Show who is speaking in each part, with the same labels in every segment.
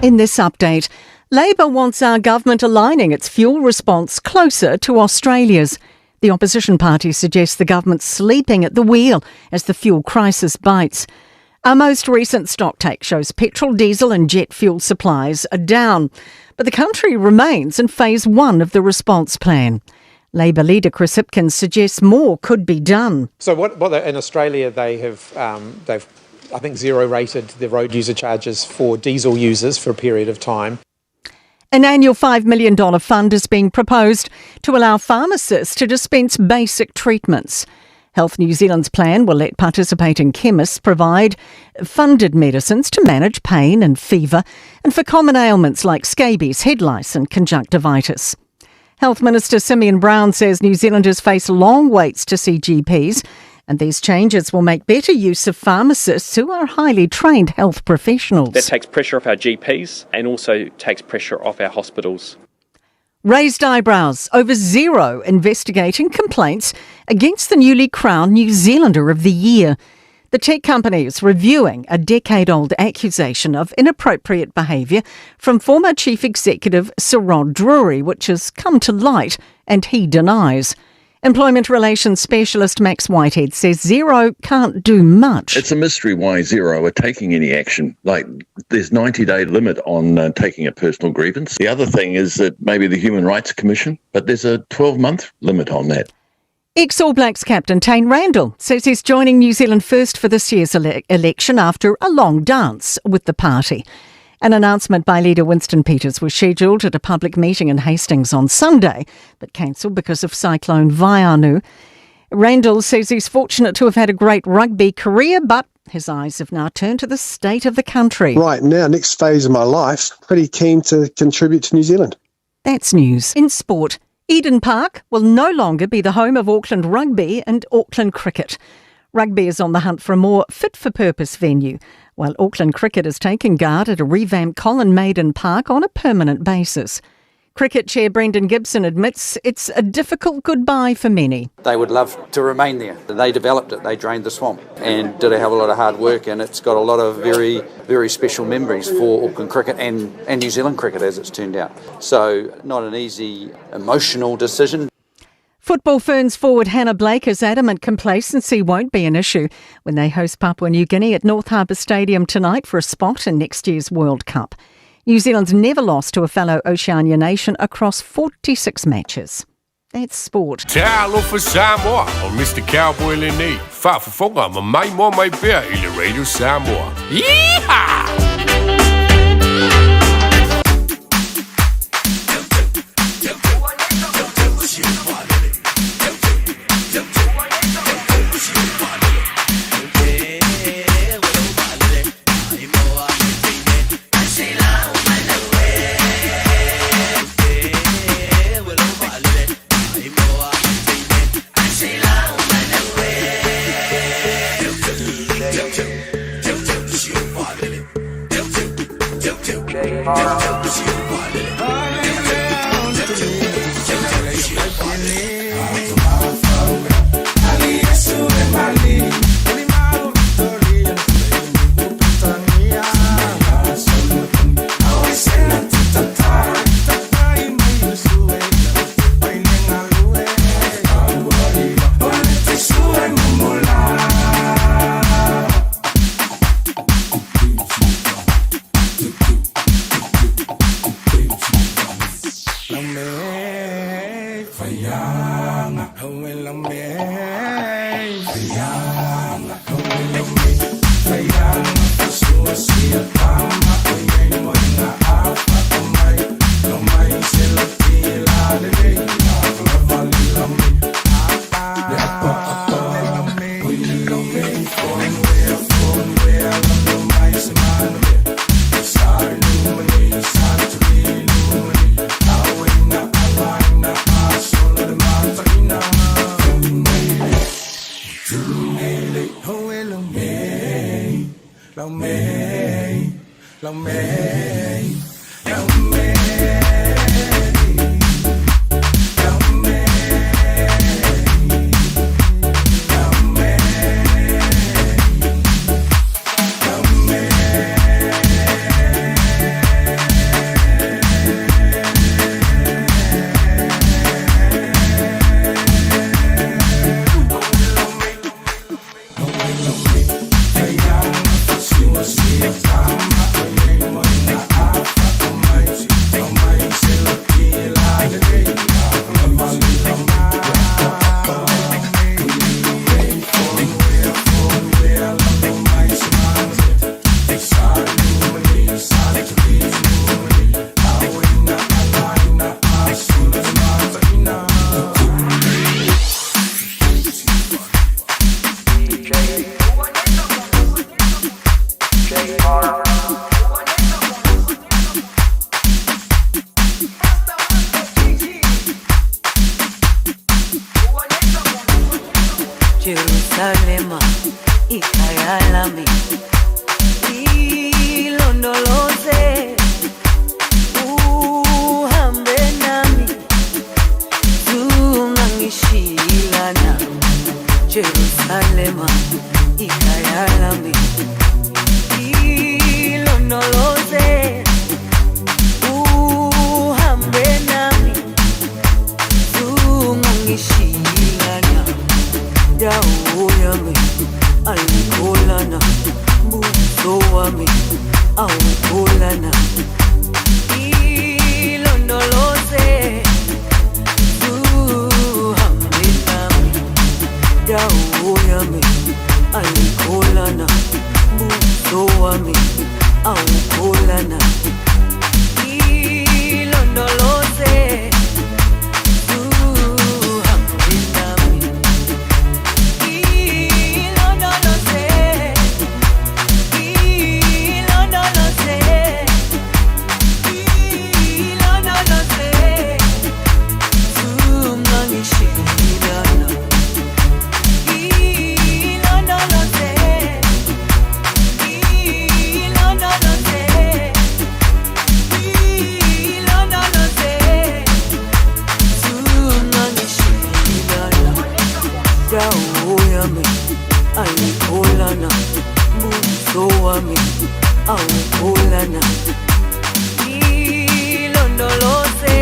Speaker 1: In this update, Labor wants our government aligning its fuel response closer to Australia's. The opposition party suggests the government's sleeping at the wheel as the fuel crisis bites. Our most recent stock take shows petrol, diesel and jet fuel supplies are down, but the country remains in phase 1 of the response plan. Labor leader Chris Hipkins suggests more could be done.
Speaker 2: So in Australia they've I think zero rated the road user charges for diesel users for a period of time.
Speaker 1: An annual $5 million fund is being proposed to allow pharmacists to dispense basic treatments. Health New Zealand's plan will let participating chemists provide funded medicines to manage pain and fever and for common ailments like scabies, head lice and conjunctivitis. Health Minister Simeon Brown says New Zealanders face long waits to see GPs, and these changes will make better use of pharmacists who are highly trained health professionals.
Speaker 3: That takes pressure off our GPs and also takes pressure off our hospitals.
Speaker 1: Raised eyebrows over Xero investigating complaints against the newly crowned New Zealander of the Year. The tech company is reviewing a decade-old accusation of inappropriate behaviour from former Chief Executive Sir Rod Drury, which has come to light and he denies. Employment Relations Specialist Max Whitehead says Xero can't do much.
Speaker 4: It's a mystery why Xero are taking any action. Like, there's 90-day limit on taking a personal grievance. The other thing is that maybe the Human Rights Commission, but there's a 12-month limit on that.
Speaker 1: Ex-All Blacks captain Tane Randall says he's joining New Zealand First for this year's election after a long dance with the party. An announcement by leader Winston Peters was scheduled at a public meeting in Hastings on Sunday, but cancelled because of Cyclone Vaianu. Randall says he's fortunate to have had a great rugby career, but his eyes have now turned to the state of the country.
Speaker 5: Right now, next phase of my life, pretty keen to contribute to New Zealand.
Speaker 1: That's news. In sport, Eden Park will no longer be the home of Auckland Rugby and Auckland Cricket. Rugby is on the hunt for a more fit-for-purpose venue, while Auckland Cricket is taking guard at a revamped Colin Maiden Park on a permanent basis. Cricket Chair Brendan Gibson admits it's a difficult goodbye for many.
Speaker 6: They would love to remain there. They developed it, they drained the swamp and did a hell of a lot of hard work, and it's got a lot of very, very special memories for Auckland Cricket and New Zealand Cricket as it's turned out. So not an easy emotional decision.
Speaker 1: Football Ferns forward Hannah Blake is adamant complacency won't be an issue when they host Papua New Guinea at North Harbour Stadium tonight for a spot in next year's World Cup. New Zealand's never lost to a fellow Oceania nation across 46 matches. That's sport.
Speaker 7: Te alofa Samoa o Mr. Cowboy Lenny. Whaafafonga ma mai mo mai pea I le Radio Samoa. Yeehaw!
Speaker 8: Jerusalema ikayalami ilondoloze uhambe nami zungangishilana Jerusalema ikayalami ilondoloze uhambe nami zungangishilana dawo yami alikolana buso wami awukolana ilondoloze uhambe nami dawo yami alikolana buso wami awukolana ilondoloze alikolana buso wami awukolana ilondoloze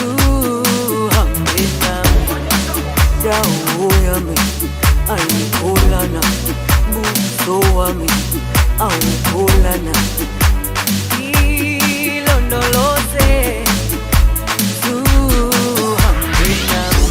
Speaker 8: uhambe nami dawo yami alikolana buso wami awukolana ilondoloze uhambe nami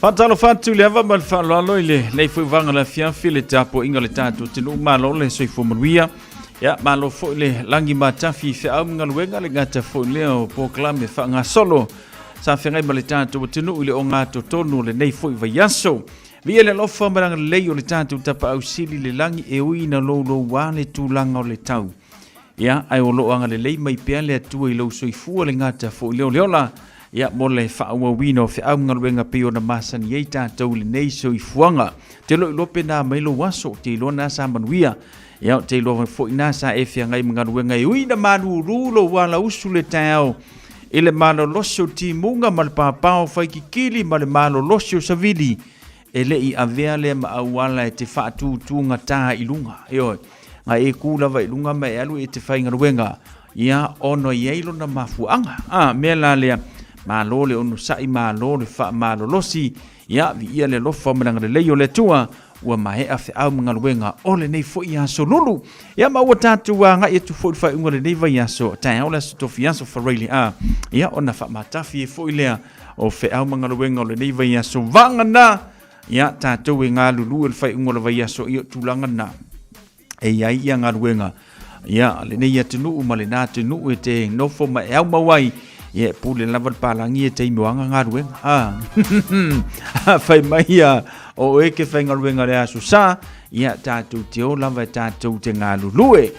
Speaker 9: Fatalo fatu le ava mal fa lo ile nei fu vanga la fia file tapo inga le tatu tinu malo le soi fu manuia ya malo fo le langi mata fi fe am ngal wenga le ngata fo le o proclame fa nga solo sa fe ngai mal tatu tinu ile o ngato tonu le nei fu va yaso vi le lo fa marang le yo le tatu tapa au sili le langi e uina lo wale tu langa le tau ya ai o lo anga le mai pe le tu i lo soi fu le ngata fo le ola ya mole fa wa wino fe au ngal wenga pe ona masan ye tatou le nei so i fuanga te lo pena mai lo waso te lo na sa manuia ya te lo fo ina sa e fe ngai ngal wenga i uina manu rulo wala usule tao ile malo loso ti munga mal papa fa ki kili mal malo loso savili ele i aveale ma awala e te fa tu ngata ilunga yo nga e kula va ilunga mai alu e te fa ngal wenga ya ono ye lo na mafuanga mela le malo le onu sai malo le fa malo losi ya vi ia le lofa mananga le leyo le tua ua mai afe au ngal wenga ole nei fo ia so lulu ya ma watatu wa nga e tu fo fa ngole nei va ia so ta ola so fia so for really ya ona fa matafi fo ile o fe au ngal wenga ole nei va ia so vanga na ia tātou e ngā lulu e whai ungola vai aso i o tūlanga nā. E iai ia ngā ruenga. Ia, le nei ia tunu ma le nā tunu e te nofo ma e au mawai. Ia, pūle lava pālangi e te imoanga ngā ruenga. Whai mai ia o e ke whai ngā ruenga rea susa. Ia, tātou te o lava e tātou te ngā lulue.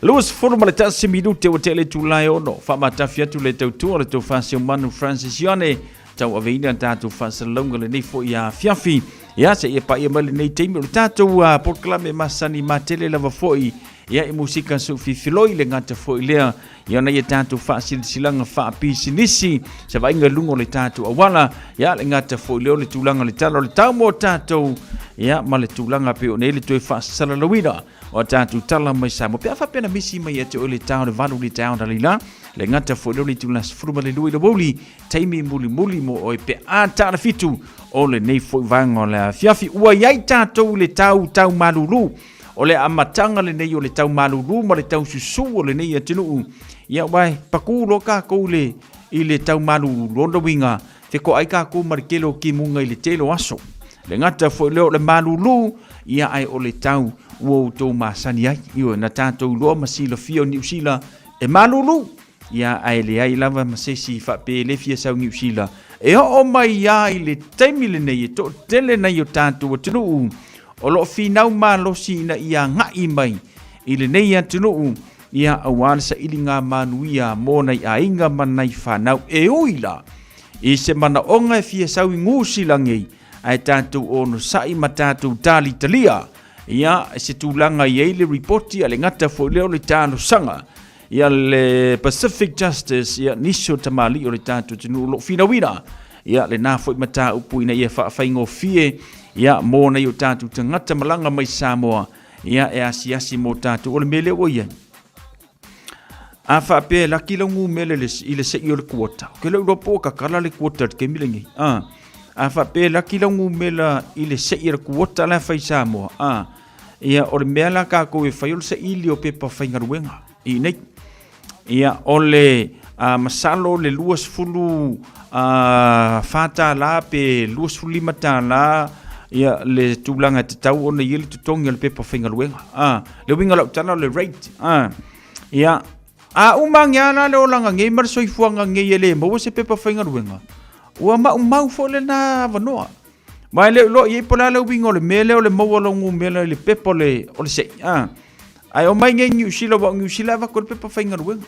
Speaker 9: Luas furu ma le tasi minute o tele tūlai ono. Whamatafi atu le tautua le tau whasio manu Francis Ione. Tau aveina tātou whasalonga le nei fo ia fiafi. Ia se ia pa ia mali nei teimi o le tātou porklame masani matele lava foi. Ia i musika su fifiloi le ngata foi lea. Ia na ia tātou whaasilanga whaapisinisi. Se vainga lungo le tātou awala. Ia le ngata foi leo le tūlanga le talo le tau mo tātou. Ia ma le tūlanga pe o nei le toi whaasalalawina. O tātou tala mai sa mo. Pea whapena misi mai ate o le tau le valu le tau dalila. Le ngata foi leo le tūlanga sifuruma le lui le woli. Taimi muli muli mo o e pe a tāna fitu. O le nei foi vanga le fiafi. Ua iai tātou le tau malulu. O le amatanga le nei o le tau malulu ma le tau susu o le nei atinu. Ia wai, paku loka kou le i le tau malulu ronda winga. Te ko ai ka kou marikelo ki munga i le telo aso. Le ngata foi leo le malulu. Ia ai o le tau uo tau masani ai. Iwa na tātou loa masila fio New Zealand e malulu. Ia ai le ai lava masesi whape le fia sau New Zealand. E o mai ia i le taimile nei e to tele nei o tātou atinu. O lo finau malosi na ia ngai mai. I le nei atinu ia awan sa ili ngā manuia mōna i a inga manai whanau e uila. I se mana onga e fia sau i ngūsilangei. Ai tātou ono sai ma tātou tali talia. Ia se tūlanga i eile reporti a le ngata fo leo le tāno sanga. Ia le Pacific Justice ia niso tamali o le tātou tinu lo finawina. Ia le nā fo i mata upu ina ia whaafaingo fie. Ia mōna i o tātou tangata malanga mai Samoa. Ia e asi mō tātou o le mele o ia. A whape laki laungu mele i le se i o le kuota. Ke leu ropo ka kala le kuota ke milengi. A whape laki laungu mele i le se i o le kuota la whai Samoa. Ia o le mele ka koe whai o le se ili o pepa whaingaruenga. I nei. Ia o le masalo le luas fulu whata la pe luas fulu limata la. Ia le tūlanga te tau o na i le tutongi le pepa whaingaruenga. Le winga lau tana le rate. Ia umangi ana le olanga ngei marsoi fuanga ngei ele maua se pepa whaingaruenga. Ua mau fo le na vanoa. Mai le lo i pola le winga o le mele o le maua longu mele le pepa o le se. Ai o mai ngei New Zealand wa New Zealand wa ko le pepa whaingaruenga.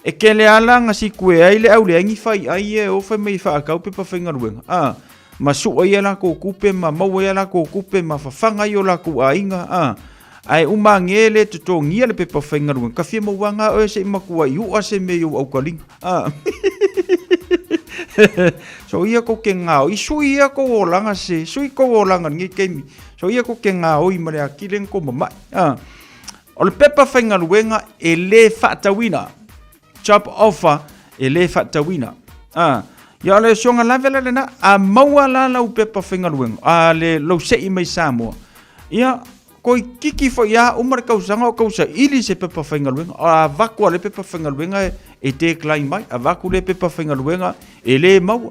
Speaker 9: E ke le ala ngasi kue ai le au le angi whai ai e o whai mai whaakau pepa whaingaruenga. Ma su ai ala ko kupe ma mau ai ala ko kupe ma whawhanga i o la ku ainga. Ai umangi le tutongia le pepa whaingaruenga. Ka fia mawanga o se imakua i ua se me au kalinga. So ia ko ke ngao. I sui ia ko o langa se. Sui ko o langa ngi keimi. So ia ko ke ngao i mare akilen ko mamai. O le pepa whaingaruenga e le whaatawina. Job offer e le whaatawina. Ia le songa lavela le na a maua la lau pepa whaingaruenga. Le lau sei mai Samoa. Ia koi kiki fo ia umar kausanga o kausa ili se pepa whaingaruenga. A vaku le pepa whaingaruenga e te klai mai. A vaku le pepa whaingaruenga e le maua.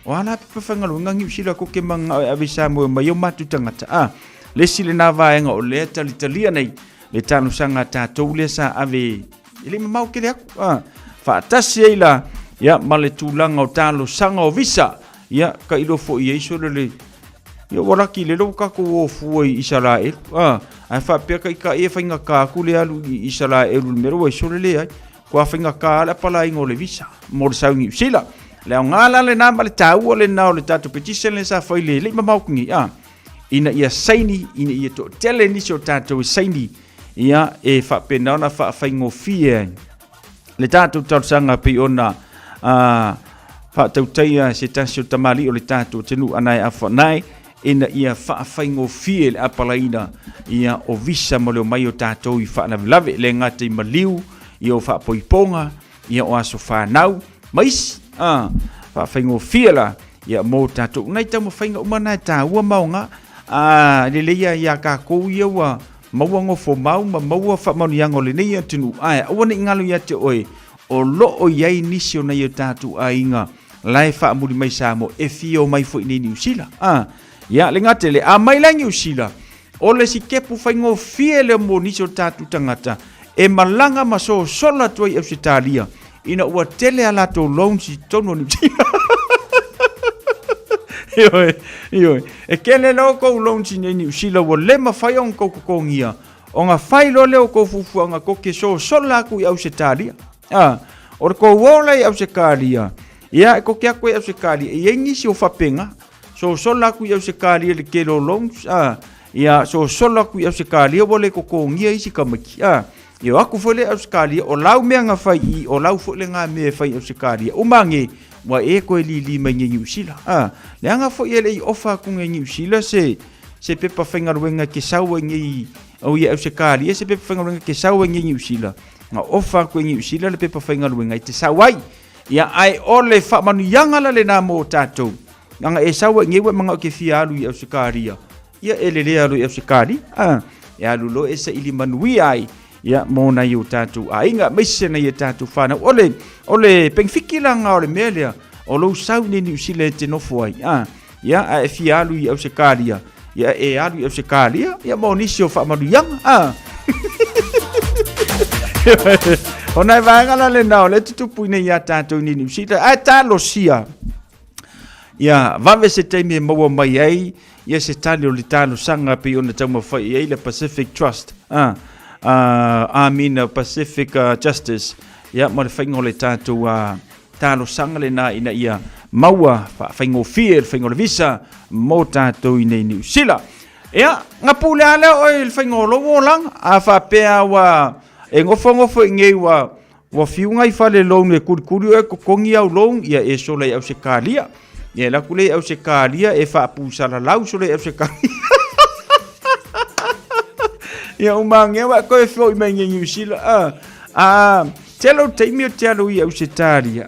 Speaker 9: O ala pepa whaingaruenga ngiu sila ko ke manga avi Samoa mai o matu tangata. Le sile na vaenga o le talitalia nei. Le tanu sanga tātou le sa ave. Ele mau ke le aku. Whaatasi eila. Ia male tūlanga o tālo sanga o visa. Ia ka ilo fo i eiso le. Ia waraki le lo kako o fuoi Israel. Ai whapea ka ika e whainga ka kule alu i Israel mero o eiso le ai. Kua whainga ka ala pala ingo le visa. Mo le saungi usila. Leo ngala le nā male tāua le nao le tātou petition le sa whaile. Le mamau kingi. Ina ia saini, ina ia to tele nisi o tātou saini. Ia e whapea naona whaingo fie. Le tātou tausanga pi ona whaatauteia se tasi o tamali o le tātou tenu anai a whanai. Ina ia whaingo fie le apalaina. Ia o visa mo leo mai o tātou i whaanavilave. Le ngata i maliu. Ia o whaapoiponga. Ia o aso whanau. Mais. Whaingo fie la. Ia mō tātou. Nai tau ma whainga umana e tā ua maunga. Le leia ia ka kou ia ua. Maua ngofo mau ma maua whamanu yango le nei atinu. Awa ni ngalu ia te oe. O loo iai nisi o nei o tātou a inga. Lai whaamuri mai Samoa. E fio mai fo i nei New Zealand. Ia le ngate le a mai langi usila. O le si kepu whaingo fie le mo niso tātu tangata. E malanga maso sola tuai Australia. Ina ua tele ala tō loan si tono ni usila. Ioi. E kele lo kou loan si ni usila wa lema whai on kou kukongia. O ngā whai lo leo kou fufuanga ko ke so sola ku i Australia. O ko wola i Australia. Ia ko kia ko i Australia. E yengi si o whapenga. So sola ku i Australia le ke lo loan. Ia so sola ku i Australia wole ko ngia isi kamaki. Ia aku fole Australia o lau mea ngā whai i o lau fole ngā mea whai Australia. Umange wa e koe li mai nge New Zealand. Le anga fo i ele i ofa ku nge New Zealand se pepa whaingaruenga ke saua nge o i Australia se pepa whaingaruenga ke saua nge New Zealand. Nga ofa ku New Zealand le pepa whaingaruenga i te sauai. Ia ai ole whamanu yangala le nā mō tātou. Nga e saua nge we mga o ke whialu i Australia. Ia elele alu i Australia. Ia lulo e sa ili manui ai. Ia mōna i o tātou. Inga meise na i o tātou whānau. Ole pengwhiki langa ole mea o lo sau ni New Zealand te nofo ai. Ia e whialu i Australia. Ia e alu i Australia. Ia mō nisi o whamanu yanga. Ona e wāngala le nao. Le tutupu nei i a tātou ni New Zealand. A tālo sia. Ia vave se teime maua mai ai. Ia se tali o le talo sanga pe ona tauma whai ai le Pacific Trust. Pacific Justice. Ia mo le whaingo le tātou talo sanga le nā ina ia maua whaingo fia, whaingo le visa mo tātou i nei New Zealand. Ia, ngā pūle ale o le whaingo lowo lang a whapea wa e ngofo i ngei wa whiunga i whale loan e kurikuri o e kokongi au loan ia e sola i au se kālia. Ia la kule au se kālia e whaapūsala lau sola i au se kālia. Ia umange wa koe whio i mai nge New Zealand. Telo teimi o te alo i au se tālia.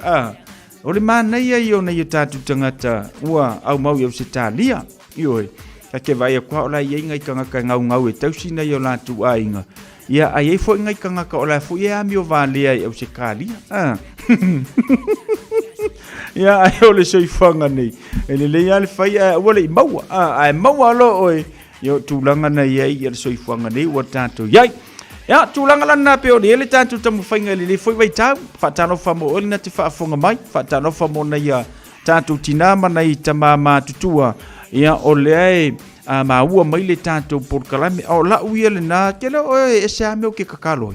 Speaker 9: O le mānei ai o nei o tātu tangata ua au mau i au se tālia. Ioi, ka ke vai a kua o la i ngai kangaka ngau e tausina i o lātu ainga. Ia ai e fo ngai kangaka o la fo i ami o vālea i au se kālia. Ia ai o le soifanga nei. E le lea le whai ua le i maua. Ai maua lo oi. Yo tūlanga nei ai i le soifanga nei ua tātou iai. Ia tūlanga lana pe o le ele tātou tamu whainga le foi vai tau. Whatano whamo oli na te whaafonga mai. Whatano whamo nei tātou tinama nei tamama tutua. Ia o le ai maua mai le tātou porkalame. O la uia le nā kele oe e se ame o ke kakalo.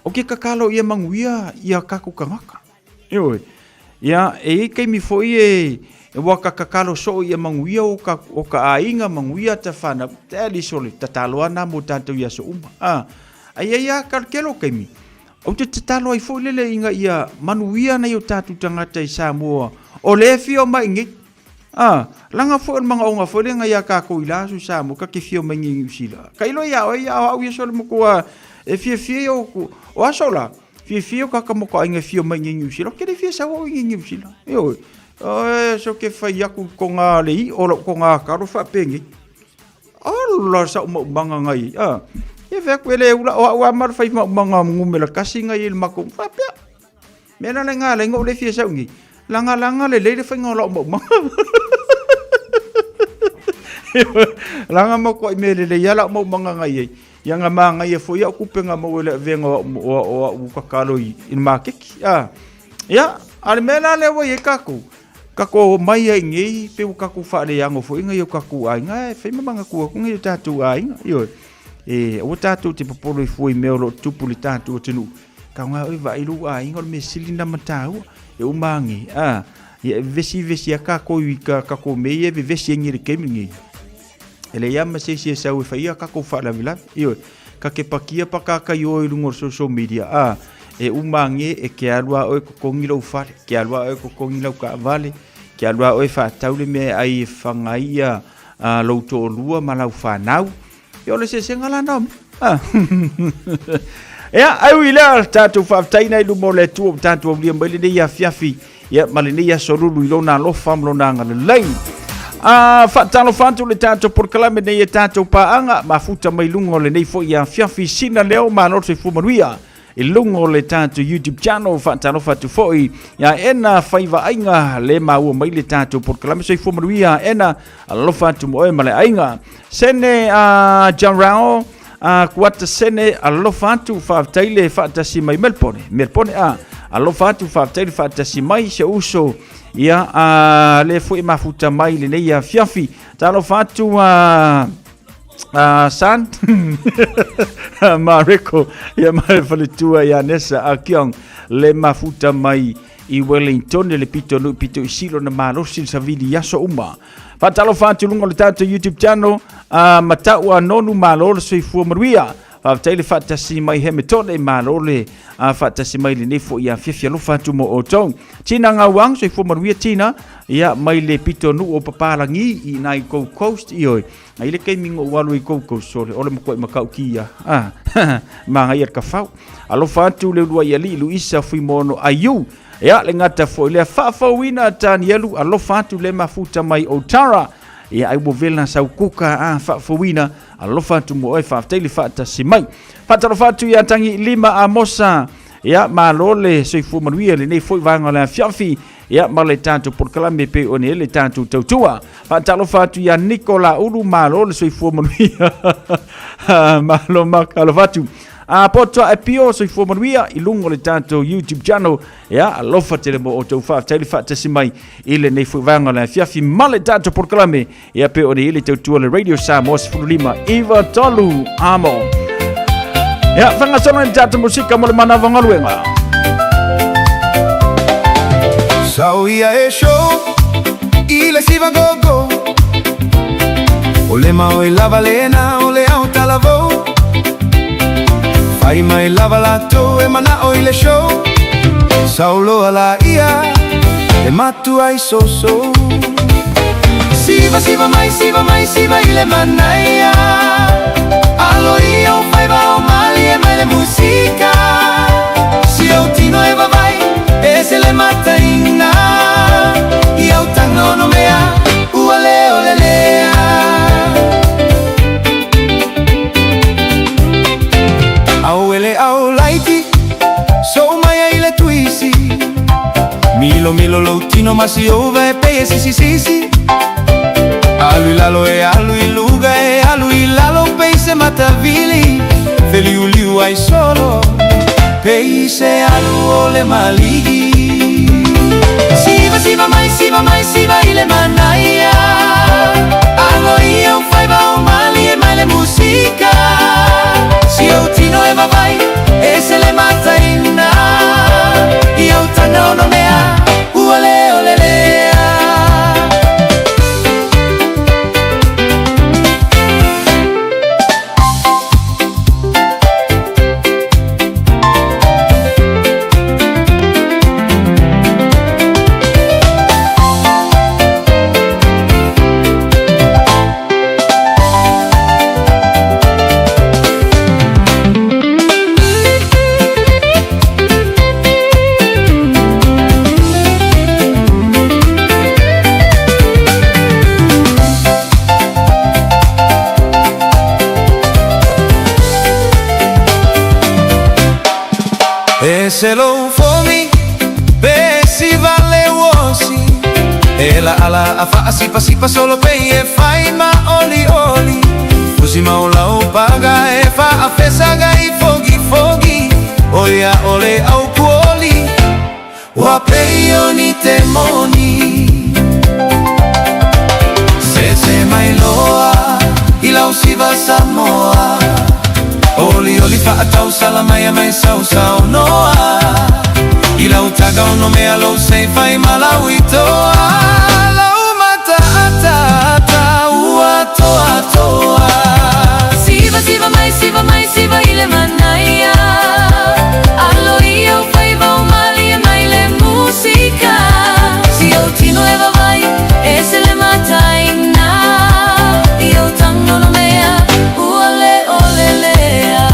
Speaker 9: O ke kakalo ia manguia ia kaku kangaka. Ioi. Ia e kei mi foi e waka kakalo so ia manguia o ka ainga manguia ta whana. Te ali soli tataloa nā mo tātou ia so uma. Ai ia karkelo kei mi. O te tatalo ai foi lele inga ia manuia na i o tātou tangata i Samoa. O le fio mai ngi. Langa foi mga onga foi le nga ia kako i lasu Samoa ka ke fio mai ngi usila. Kailo ia o ia au ia soli mo kua e fie o asola. Fio kaka mo ka inga fio mai ngi usila. Ke le fie sa o ngi usila. Yo. So ke fai aku ko ngā lei o ko ngā karo whapengi. La sa manga ngai. E whakwe le ula o amar fai manga ngumela kasi ngai il mako. Whapea. Mena le ngā le ngō le fie sa ungi. Langa le le fai ngā lau manga. Langa mo ko i mele le ia lau manga ngai ei. Yanga manga ia fo ia kupenga mo le venga o kakalo i makeki. Ia, ale mena le wa ye kako. Kako mai ai ngei pe u kako fa le yango fo inga yo kako ai nga fe manga ku ku ngi tatu ai yo o tatu te popolo i foi meo tupu le tatu o tenu ka nga o vai lu ai ngol me silina matau e o mangi e vesi aka ko i kako me e vesi ngi le kemingi ele yama se sa o fai kako fa la vila yo ka ke pakia pakaka yo i lungo social media e umange e ke alua o ko kongilo fa ke alua o ko kongilo ka vale ke alua o fa taule me ai fangaia lo to lua malau fa nau yo le se ngala nam ya ai wila tatu fa taina i lumo le tu tatu o li mbele ya fiafi ya malini ya sorulu lo na lo fam lo na ngale lei fa tano fantu le tatu por kalame ne tatu pa anga mafuta mai lungo le nei fo ya fiafi sina leo ma no se fu manuia I lungo le tātou YouTube channel whaatalo whatu foi ia ena whaiva ainga le maua mai le tātou porkalame soi fumaruia ena alofa atu moe ma le ainga sene Jarao kuata sene alofa atu whaaftaile whaatasi mai Melbourne alofa atu whaaftaile whaatasi mai se uso ia le fui mafuta mai le nei a fiafi talo atu San Mariko ia mai faletua ia nesa a kiong le mafuta mai I Wellington le pito isilo na malosi savili yaso uma fatalo fatu lungo le tato YouTube channel matau nonu malolo soi fu maruia Tele fatasi mai hemetone malole fatasi mai le nefo ia fifia lo fatu mo otong tina ngawang soi fu maruia tina ia mai le pito nu o papalangi I nai coast ioi ai le kai mingo walu I coast sole ole mo makau kia manga ia ka fau alo fatu le lua ia li Luisa fui mono ayu ia le ngata fo le fafawina tanielu alo fatu le mafuta mai Otara ia ai mo vela sau kuka fafawina alo fatu mo e fafteli fata simai fata fatu ia tangi 5 mosa ia malole soifu manuia le nei foi vanga la fiafi ia male tanto por kalame pe one le tanto tautua fata fatu ia Nicola ulu malole soifu manuia malo makalo fatu poto APR so for manuia I lungo le tanto YouTube channel ia alofa tele mo o tau fa tele fa simai ile nei fu vanga la fiafi male tanto por kalame ia pe o ile tau le radio Samoa fulima Eva Tolu amo ia fanga solo le tanto musika mo le mana vanga luenga
Speaker 10: so ia e show ile si va go ole ma o lava lena ole auta lavo Fai mai lava lato e mana oile show Saulo ala ia e matu ai so Siva mai ile manaia Alo ia o fai va o mali e mai le musica Si o tino e va vai e se le mata inna Ia o tango no mea uale ole lea Auele au laiti So mai ile tuisi Milo loutino masi ova e pe si Alui lalo e alui luga e alui lalo pe se matavili Feliu ai solo Pe se alu ole maligi Siva mai ile manaia Alo ia o fai va o mali e mai le musica Si o tino e vai e se le mata inna Io tano no mea uale ole lea Se lo fomi pe si vale wosi e la ala afa sipa solo pe e fai ma oli Fusi ma ola o paga e fa a fesa gai fogi Oia ole au kuoli Wa pe oni temoni Se mai loa ila usiva Samoa Oli fa atau salamaya mai sau noa Ila utaga no me alo sei fai malauito Lau mata ata ua toa Siva mai ile manaia Alo ia o fai va o mali e mai le musica Si o tino e va vai e se le mata inna Io tango no mea uale ole lea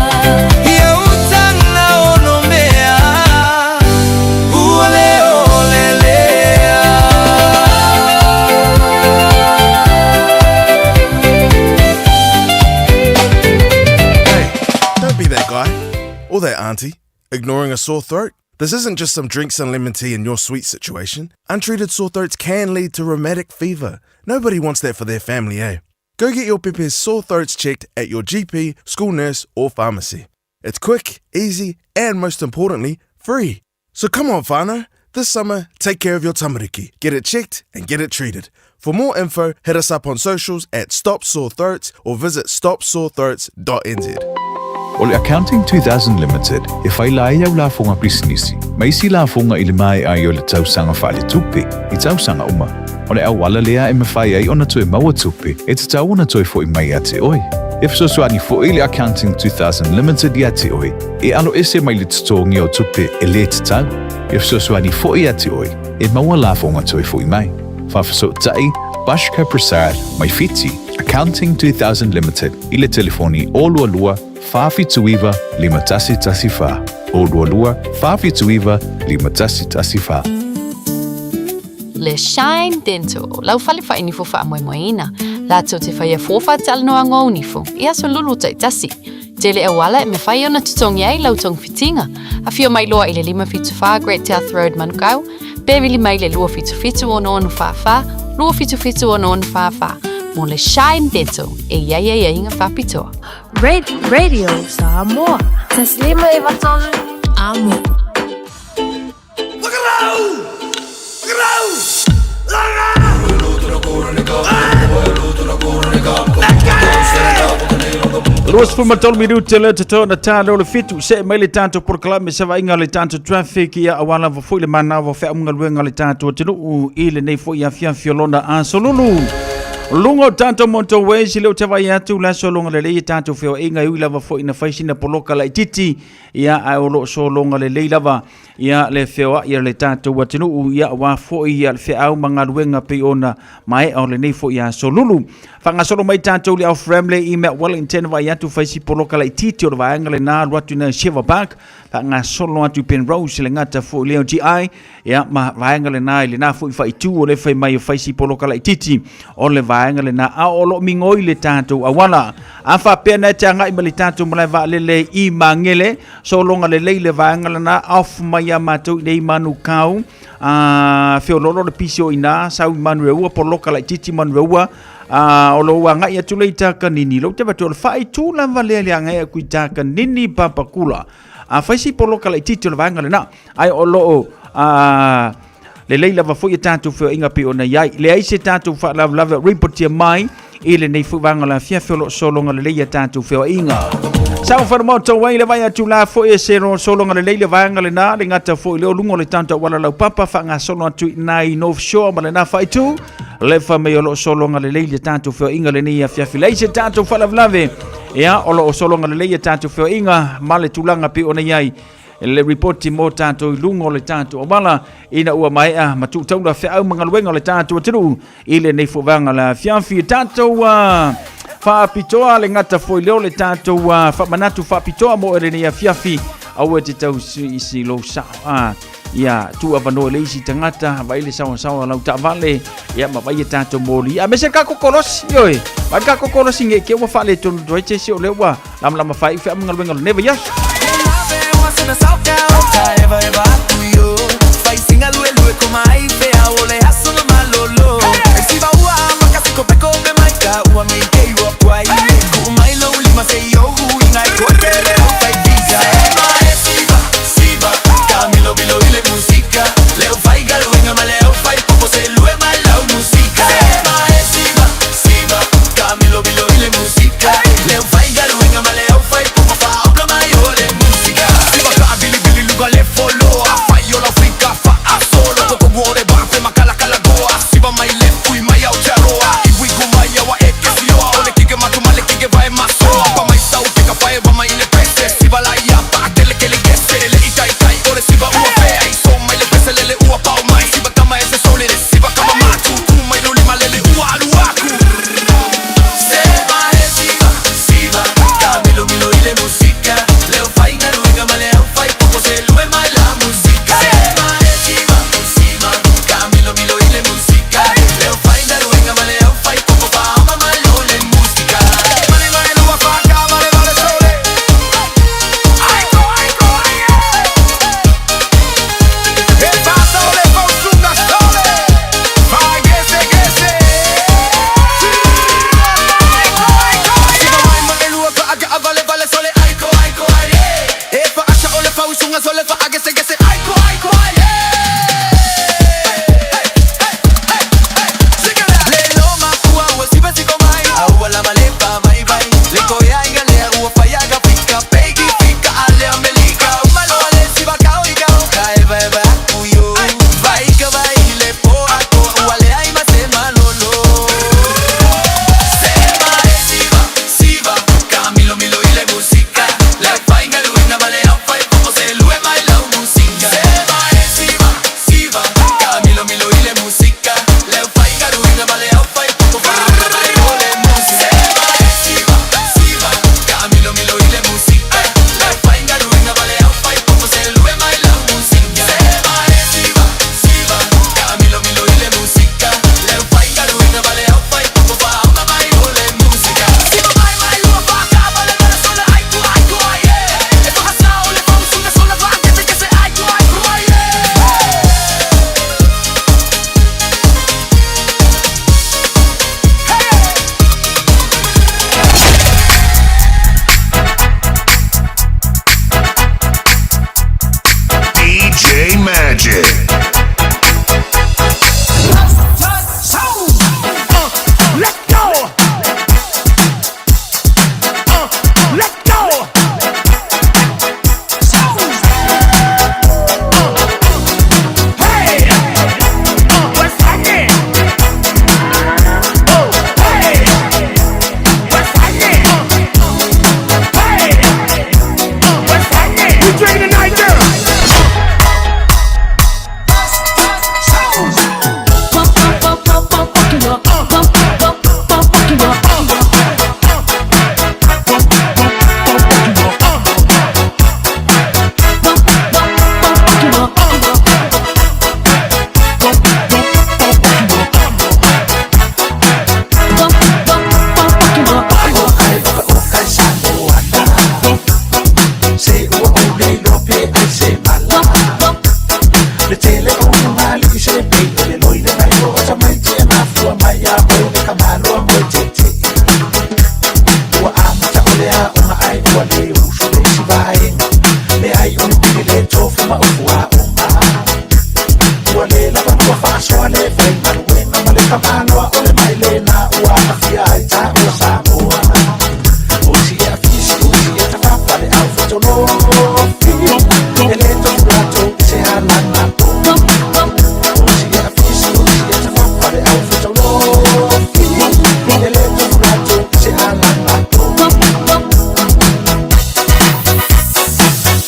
Speaker 11: Or that auntie. Ignoring a sore throat? This isn't just some drink some lemon tea in your sweet situation. Untreated sore throats can lead to rheumatic fever. Nobody wants that for their family, eh? Go get your Pepe's sore throats checked at your GP, school nurse, or pharmacy. It's quick, easy, and most importantly, free. So come on, whānau. This summer, take care of your tamariki. Get it checked and get it treated. For more info, hit us up on socials at Stop Sore Throats or visit stopsorethroats.nz.
Speaker 12: O le Accounting 2000 Limited, e whailai au la fonga businessi. Maisi la fonga ili mai ai o le tausanga whale tupe, I tausanga uma. O le au wala lea e mawhai ai ona toe maua tupe, e te tau ona toe fo I mai a te oi. E fsoswani fo ili Accounting 2000 Limited I a te oi, e alo ese mai le tutongi o tupe e le te tau. E fsoswani fo I a te oi, e maua la fonga toe fo I mai. Whawhaso tai, Bashka Prasad, mai fiti, Accounting 2000 Limited, I le telefoni o lua lua, Fafi tuiva lima tasi tasifa. Olua Fafi tuiva lima tasi tasifa.
Speaker 13: Le Shine Dental. Lau fale fa ini fo fa moina. La to te fa ia fofa tal no ango ni fo. Ia so lulu tai tasi. Tele e wala me fa ia na tutong yai lau tong fitinga. A fio mai loa ile lima fitu fa Great South Road Manukau. Bevili mai le lua fitu ono fa fa. Lua fitu ono fa fa. Mo le Shine Dental. E ia inga fa pitoa.
Speaker 14: Radio Samoa. Taslima Ivaton Amo.
Speaker 9: Luas fumatol minuto le tona talo le fitu se mai le tanto proclame se va inga le tanto traffic ia awala vo foi le mana vo fe unga luenga le tanto tinu ile nei foi ia fiolona a solulu. Lungo tanto monto wesi leo tava yatu la solonga le tanto feo inga ui lava fo ina faisina poloka la titi ia aolo solonga le lava ia le feo ia le tanto watinu ia wa fo ia le feo manga luenga pe ona mai o le nei fo ia solulu fanga solo mai tanto le au family i me Wellington va yatu faisi poloka la titi o va anga le na watu na Shiva Bank fanga solo atu Penrose le ngata fo leo GI ia ma va anga le na fo fa itu o le fai mai faisi poloka la titi o le vaenga le na a olo mingoi le tanto awala afa pena tanga I mali tanto mala va le I mangele so longa le vaenga le na off maya mato le manu kau feo lolo le pisio ina sau manueua poloka la titi manueua o lo wanga ia tule ita kanini lo te bato fai tu la vale le anga e kuita kanini papakula faisi poloka la titi le vaenga le na ai o lo le leila va foi tanto fo inga pe ona yai le ai se tanto fa lava reportia mai ile nei fu vanga la fia felo solonga le leila tanto fo inga sa fa moto wai le vai atu la fo e se solonga le leila vanga le na le ngata fo le lungo le tanto wala la papa fa nga solo atu nai no show ma le na fa itu le fa me lo solonga le leila tanto fo inga le nia fia fila se tanto fa lave ya o lo solonga le leila tanto fo inga male tulanga pe ona yai le reporti mo tanto lungo le tanto obala ina ua mai matu tau la fa mga luenga le tanto tru ile nei fo vanga la fianfi tanto fa pitoa le ngata fo leo le tanto fa manatu fa pitoa mo ere nei fiafi au te tau si lo sa ia tu avano le isi tangata vai le sawa lau ta vale ia ma vai tanto moli a mese ka kokolos yoi ba ka kokolos nge ke wa fa le tonu doite si o le wa lam fa fa mga luenga never yes
Speaker 8: na sauka ever to you facing a lue como ai fe a ole haso no malolo si va ua makasi ko peko me maika ua me ke ua kwai ku mai lo lima se yo hu ingai ko te le o fai visa siva camilo bilo ile música leo fai galo venga maleo fai popo se lue malau música siva camilo bilo ile música leo fai galo venga maleo fai popo fa obla maiore música le follow I fight your Africa fa a solo poco muore ba kamano ole mailena ua afia ita ua Samoa Osi e afisi osi e tafafale au fotono Eleto fulato se halana Osi e afisi osi e tafafale au fotono Eleto fulato se halana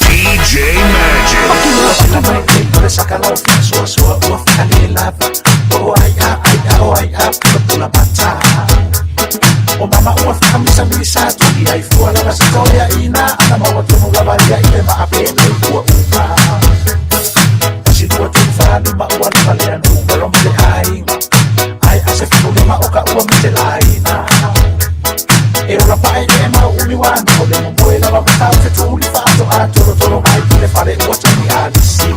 Speaker 7: DJ Magic.
Speaker 8: Sila mai kore sakala ofisua sua ua fikale lava O ai a pula mata O mama ua fikamisa misa tuli ai fua lava sitoria ina Ana maua tumu lavaria ile maapena ua upa Pasidua tufani maua navalea nuga lomale ainga Ai ase fimu lima oka ua mite laina E ora pae e mau umi wano Ole mumboe lava matau fetuli fato a toro toro mai kule fale ua tani alisi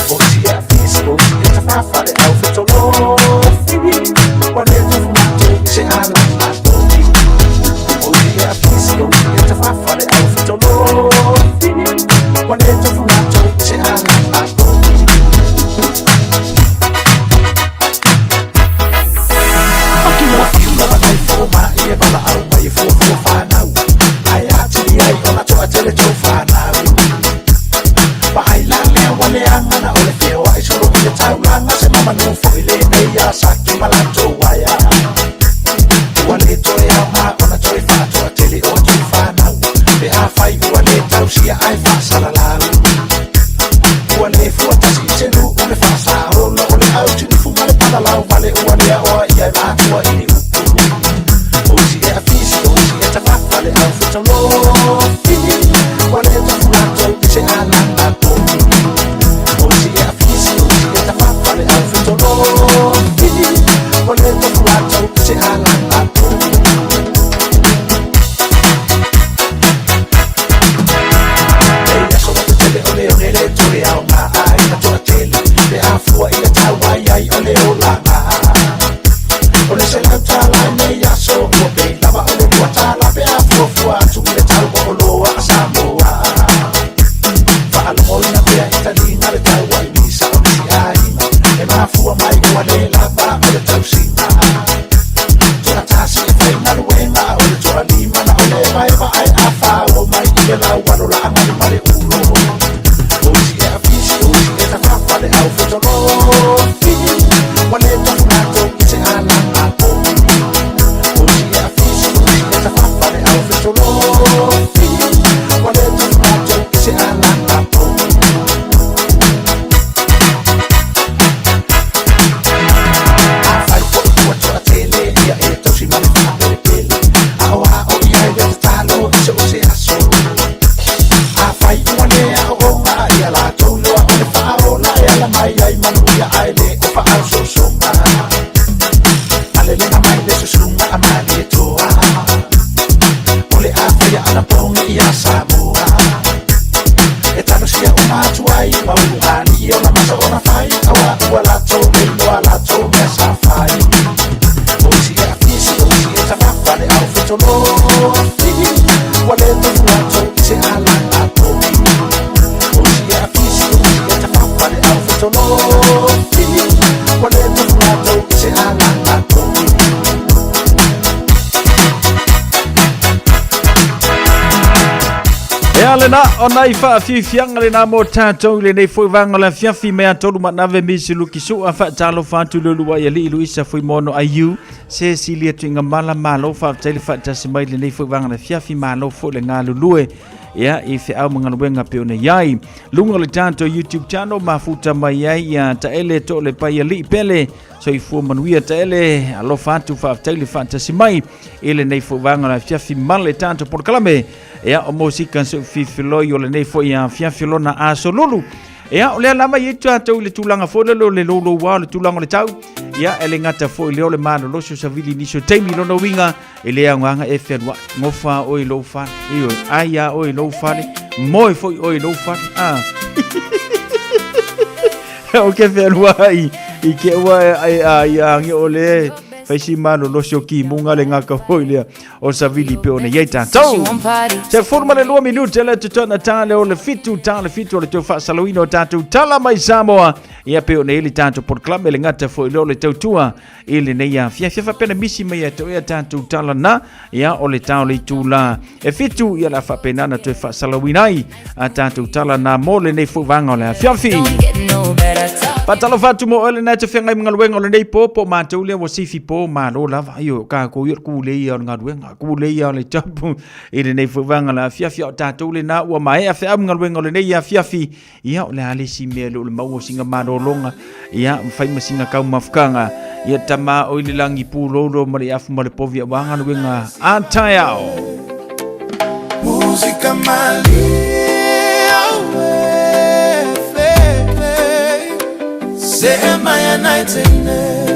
Speaker 8: Osi e afisi osi e tafafale au fetolo Waneto fumato se ala atoni Osi e afisi osi e tafafale au fetolo Waneto fumato se ala atoni Wafiula banai foma e bala au mai fofo fanau Ai atili ai ona toa tele tau fanau Bailale wale angana ole fewa isuru ile taulanga se mama nufo ile neya saki malato waya Wale toe ama ona toe fato atele o toe fanau Be afai wale tausia ai fasalalalu Wale fuata si senu ule fasa rola ole au tini fumale padalau Vale wale a oa ia matua ili upu Osi e afisi osi e tafafale au fitalo Wale tafulato se alanga toni Osi e afisi osi e tafafale au fitalo Wale tafulato se alanga toni Eia soa te tele ole o nere tore au ngā ai na toa tele Be afua i a tawa iai ole o la ngā Ole se lau tala nei aso ua pe lava ole ua tala pe afua fua atu le tau o loa a Samoa Whaalomoina pea italina le tau ai misa o nisi aina E mafua mai ua le lava o le tau sina Tua tasi e whaina luenga o le tua lima na ole mai wa ai a whao mai i le lau walo la angani male ulo Osi e afisi osi e tafafale au fetolo Wale tafunato se alanga Osi e afisi osi e tafafale au fetolo Wale tafunato se alanga Afai po ua toa tele ia e tausi male whapele pele Aoa o ia e le talo se o se aso Afai ua lea o onga ia la tauloa o le whaarola e ala mai ai manu ia ai le o whaau sosonga Alelenga mai le susunga a mani e toa Ole a whaia ana pongi ia Samoa E tano sia o mātuai mauluhani o na masa o na whai Awa ua lato le loa lato mea sa whai Osi e afisi osi e tawhawhale au fetolo Wale tofu lato se alanga toki Osi e afisi osi e tawhawhale au fetolo Wale tofu lato se alanga toki
Speaker 9: E ale na ona I whaafifianga le nā mō tātou le nei fwoi vanga le fiafi mea tolu manawe misi luki su a whaatalo whātu lulua ia li ilu isa fwoi mono aiu se silia tuinga mala malo whaatele whaatasi mai le nei fwoi vanga le fiafi malo fwoi le ngā lulue ia I whiau mga nuenga peone iai lunga le tātou YouTube channel mafuta mai iai ia taele to le pai li pele so I fua manuia taele alo whātu whaatele whaatasi mai ele nei fwoi vanga le fiafi mala le tātou por kalame Ea o mosika se fifiloi o le nei fo ia fiafilona aso lulu. Ea o le lama I tu atau le tulanga fo le lolo wa le tulanga le tau. Ia ele ngata fo le ole mana lo so savili niso teimi lona winga ele anganga e fenwa ngofa o lo fa. Io aya o lo fa. Moi fo o lo fa. Ah. O ke fenwa I ke wa ai ai ole faisi malo lo shoki munga le ngaka hoile o savili pe ona yeta tau se forma le 2 minuti le tutona tale o le fitu le tu fa salawino tatu tala mai Samoa ia pe ona ile tatu por club le ngata fo ile le tautua ile ne ia fia fa pena misi mai to ia tatu tala na ia o le tau le tula e fitu ia la fa pena na tu fa salawinai a tatu tala na mole nei fu vanga le fiafi patalo fatu mo ole na te fenga mga luenga ole nei popo ma te ule wo sifi po ma lo lava yo ka ko yo ku le ia nga luenga ku le ia le tapu ile nei fu vanga la fiafi o tatu le na wa mai afa mga luenga ole nei ia fiafi ia ole ale si me lo mau singa ma lo longa ia fai masinga ka mafkanga ia tama o ile langi pu lo lo mari afu mari povia wanga luenga antaya
Speaker 8: música malia say my night in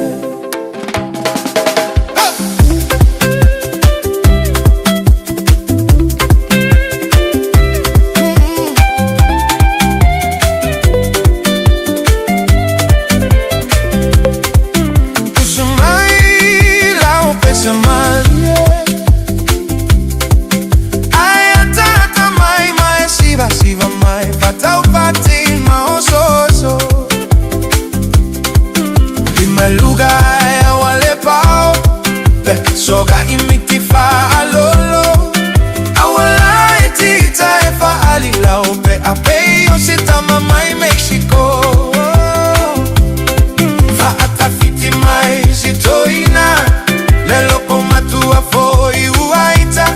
Speaker 8: soga imitifa alolo awala etita efa alila ope ape osita mama in Mexico fa atafiti mai sitoina lelo komatu afoi uaita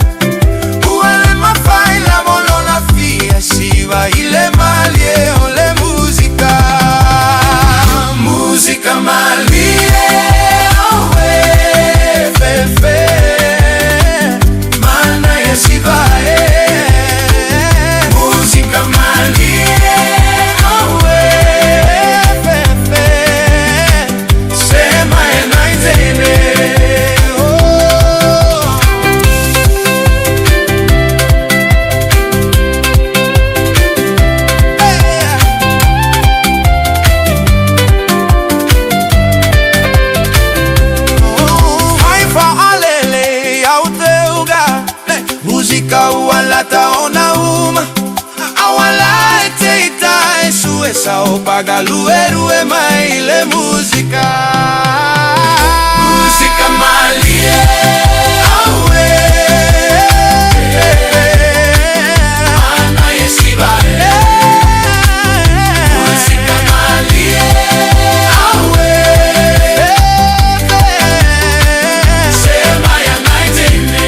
Speaker 8: uale mafaila bolona fia siva ile malie ole música malie mana ya sivae música malie sema enaitene taona uma awala teita esu esa opaga luerue maile música malie awe ana yesibae música malie awe sema ya naitene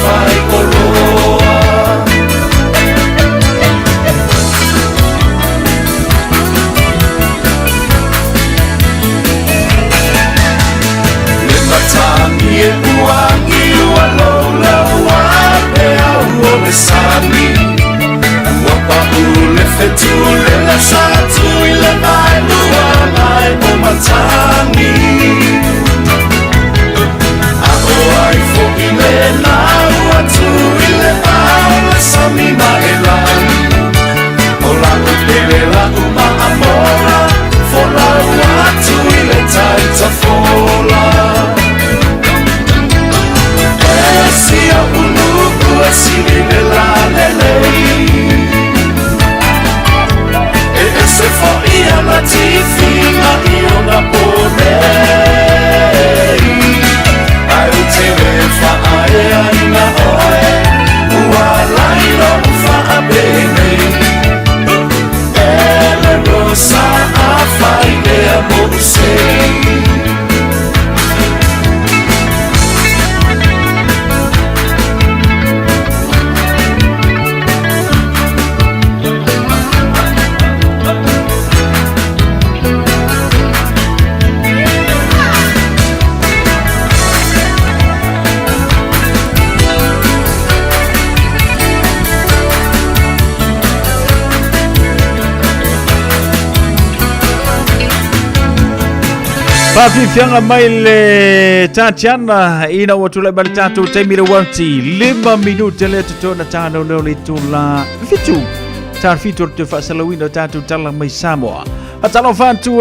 Speaker 8: fai koloa Le matangi e puangi ua lola ua pe au o le sami Wapa ule fetule la satu ile mai lua mai o matangi Ako ai fo ile na ua tu ile au le sami ma e lani O lako pele lako ma amora Fola ua tu ile taita fola Sia uluku esini la lelei Se foia la tifi ma io na ponei Ai te fa ai na oe Ua lai no fa bene Ele rosa a fai de amor sei
Speaker 9: Fianga mai le Tatiana ina watula bali tatu taimira wanti 5 minuti le tutona tano le tula fitu tarfito te fasalawino tatu tala mai Samoa atalo fatu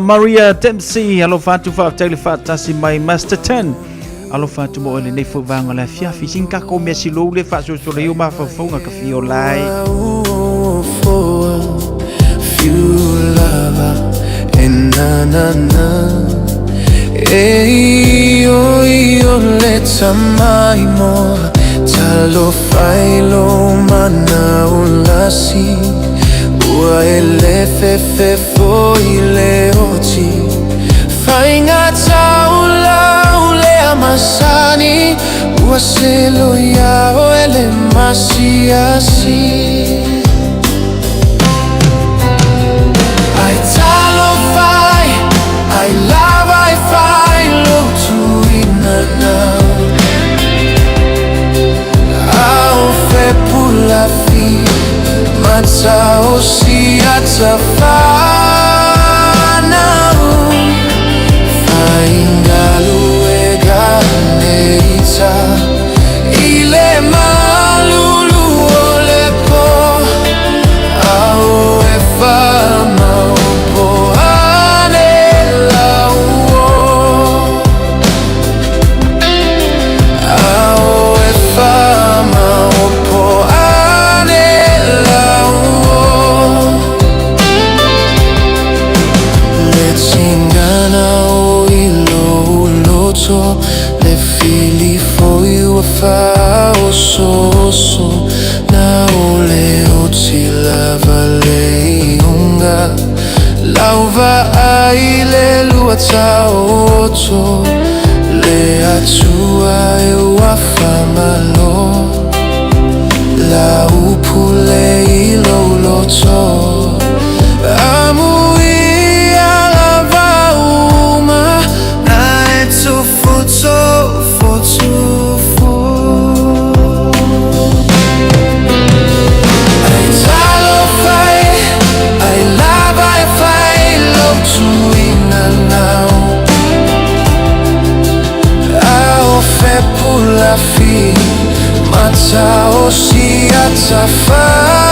Speaker 9: Maria Dempsey alo fatu fa telefata si mai Master 10 alo fatu mo le nefo vanga la fiafi sinka ko mesi lo le fa so le yo ma fa fonga ka fio lai
Speaker 10: na na na io le tamai mo talo fai lo mana ulasi ua ele fe foi le oti fai ngata ule amasani ua selo ya o ele masiasi I love, I find love to inna now. Ao fe pula fi, matsa osi atafana. Faingalu eganeita, ile malulu olepo, ao efama opo. Le fili foi o fa o so na ole o ti lava le unga lauva ai le lua tauto le atua e o afamalo la upule i lo amu la fi matsa o si atafana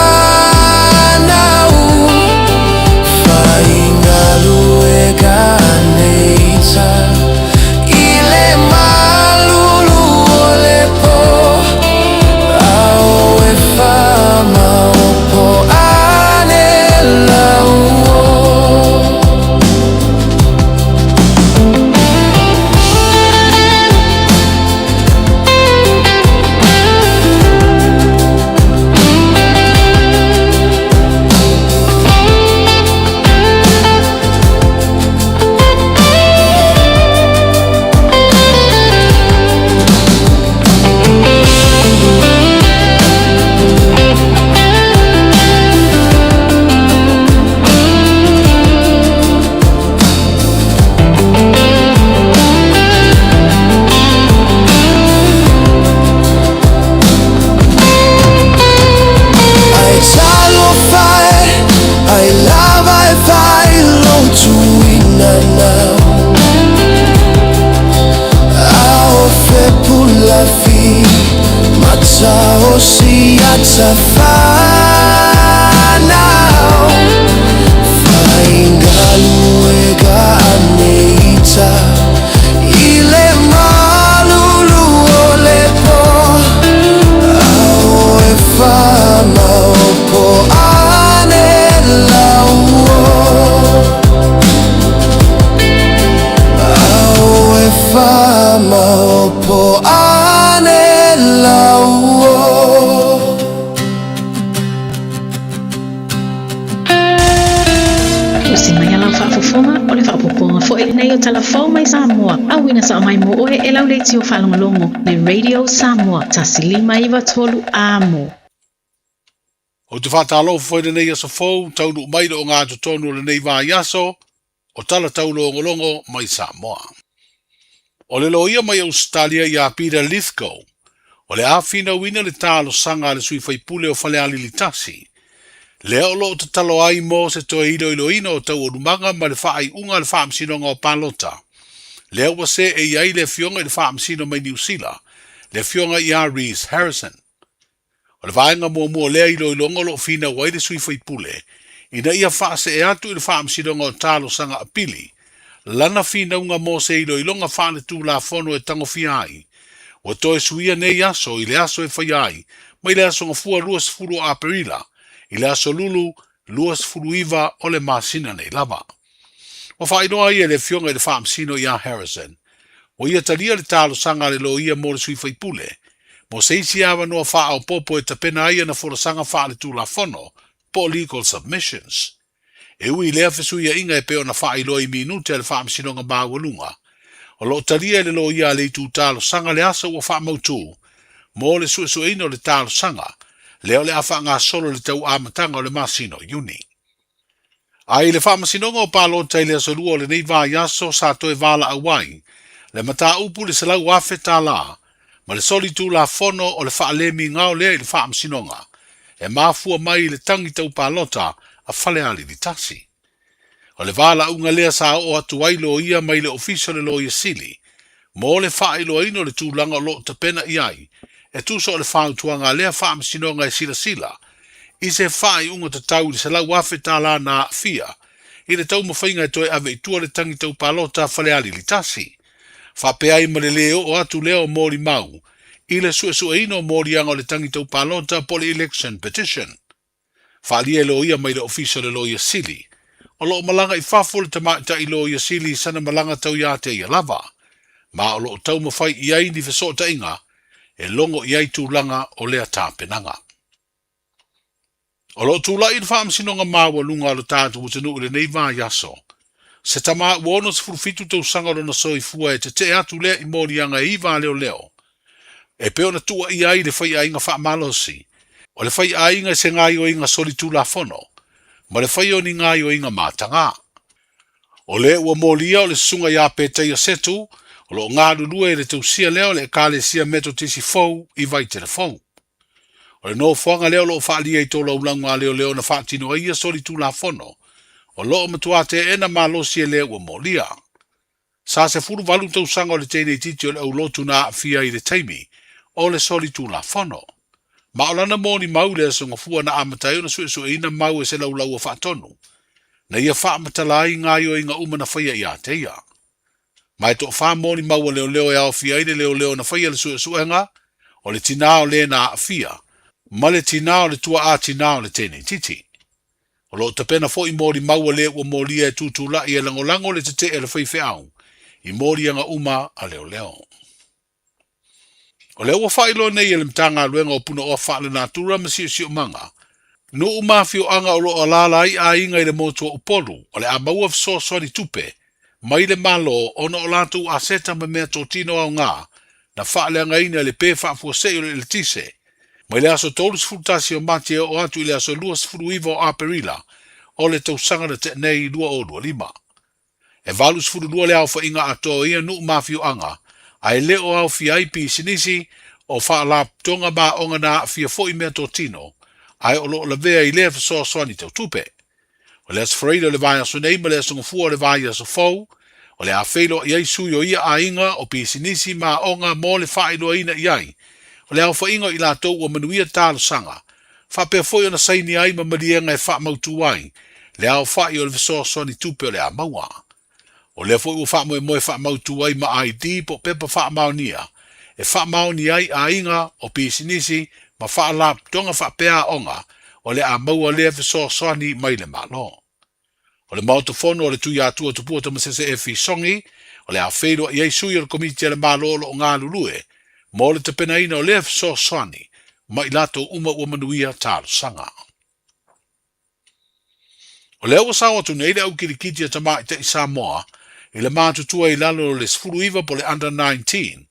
Speaker 15: fo e nei o telefon mai Samoa. Au ina sa mai mo oe e lau leiti o whalongolongo le Radio Samoa tasilima iwa tolu amo.
Speaker 16: O te whātalo foi le nei asa fou, taunu mai o ngā tonu le nei wā yaso, o tala taulo ngolongo mai Samoa. O le loia mai Australia i a Peter Lithgow, o le awhina wina le tālo sanga le sui whaipule o whale ali li tasi. Le o lo te talo ai mo se toi ilo ilo ino o tau o rumanga ma le whaai unga le whaamsinonga o Palota. Le o se e iai le fionga i le whaamsino mai New Zealand, le fionga i a Reese Harrison. O le vaenga mua lea ilo ilo ngolo fina wai le sui whaipule, ina ia whaase e atu i le whaamsinonga o tālo sanga apili, lana fina unga mo se ilo ilo nga whaale tū la fono e tango fiai, o toe suia nei aso i le aso e whaiai, mai le aso ngafua luas furu a perila, i le aso lulu luas furu iwa o le masina nei lava. O whainoa ia le fionga i le whaamsino i a Harrison, o ia talia le tālo sanga le lo ia mo le sui whaipule, mo se isi awa noa wha au popo e tapena ia na whorasanga wha le tū la fono, po legal submissions. E ui lea fesuia inga e peo na wha ilo i minute le whaamsinonga māwalunga, o lo talia le lo ia le tū tālo sanga le asa ua wha mautu, mo le suesueino le tālo sanga, leo le awha ngā solo le tau amatanga o le masino uni. Ai le whaamasinonga o Palota i le asolua o le nei vā yaso sa toe vala awai, le mata upu le salau afe tā la, ma le soli tū la fono o le whaalemi ngao lea i le whaamasinonga, e mafua mai le tangi tau Palota a whale ali li tasi. O le vala unga lea sa o atu ailo ia mai le ofisio le lo ia sili, mo le whailo ino le tūlanga o lo tapena iai, e tuso o le whautuanga lea whaamasinonga e sila sila, i se whai unga te tau li salau afe tā la na fia, i le tau mawhainga e toe ave i tua le tangi tau Palota whale ali li tasi. Whapeai ma le leo o atu leo mori mau, i le sue ino mori anga o le tangi tau Palota po le election petition. Whalia lo ia mai le ofisio le lo ia sili, o lo malanga i whafo le tamaita i lo ia sili sana malanga tau ia te ia lava, ma o lo tau mawhai i ai ni whesota inga, e longo i ai tūlanga o lea tāpenanga. O lo tūla i le whaamsinonga māua lunga lo tātu utanu le nei vā yaso, se tama uono se furufitu tau sanga lo na soi fua e te atu lea i mori anga i vā leo leo. E peo na tua i ai le whai ainga wha malosi, o le whai ainga se ngai o inga soli tūla fono, ma le whai o ni ngai o inga mātanga. O le ua molia o le sunga ia pētai a setu, o lo ngā lulua e le tausia leo le kāle sia meto tisi fau i vai telefon. O le no whanga leo lo whaalia i tōla ulanga leo leo na whaatino ia soli tūla fono, o lo matuate ena malosi e leo ua molia. Sa se furu valu tau sanga o le tēnei titi o le au lotu na fia i le taimi, o le soli tūla fono. Ma o lana mōni mau lea songa fua na amatai o na sue ina mau e se lau lau o whaatonu. Na ia wha matalai ngā yo inga umana whaia i a teia. Mai tō wha mōni mau o leo leo e au fia i le leo leo na whaia le sue nga, o le tina o le na a fia, ma le tina o le tua a tina o le tēnei titi. O lo tapena fo i mōri mau o leo ua mōria e tūtula i e langolango le te e le whaife au, i mōri anga uma a leo leo. O leo ua whailo nei e le mtanga luenga o puna o whaale natura ma si o manga. No umawhio anga o lo alalai a inga i le motua upolu, o le a maua fso sori tupe, mai le malo o na o latu a seta me mea tōtino au ngā, na whaale anga ina le pē whaafua se o le tise, mai le aso tolus fultasi o mate o atu i le aso luas furu iwa o aperila, o le tausanga na te nei lua o lua lima. E valus furu lua le au wha inga ato ia no umawhio anga, ai le o au fia ipi sinisi o whaalap tonga ma onga na fia fo i mea tōtino, ai o lo la vea i lea fasoa soani tau tupe. O le asfreida le vai aso nei, ma le asonga fua le vai aso fau, o le a feilo i sui o ia a inga o pisinisi ma onga mo le whaelo ina iai, o le au whainga i la tau o manuia tālo sanga, whapea foi o na saini ai ma marienga e wha mautu ai, le au whai o le fasoa soani tupe o le a maua. O le foi o wha moe moe wha mautu ai ma ID po pepa wha maunia, e wha mauni ai a inga o pisinisi ma wha la tonga wha pea onga, o le a maua lea fasoa soani mai le malo. O le mautofono o le tui atua tupuata ma sese e fi songi, o le a whairo i eisui o le komiti le malo o ngā lulue, mo le te penaina o lea fasoa soani, ma i lato uma ua manuia tālo sanga. O le ua sawa tu neile au kirikiti a tama i te i Samoa, I le mātutua I lalo le sfuruiva po le under 19.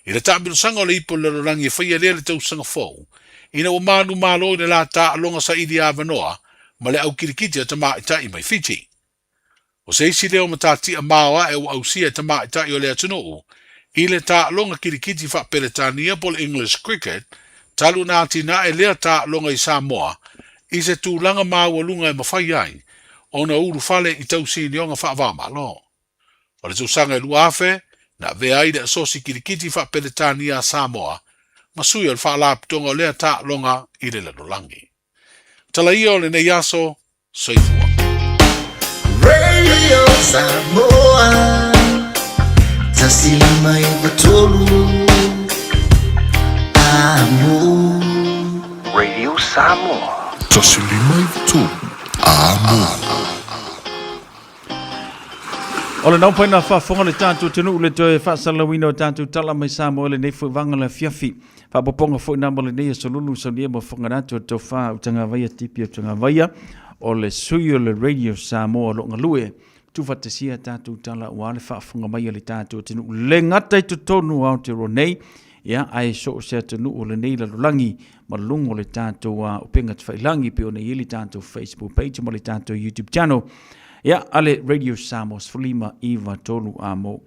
Speaker 16: I le tāmiru sanga o le ipo le rorangi e whaia lea le tausanga fōu. Ina o mānu mālo I le la tā alonga sa ili avanoa, ma le au kirikiti a tama I tai mai Fiji. O se isi leo matati a mawa e o au sia tama I tai o le atunuu, I le tā alonga kirikiti wha peretania po le English cricket, talu nāti na e lea tā alonga I Samoa, I se tūlanga māwalunga e mawhai ai, o na uru fale I tausi ni onga wha avama lo. O le tausanga e luafe, na vea I le asosi kirikiti wha peretania a Samoa, masui o le wha alaptonga o lea tā alonga I le ladolangi. Tala ia o le nei aso, soifua.
Speaker 8: Radio Samoa, tasilima I batolu, amo. Radio Samoa,
Speaker 11: tasilima I batolu, amo.
Speaker 9: O le nau paina whaafonga le tātou tenu le toe whaasalawina o tātou tala mai Samoa le nei whanga le fiafi. Whaapoponga fo inama le nei a solulu sa nia mo whanga nātou tau wha utanga vaia tipi utanga vaia o le sui o le Radio Samoa lo ngalue. Tu whatasia tātou tala ua le whaafonga mai le tātou tenu. Le ngatai tu tonu au te ronei. Ia, ai so se tenu o le nei la lulangi ma lungo le tātou upenga te whailangi pe o nei ili tātou Facebook page ma le tātou YouTube channel. Ia, ale Radio Samoa sfulima iwa tolu amo.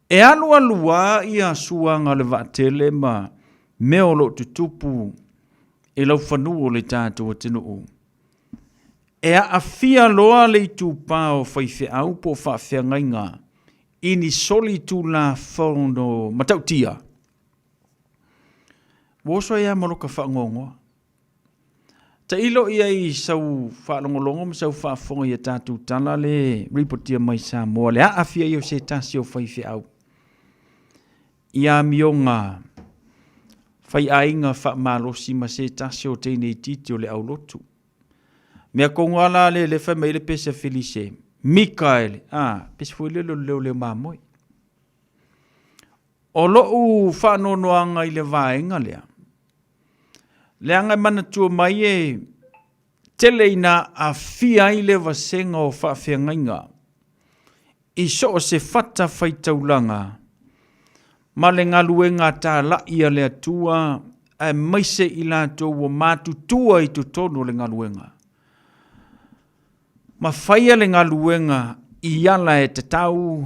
Speaker 9: E anu alua ia suanga le vatele ma meolo tutupu e lau whanua le tātou tenu o. E a fia loa le tūpao whaife au po whawhia ngainga ini soli tu la whono matautia. Woso ia maloka whangongoa. Ta ilo ia I sau whaalongolongo ma sau whaafonga ia tātou tala le ripotia mai Samoa le a fia i o se tasi o whaife au. Ia mionga whai ainga whaamalosi ma se tasi o teinei titi o le au lotu. Mea kongala le whamai le pesa Felice. Mikael, pesa fui leo leo mamoi. O loo whaanonoanga I le vaenga lea. Leanga mana tua mai e tele ina a fia I le vasenga o whaawhiangainga. I so o se whata whaitaulanga. Ma le ngaluenga tā laia le atua a maise I lato o mātutua I tutono le ngaluenga. Ma whaia le ngaluenga I ala e te tau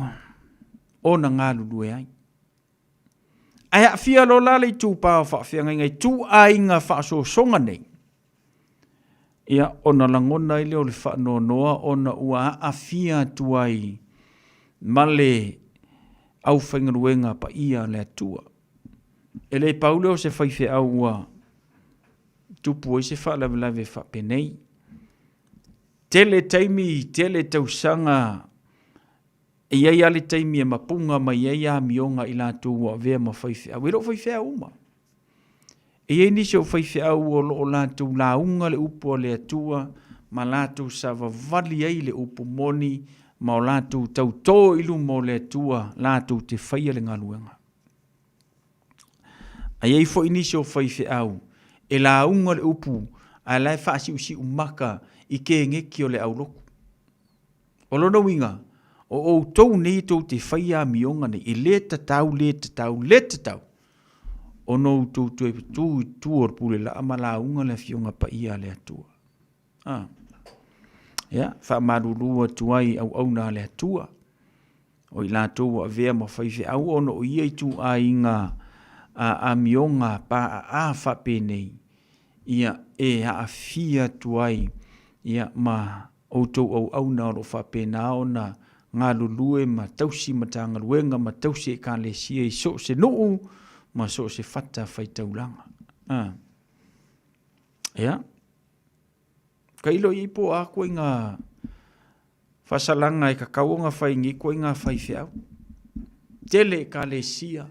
Speaker 9: o na ngalulue ai. Ai a fia lo la le tu pa fa fia ngai tu ai nga fa so songa nei. Ia ona langona I le o le fa no noa ona ua a fia tu ai male au whaingaruenga pa ia le atua. E le Paulo se whaife au ua tupu se fa lave fa penei. Tele taimi, tele tausanga ia ia le taimi e mapunga ma ia ia mionga I lātou wa vea ma whaife au. E lo whaife au ma. E ia nisi o whaife au o lo lātou launga le upo le atua ma lātou sa vavali ai le upo moni ma o lātou tau tō ilu mo le atua lātou te whaia le ngaluenga. A iei fo inisi o whaife au e launga le upo a lai whaasi usi umaka I ke ngeki o le au loku. O lono winga. O tau nei tau te whaia mionga nei, I le tatau. O no tau tu or pule la ama la unga le fionga pa ia le atua. Ia, wha marurua tuai au na le atua. O I lātou a vea ma whaife au ono o ia I tu a inga a mionga pa a whape nei. Ia e a fia tuai. Ia ma o tau au na o whape na o na ngā lulue ma tausi ma tanga luenga ma tausi e ka le sia I so se nuu ma so se whata whaitaulanga. Ia. Ka ilo I po a koe ngā whasalanga e ka kaunga whaingi koe ngā whaiwhiau. Tele ka le sia.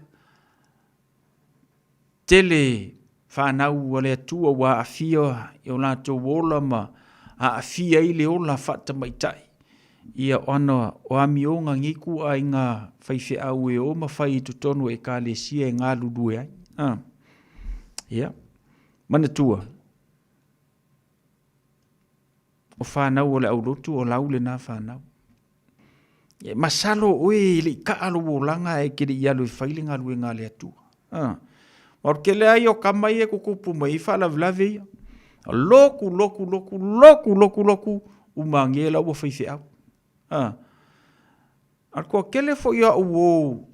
Speaker 9: Tele whanau a le atua wa a fia I o lātou wola ma a fia I le ola whata maitai. Ia ona o amionga ngiku ai ngā whaiwhi au e o mawhai tu tonu e ka le sia e ngā lulue ai. Ia. Mana tua. O whanau o le au lotu o lau le nā whanau. masalo oe le ka alo langa e ke ia lo failinga lu nga le atu or ke le ai o kamai e kukupu mai fa la vlave loku umangela o fai au ar ko kele fo ia o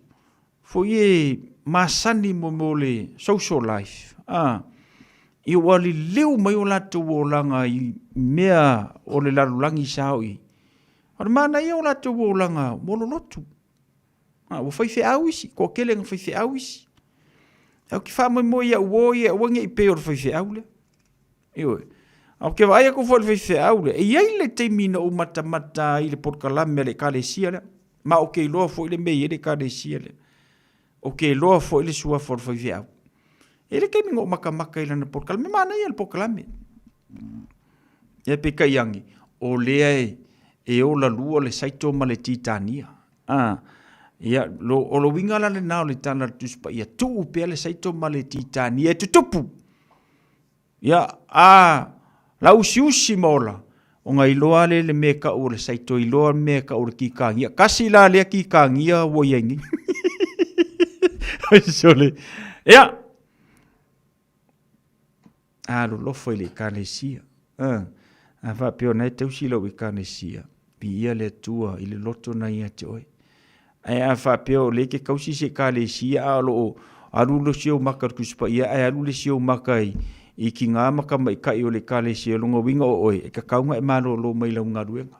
Speaker 9: fo ye masani momole social life i wali leu mai o latu o langa i mea o le larulangi saoi ar mana i o latu o langa mololotu o fai au isi ko kele nga fai au isi au ki fa mo ia o ia o nge pe o fai au le iwe au ke vai ko fo fai au le e ai le te mina o mata i le porkalame le kalesia le ma o ke lo fo le me le kalesia le o ke lo fo le sua fo fai au ele ke mingo maka ila na porkalame mana ia le porkalame e pe kaiangi o le e o la lua le saito ma le titania ia lo winga la le nao le tana tuspa ia tu pe le saito ma le titania tu tupu ia la usi mola o ngai loa le meka o le saito i loa meka o le kikangia kasi la le kikangia wo yengi sole ia lo foi le kanesia va pe ona te usi lo kanesia pi ia le tua i le loto na ia te oi ai fa pe o le ke kausi se kanesia lo alu lo sio maka kuspa ia alu le sio maka i ki ngā maka mai kai o le kanesia longa winga o oi e ka kaunga e malo lo mai la nga ruenga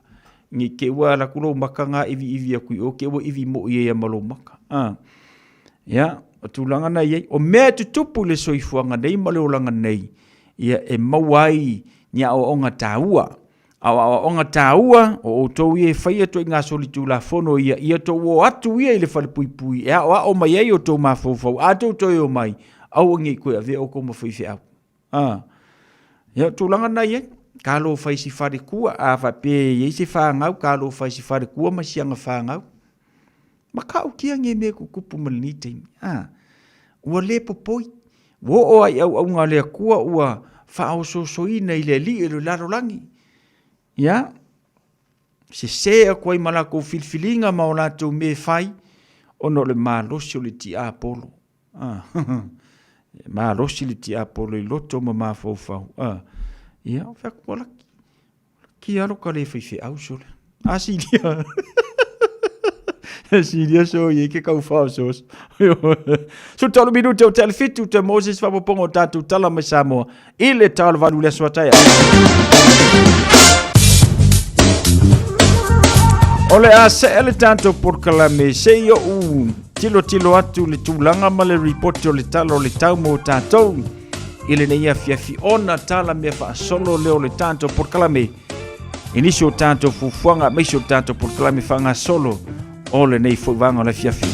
Speaker 9: ni ke wa la kulo maka nga ivi aku o ke wo ivi mo ia malo maka ia o tulanga na ia o me tupu le soifuanga nei ma le olanga nei ia e mawai nia o onga taua o onga taua o to ie fai to nga soli tu la fono ia to o atu ia le fale pui ia o mai ai o to ma fofo atu to yo mai au ngi ko ave o ko mo fai fai ia tulanga na ia kalo fai si fare kua a fa pe ia si fa ngau kalo fai si fare kua ma si anga fa ngau ma ka o kia nge me ku kupu malnite ua le popoi wo o ai au nga le kua ua fa o so ina ile li le laro langi ya se ko i mala ko filfilinga ma ona to me fai ono le malo si le ti apolo malo si le ti apolo i loto ma fo fa ya fa ko la ki alo ka le fi au so asi dia Siria so ye ke kau fa so. So talo minuto tel fitu te Moses fa pongo tatu tala me Samoa. Ile tal valu le swataya. Ole ase ele tanto por kalame se yo tilo atu le tulanga ma le report le talo le tau mo tatou. Ile ne ia fiafi ona tala me fa solo leo le tanto por kalame. Inisio tanto fufuanga me sio tanto por kalame fanga solo. Ole nei fo vanga la fiafi.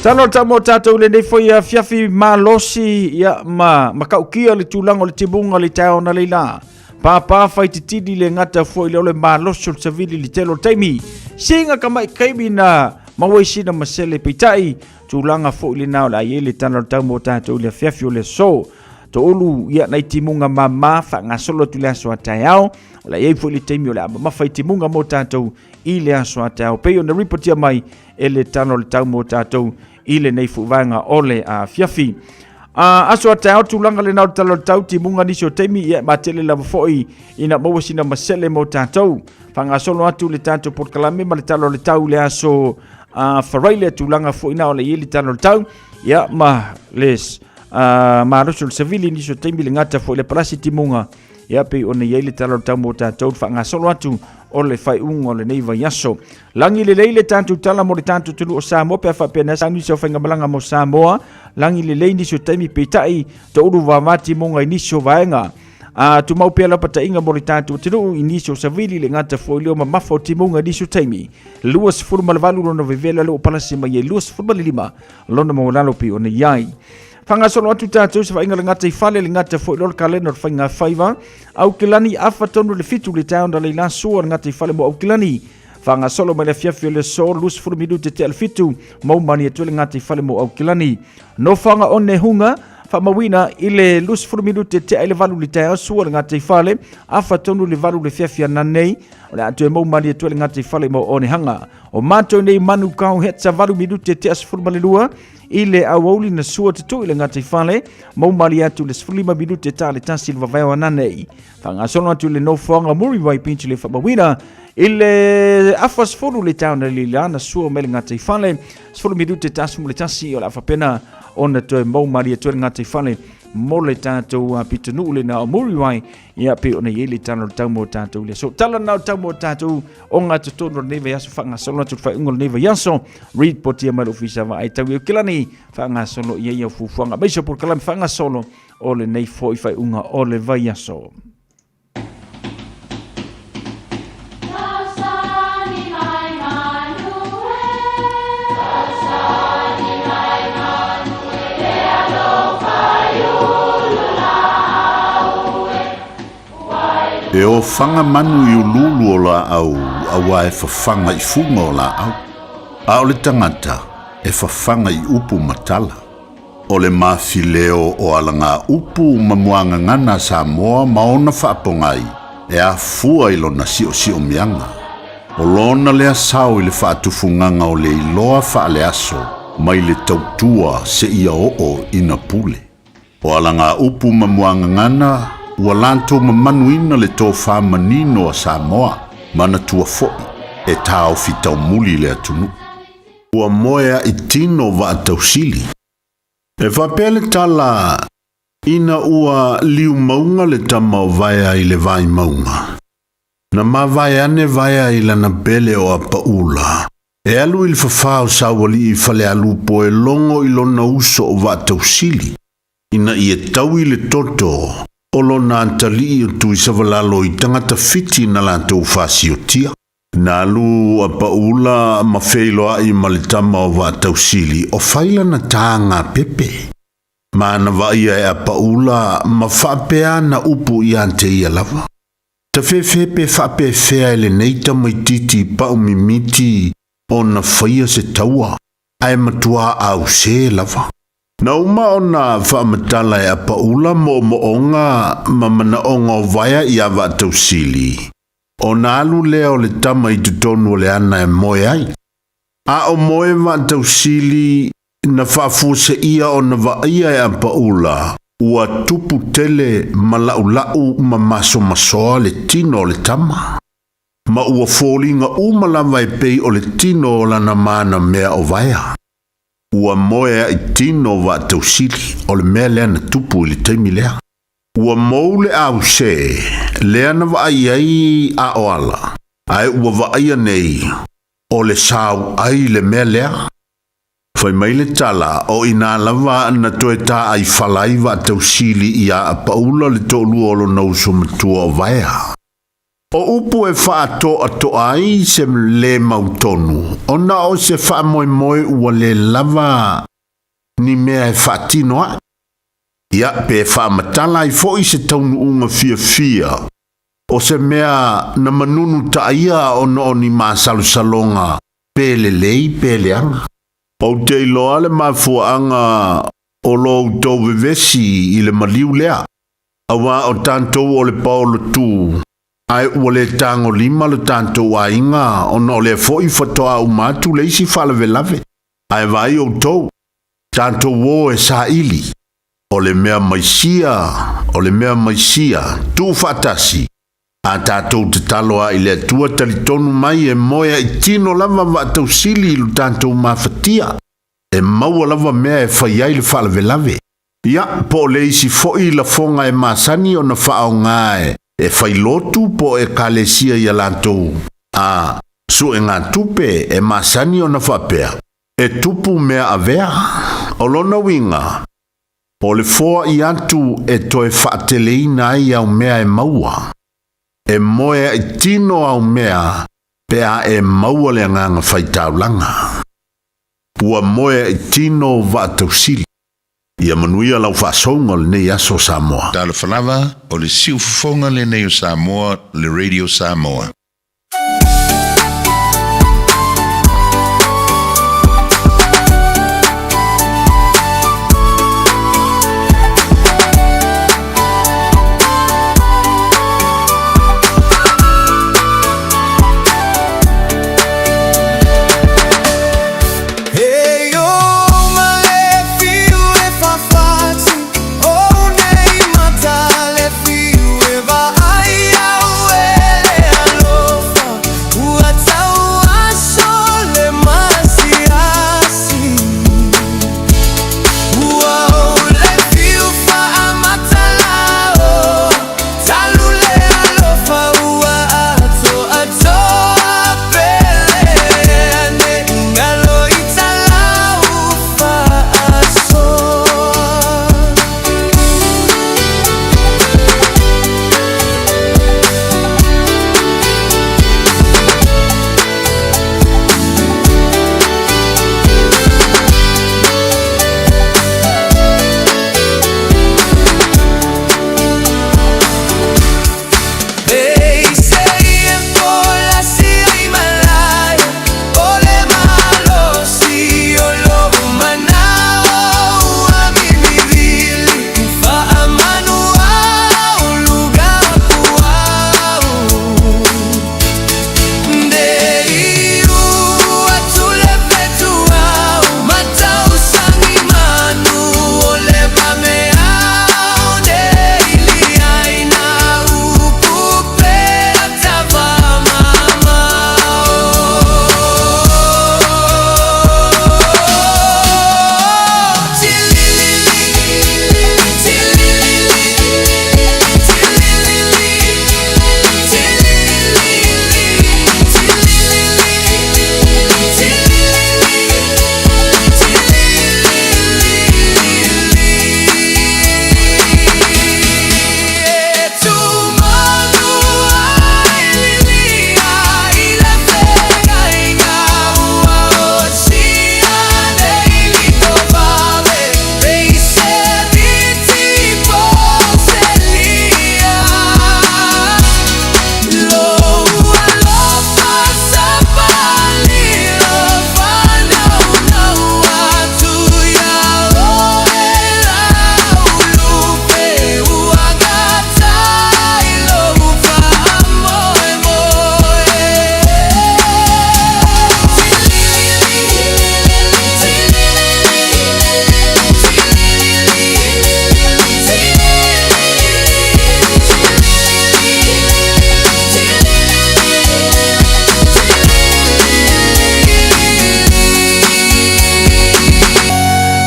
Speaker 9: Talo tamo tato le nei fo ia fiafi malosi ia ma kaukia le tulango le tibunga le tao na leila. Papa fai titidi le ngata fo ile ole malosi le savili le telo taimi. Singa kama kaimi na mawesi na masele pitai tulanga fo ile na la ile tano tamo tato le fiafi le so. To ulu ia na timunga mama fa ngasolo tu le so atayao. La ye fo le temi ola ma fai timunga mo tatou ile aso atao pe ona report ia mai ele tano le tau mo tatou ile nei fu vanga ole a fiafi aso atao tulanga le nau tau timunga ni so temi ia matele la foi ina mo sina masele mo tatou fanga solo atu le tatou por kalame ma le talo le tau le aso faraile tulanga fo ina ole ile tano le tau ia ma les ma rosul civili ni so temi le ngata fo le plasi timunga ia pe ona ia le talo tamo tatou fa ngasolo atu o le fai ungo le neiva yaso langi le leile tantu tala mo le tantu tulu o Samoa pe fa pena sanu so fenga malanga mo Samoa langi le leini so taimi petai to uru va mati mo ngai niso vaenga tu mau pe la pata inga mo le tantu tulu iniso savili le ngata folio ma mafo timunga niso taimi luas furma le valu no vevela lo palasi ma ye luas furma le lima lona mo lalo pe ona yai Fanga solo atu tatou se fainga le ngata i fale le ngata fo lor kalena o fainga faiva au kilani afa tonu le fitu le taon da le la so ngata i fale mo au kilani fanga solo mai le fiafi le so lus furu minuto te al fitu mo mani e tole ngata i fale mo au kilani no fanga one hunga mawina ile lus furu minute te ile valu li tai sua nga te fale afa tonu le valu le fiafia nanei o le atu e mau mali tu le nga te fale mo one hanga o mato nei manu kau hetsa valu minute te asfuru malilua ile awauli na sua te tu ile nga te fale mau mali atu le sfulima minute ta le tasi le vavaewa nanei fanga solo atu le no fonga muri vai pinchi le mawina ile afa sfuru le tauna le lana sua mele nga te fale sfuru minute ta asfuru le tasi o la afa pena ona to mau mari to nga te fale mo le tātou pitanu le na muri wai ia pe ona yeli tano tau mo tātou le so tala na tau mo tātou o nga tono neva yaso fanga solo tu fa ngol neva yaso read potia mal ofisa va ai tau kilani fanga solo ia ia fufuanga baiso por kalam fanga solo o le nei foi fa unga o le vai yaso
Speaker 17: E o whanga manu i ululu o la au, awa e whawhanga I funga o la au. A o le tangata, e whawhanga I upu matala. O le mawhileo o alanga upu mamuanga ngana Samoa maona whaapongai, e a fua I lona si o mianga. O lona lea sao I le whaatufunganga o le iloa whaale aso, mai le tautua se ia o ina pule. O alanga upu mamuanga ngana, ua lantou mamanuina le tō whamanino a Samoa, mana tua fo'i, e tāo fitau muli le atunu. Ua moea I tino wa atausili. E whapele tala, ina ua liu maunga le tamau vaia I le vai maunga. Na ma vai ane vaia I lana bele o apaula. E alu il whawhao sawali I fale alu po e longo I lona uso o wa atausili. Ina I e tau I le toto, Olo na antali o tui savalalo I tangata fiti na lantou whasiotia. Na alu a paula ma wheiloa I malitama o wa tausili o whaila na tānga pepe. Ma na waia e a paula ma whapea na upu I ante ia lava. Ta whewhepe whape whea ele neita mai titi pa umimiti o na whaia se taua. Ai matua au se lava. Na uma o na whaamatala e a paula mo moonga mamana onga o vaya I awa tausili. O na alu leo le tama I tutonu le ana e moe ai. A o moe wa tausili na whaafuse ia o na waia e a paula. Ua tupu tele ma lau ma maso masoa le tino o le tama. Ma ua fōlinga umalawa e pei o le tino o lana mana mea o vaya. Ua moea I tino wa tausili o le mea lea na tupu I le taimi lea. Ua mou le au se, lea na waai ai a o ala. Ai ua waai nei, o le sau ai le mea lea. Fai mai le tala o ina lava na toe ta ai falai wa tausili I a paula le tolu o lo nauso matua o vaya. O upu e whaato ato ai se le mautonu. O na o se wha moe moe ua le lava ni mea e whaatino ai. Ia pe wha matala I fo I se taunu unga fia. O se mea na manunu ta ia o no ni maa salonga pele lei pele anga. O te iloa le mafuanga o lo tau vevesi I le maliu lea. Awa o tantou o le paolo tu. Ai ua le tango lima le tantou a inga o no le foi fatoa umatu le isi falave lave. Ai vai o tou. Tantou wo e sa ili. O le mea maisia, tu fatasi. A tātou te taloa I le tua talitonu mai e moea I tino lava wa tausili I lu tantou mawhatia. E maua lava mea e whaiai le falave lave. Ia, po le isi foi la fonga e masani o na whaao ngae. E whailotu po e kalesia I alantou. A, su e ngā tupe e masani o na whapea. E tupu mea avea. O lona winga. O le foa I antu e toe whaateleina ai au mea e maua. E moea I tino au mea pea e maua le nganga whaitaulanga. Ua moea I tino wa tausili. Ia manuia lau whaasonga le nei aso Samoa.
Speaker 18: Tala whalawa o le siu fufonga le nei o Samoa, le Radio Samoa.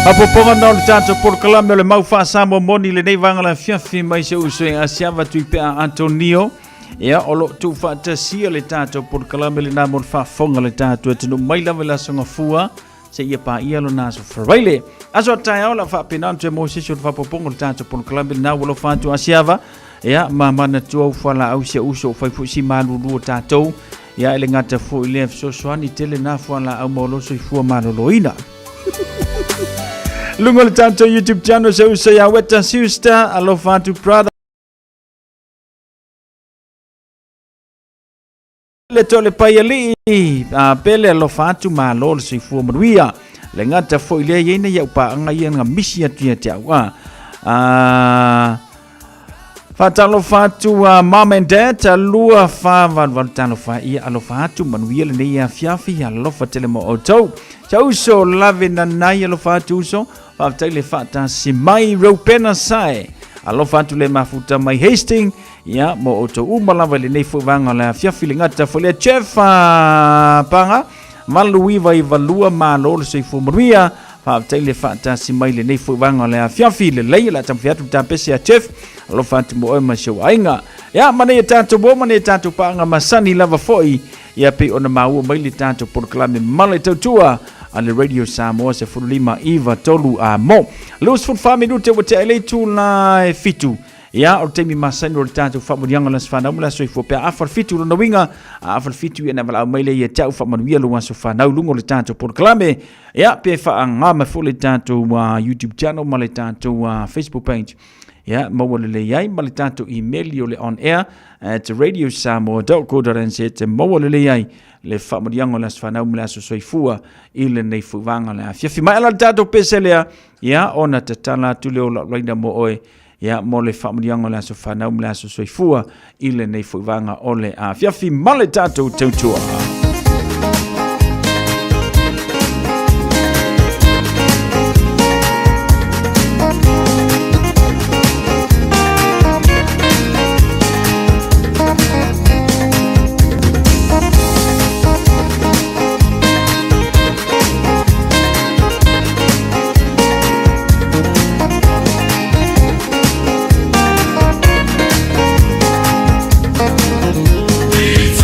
Speaker 9: Apoponga na le tato por kalame le mau fa Samoa moni le nei vanga la fiafi mai se uso en asiava tui pe Antonio. Ia olo tu fa tasia le tato por kalame le namor fa fonga le tato tino mai la vela songa fua se ia pa ia lo naso fraile. Aso tai ola fa pinante mo se fa poponga le tato por kalame na wolo fa tu asiava. Ia mama na tu fa la au se uso fa fu si malu lu tato. Ia ele ngata fu ile so swani tele na fa la au mo lo so fu maloloina. Lungo le tanto YouTube channel se usa ya weta sister alofa tu brother le tole paiali pele alofa tu malol se fu manuia le ngata fo ile yene ya pa nga yenga misia tia tia wa fatalo fatu mom and dad lua fa van tano fa ia alofa tu manuia le ia fiafi alofa tele mo auto chauso lave na nai alofa tu so Faftale fata si mai ropena sai alofa tu le mafuta mai Hastings ya mo oto umalava le nei fuvanga la fiafi ngata folia chef panga maluiva ivalua malo se fumria faftale fata si mai le nei fuvanga la fiafi le leila tamfiatu tapese ya chef alofa tu mo ma show ainga ya mane tanto bo mane tanto panga masani lava foi ya pe ona mau mai le tanto por clame male tua ale Radio Samoa se fulima iva tolu mo lus fut minute wote ele tu la fitu ya o temi masani o tanto fa modianga las fa namula so fo pe afar fitu no winga afar fitu ena mala maile ye tau fa manuia lo so fa na lungo le tanto por clame ya pe fa anga ma fu le tanto YouTube channel ma le tanto Facebook page ya mawale le yai ma le tanto email yo le on air at radiosamoa.co.nz mawale le yai le famodiango las fanau mla so soifua ile nei fuvanga la fiafi mai ala tato peselea ya ona tatala tule o laina mo oe ya mo le famodiango las fanau mla so soifua ile nei fuvanga ole a fiafi male tato tautua.
Speaker 8: It's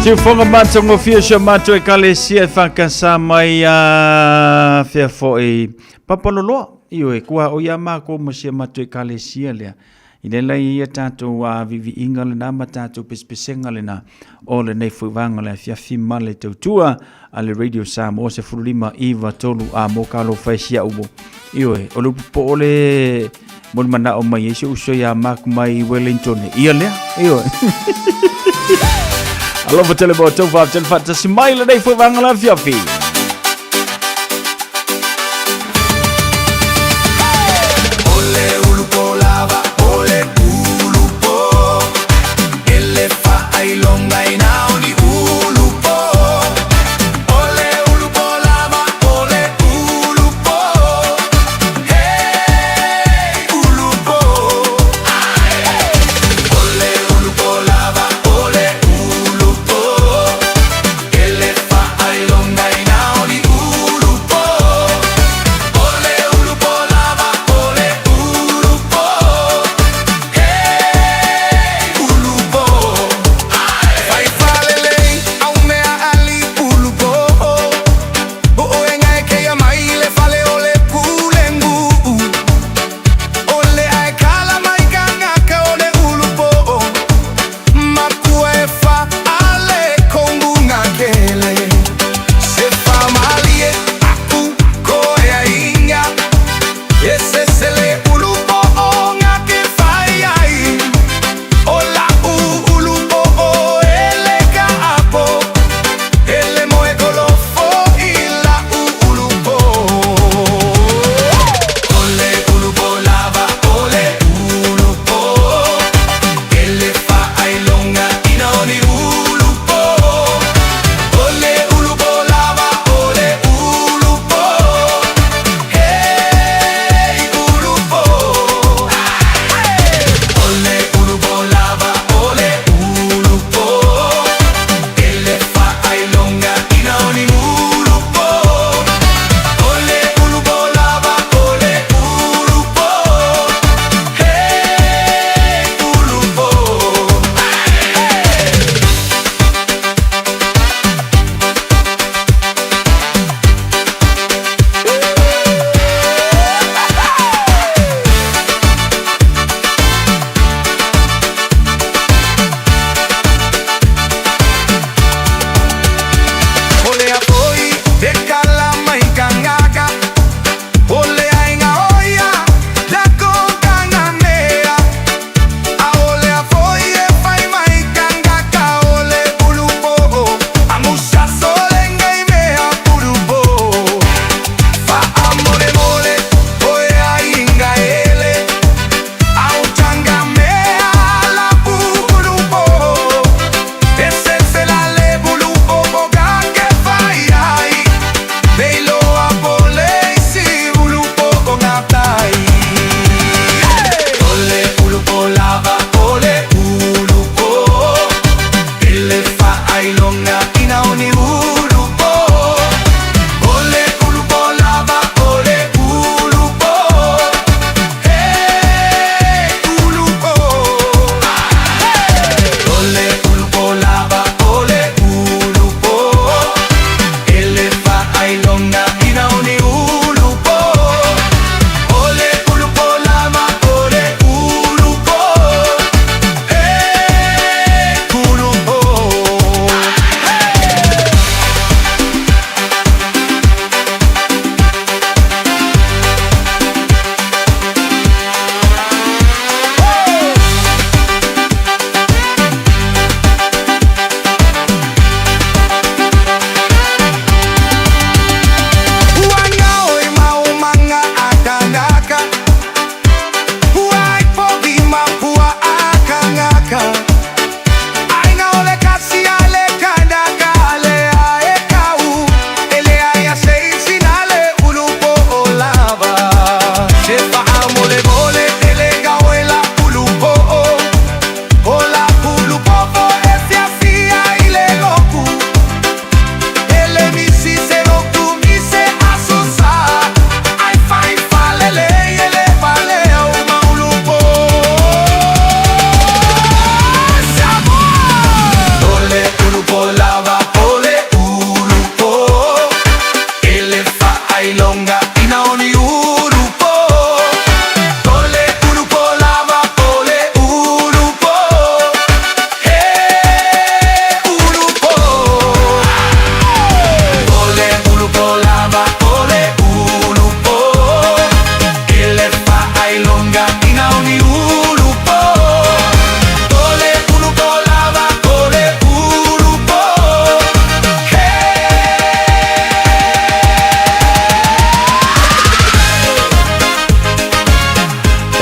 Speaker 9: Si fonga mato ngo fia sha mato e kalesia whakasa mai a fia foi papalolo io e kua o ia mako mo sia mato e kalesia lea ine lai ia tātou a vivi inga le nama tātou pespesenga le na o le nei fuivanga le fia fima le tautua a le Radio Samoa se furulima iwa tolu a mo kalo whaisia umo io e o lupu po ole mon mana o mai ese uso ia mako mai Wellington ia lea io e Alofa tele mo tau whap tele whata si mai le nei fuivanga le fia fi
Speaker 8: Longa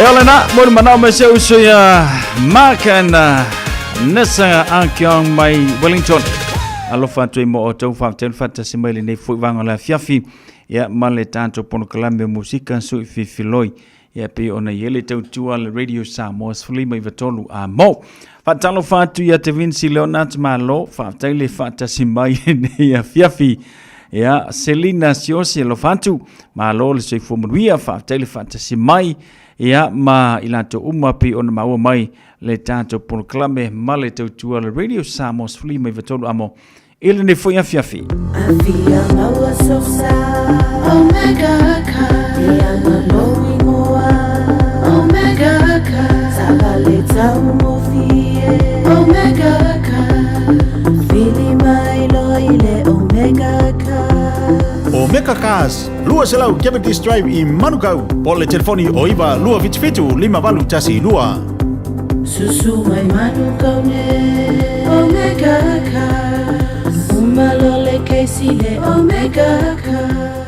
Speaker 9: Yalana, mon manama se usuya Makana Nessa Ankyong mai Wellington. Alofa tu mo o tau fa ten fata simile nei fu vanga la fiafi ya male tanto pono kalambe musika su filoi ya pe ona yele tau tua le radio Samoa fuli mai vatolu a mo. Fatalo fatu ya te Vinci Leonard malo fa tele fata simai nei ya fiafi. Ya Selina Siosi lo fatu malo le se fu muia fa tele fata simai ya ma ilato uma pe ona maua mai le tanto pono kalambe male tau tua le radio Samoa fuli mai vatolu amo. Ele ne foi a fiafi.
Speaker 19: Omega Cars, lua selau Diabetes Drive i Manukau. Pole telefoni oiva lua vitfitu lima valu tasi lua.
Speaker 8: Susu mai Manukau ne Omega Cars. Umalole keisile Omega Cars.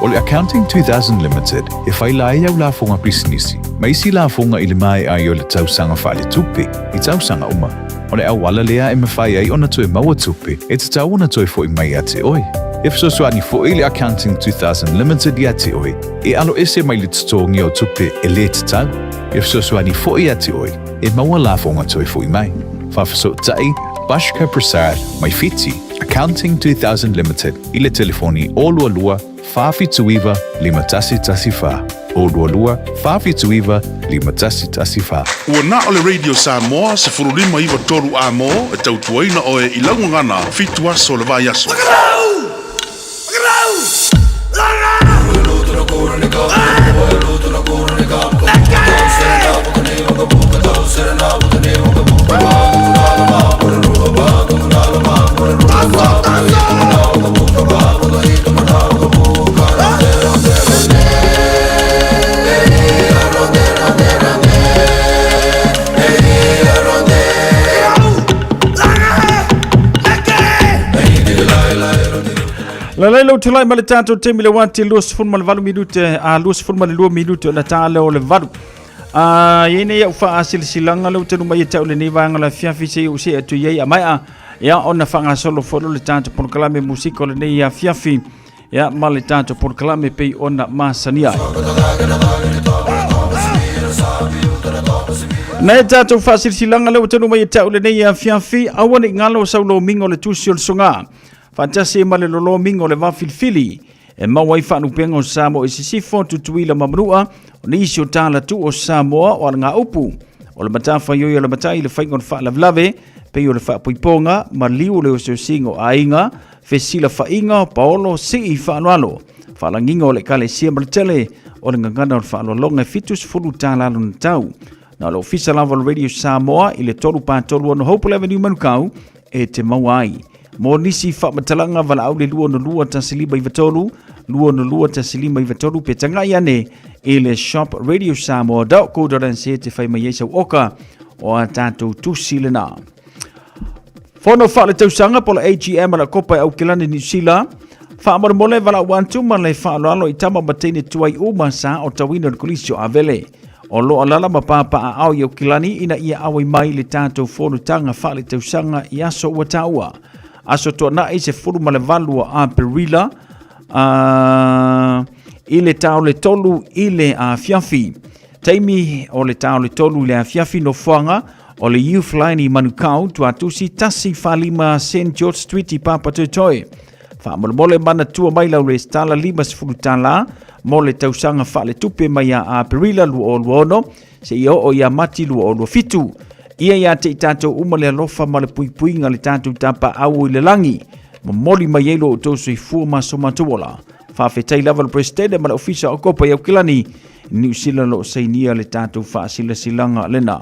Speaker 12: Ole Accounting 2000 Limited, e whailai au la fonga businessi. Maisi la fonga ili mai ai o le tausanga whaale tupe, i tausanga uma. Ole au wala lea e mawhai ai ona toe maua tupe, e te tau ona toe fo i mai a te oi. E fsoswani fo ili Accounting 2000 Limited i a te oi, e alo ese mai le tutongi o tupe e le te tau. E fsoswani fo i a te oi, e maua la fonga toe fo i mai. Whawhaso tai, Bashka Prasad, mai fiti, Accounting 2000 Limited, i le telefoni o lua lua, Fafi tuiva lima tasi tasi fa. O lua lua, Fafi tuiva lima tasi tasi fa.
Speaker 16: Ua na ole Radio Samoa se furulima iwa toru a mo e tau tuaina o e ilangu ngana fitu aso le vai aso.
Speaker 9: La lelo tulai male tanto te mile wanti luas fulma le valu minute a luas fulma le 2 minute na tale o le valu yene ya ufa asil silanga le utenu mai tau le ni vanga la fiafi se u se atu ye mai a ya ona fanga solo folo le tanto por kalame musiko le ni ya fiafi ya male tanto por kalame pe ona masania na tanto fasil silanga le utenu mai tau le ni ya fiafi awani ngalo saulo mingo le tusiol songa Fantasi male lolo mingo le vafilfili. E mawai whanu penga o Samoa e sisifo tutuila mamrua o ni isi o tala tu o Samoa o nga upu. O le matafa yoi o le matai le whaingon whaalavlave pe o le whaapuiponga ma liu le o singo a inga fesila whainga o paolo si i whaanualo. Whaalanginga o le kale sia maritele o le ngangana o le whaalolonga fitus fulu tala alo na tau. Na le ofisa lava Radio Samoa i le tolu pātolu ono Hopewell Avenue Manukau e te mawai. Mo nisi whamatalanga wala au le lua no lua tasilima i vatolu, lua no lua tasilima i vatolu pe tangai ane e le shop Radio Samoa .co.nz te whai mai esau oka o a tātou tusi le nā. Whono wha le tausanga po le AGM ala kopai au kilane New Zealand, wha mole wala wantu ma le wha aloalo i tama matene tuai uma sa o tawina o kolisio a vele. O lo alala ma papa a au i au kilani ina ia awai mai le tātou whono tanga wha le tausanga i aso ua taua. Aso toa na i se furu ma le valua a perila i le tau le tolu i le a fiafi. Taimi o le tau le tolu le a fiafi no fuanga o le youth line i Manukau tua tusi tasi whalima St. George Street i Papa Tutoi. Whamole mana tua mai lau le stala lima se furu tala mo le tausanga whale tupe mai a perila lua o luono se i o ia mati lua o lua fitu. Ia ia te tātou umale alofa ma le puipuinga le tātou tapa au i le langi. Ma moli mai elo o tōsu i fua ma so matuola. Whawhetai lava le presidente ma le ofisa o kopa i au kilani. New Zealand lo sainia le tātou whaasila silanga lena.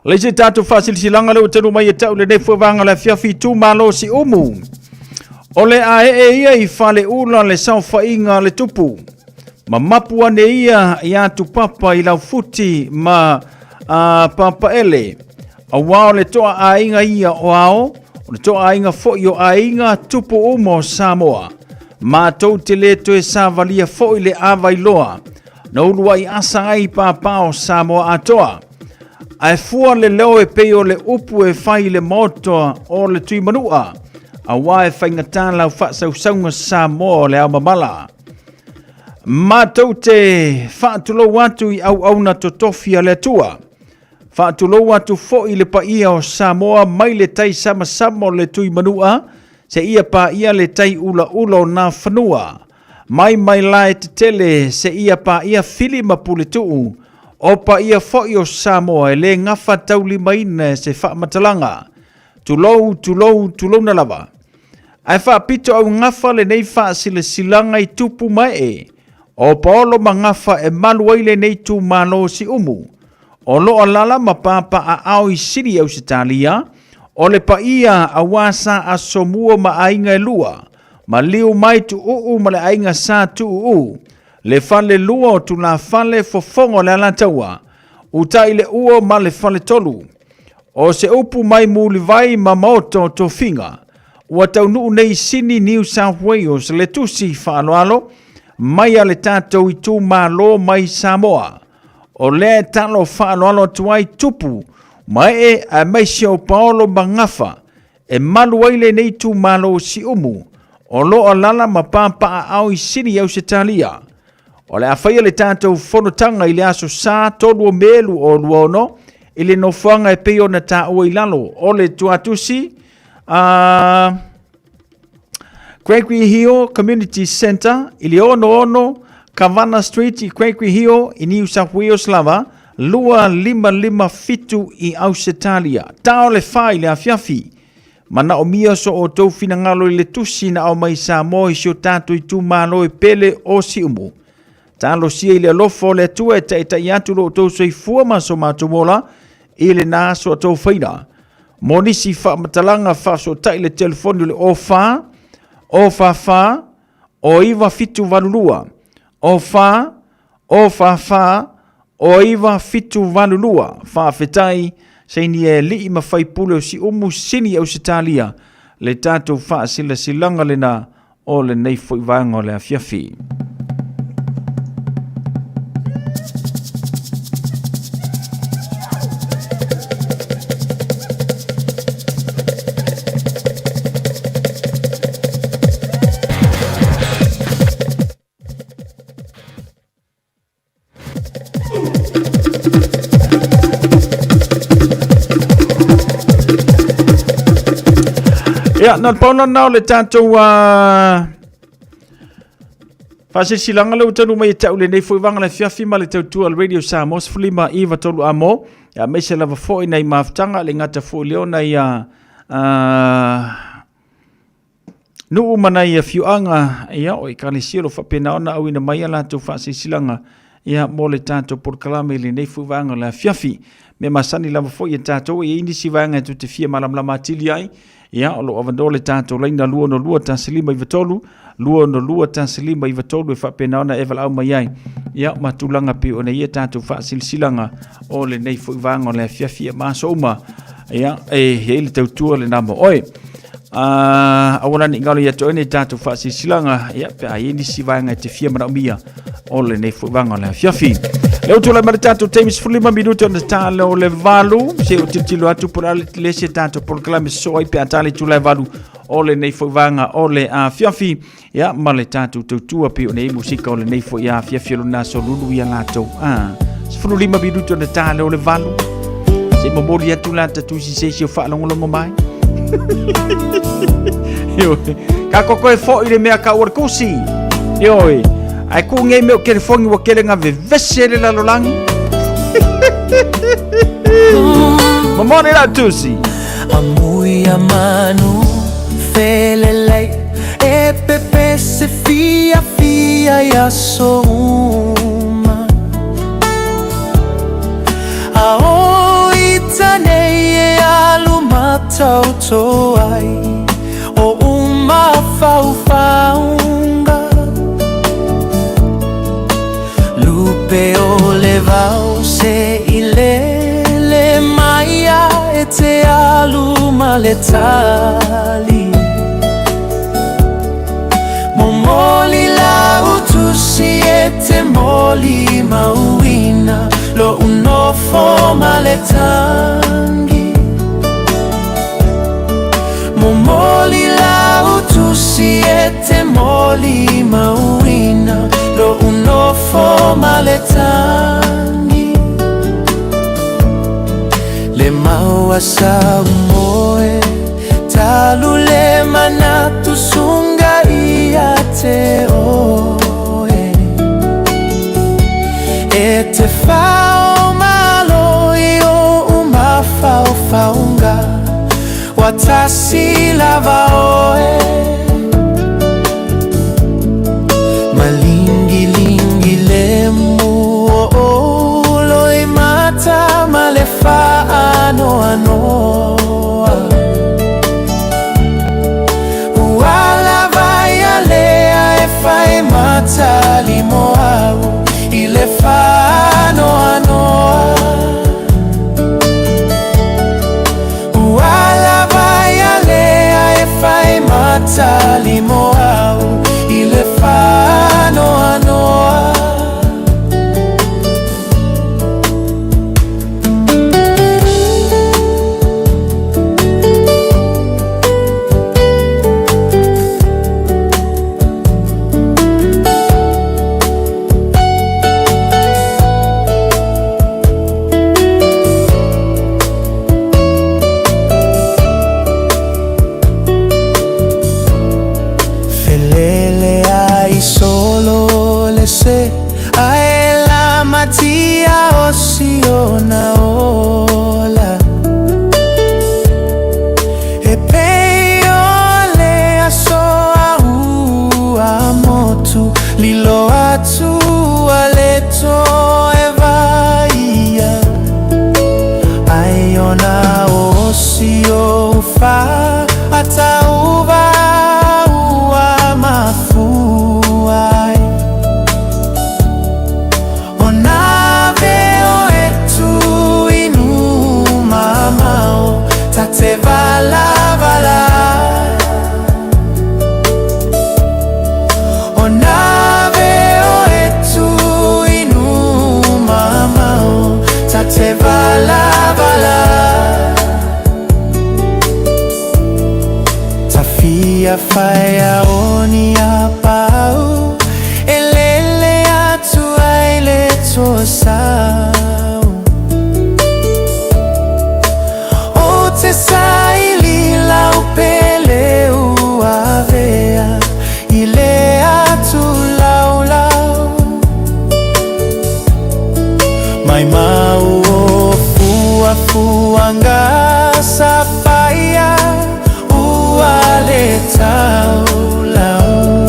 Speaker 9: Le se tatu fasilanga le utenu mai tau le nei fuavanga le fiafi tu malo si umu. Ole a ia I fale ula le sao fainga le tupu. Ma mapua ne ia tu papa I lau futi ma papa ele. A wao le toa a inga ia o ao. O le toa a inga fo I o a inga tupu umo Samoa. Ma tau te le to e sa valia fo I le awa iloa. Na ulua I asa ai papa o Samoa atoa. Ai fua le leo e peo le upu e fai le motoa o le tui manua. A wae fai ngata lau fa sausaunga Samoa le au mamala. Mātou te whaatulo watu I au auna totofia le tua. Whaatulo watu fo I le pa ia o Samoa mai le tai sama samo le tui manua. Se ia pa ia le tai ula ula o nā whanua. Mai lae te tele se ia pa ia fili mapule tuu. O pa ia fo I o Samoa e le ngafa tau lima ina se wha matalanga. Tulou na lava. Ai wha pito au ngafa le nei wha sila silanga I tupu mai e. O paolo ma ngafa e maluai le nei tu malo si umu. O lo alala ma papa a au I siri au sitalia. O le pa ia a wasa a somua ma ainga e lua. Ma liu mai tu ma le ainga sa tu Le fale lua o tu la fale fofongo le alantaua. Utai le ua ma le fale tolu. O se upu mai muli vai ma moto to finga. Ua tau nuu nei sini New South Wales le tusi whaaloalo. Mai a le tātou I tu malo mai Samoa. O le talo whaaloalo tuai tupu. Mai e a mai sio paolo mangafa. E malu aile nei tu malo si umu. O lo alala ma pampa a au I sini au se talia. O le awhaia le tātou whanotanga I le aso sā tolu o melu o luono. I le nofanga e peo na tā ua I lalo. O le tuatusi. Quakey Hill Community Centre. I le ono Kavanagh Street I Quakey Hill I New South Wales lava. Lua lima fitu I Ausitalia. Tao le whai le awhiawhi. Mana o mia so o tau finangalo I le tusi na au mai Samoa I sio tātou I tu malo I pele o si umu. Talo sia I le alofo le tua e ta iatu lo tau soi fua maso matumola I le nā so tau whaina. Monisi wha matalanga wha so tai le telefoni le o wha, o iwa fitu vanulua. O wha, o iwa fitu vanulua. Wha whetai, seini e li ma whai pule o si umu sini au sitalia. Le tātou wha sila silanga le na o le nei fwoi vanga o le awhiawhi. Ya, nan pauna nao le tātou whasilanga le utanu mai tau le nei fwoi vanga le fiafi ma le tautua le Radio Samoa fulima iwa tolu amo. Ya, meise lava fwoi nei maftanga le ngata fwoi leo nei nuu mana I fiuanga ia o I kanisiro whapena ona au ina mai ala tau whasilanga ia mo le tātou porkalame le nei fwoi vanga le fiafi. Me masani lava fwoi e tātou I inisi vanga tu te fia malamlama atili ai. Ia o lo avandole tātou leina lua no lua tāsilima I vatolu. Lua no lua tāsilima I vatolu e whapena ona eval au mai ai. Ia matulanga pi o nei e tātou whaasilsilanga o le nei fwoi vanga o le fiafia maso uma. Ia he le tautua le namo. Oi, awana ni ngalo ia to ene tātou whaasilsilanga. Ia pe a inisi vanga te fia mana umia o le nei fwoi vanga o le fiafi. Leo tula mara tātou teimis fulima minuto na tāle o le valu. Se o titilo atu por le se tātou por kalame soai pe atale tula e valu o le nei fwoi vanga o le fiafi. Ia ma le tātou tautua pe o nei musika o le nei fwoi fiafi o na so lulu ia lātou. Se fulima minuto na tāle o le valu. Se momori atu la tatu si se o whaalongolongo mai. Ka koko e fo I le mea ka uarkusi. Ioi. Ai ku ngai me o kere fongi wa kere nga vese le lalolangi. Mamone la tusi.
Speaker 8: Amui amanu felelei e pepe se fia ya soma. Ao itani
Speaker 10: tauto ai o uma faufaunga lupe o levau se ilele maia e te alu maletali momoli la utusi e te moli mauina lo unofo maletangi momoli la utusi e te moli mauina lo unofo maletangi le maua sa umoe talu le manatu sunga ia te oe e te fao malo io uma fao faunga watasi lava oe malingi lingi lemu o loi mata malefa ano anoa uala vai alea e fai mata limoau ile fa ano anoa uala vai alea e fai mata limoau ile fa ano anoa aela matia osiona ola e peiole asoa ua motu lilo atu aleto e vaia aiona osio ufa atauva ua mafuai te vala vala o nave o etu inu mamao ta te vala vala ta fia faia oni a pau elele atu aile tosa te saili lau pele uavea ile atu lau lau mai mau o fua fuanga sapaia uale tau lau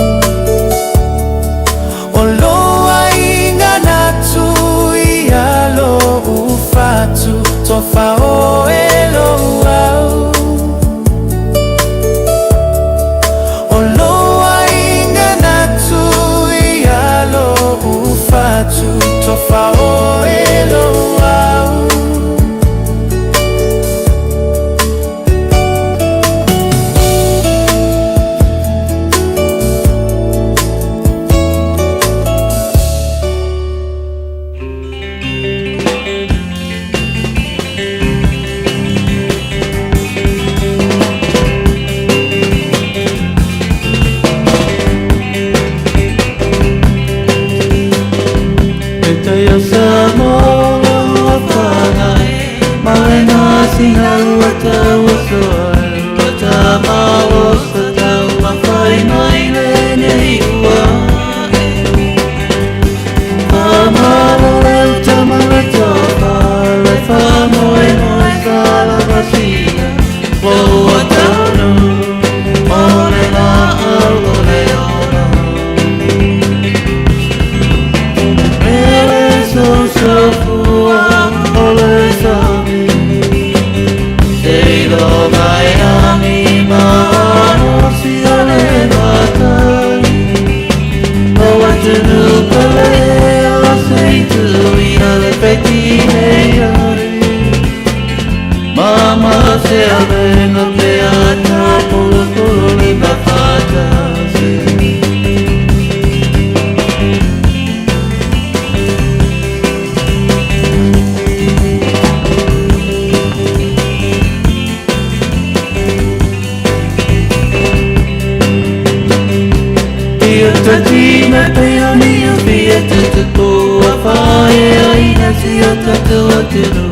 Speaker 8: fatina peoni o fia tutu po a whae aina si o tatu o turu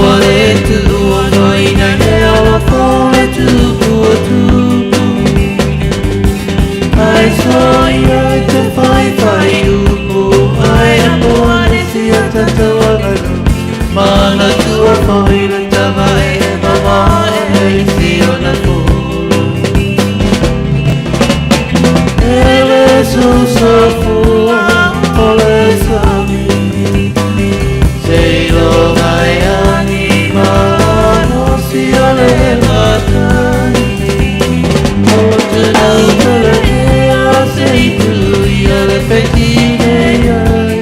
Speaker 8: Wale tu o noina he awa whae tupu o tupu Ai soi ai te whai upo Ai apo ane si o tatu o aru Mana tu a whae le tawa e mama e si o na po Ele so fua ole sami Sei lo mai anima no si ole matani O te nautele ea sei tu i ole petine ai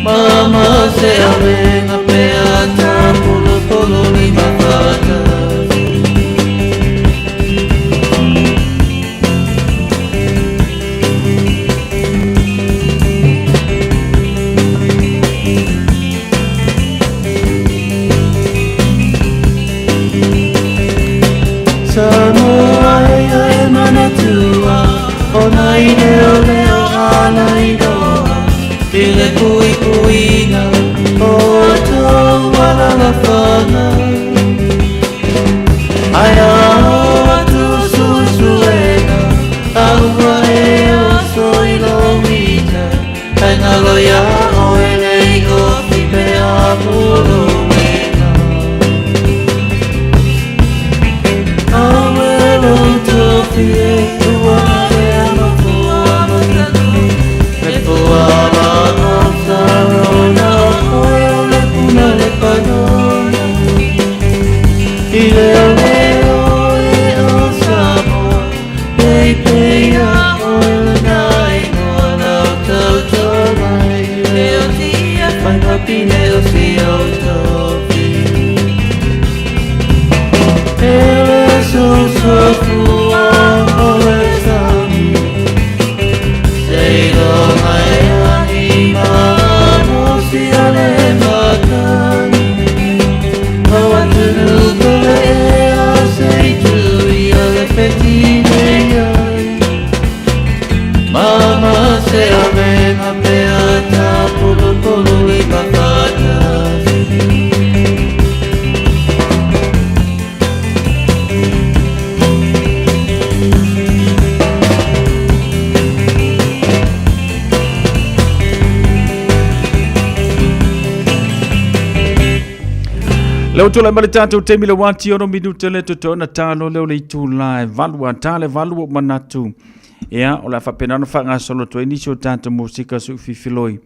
Speaker 8: Mama se avenga pea ta polo polo ni mafata Samoa e mana tua O nai leo leo alai doa I le kui kuina O tau ala la whana Ai a hoa tu susuena Aua e o soi lo mita Ai ngalo ia o e nei o fipe a polo
Speaker 9: Leo tula male tātou te mila wati ono minuta le totona tālo leo le itu lai valua tāle valua manatu. Ia o la whapenana whanga solo to inisio tātou musika su fifiloi.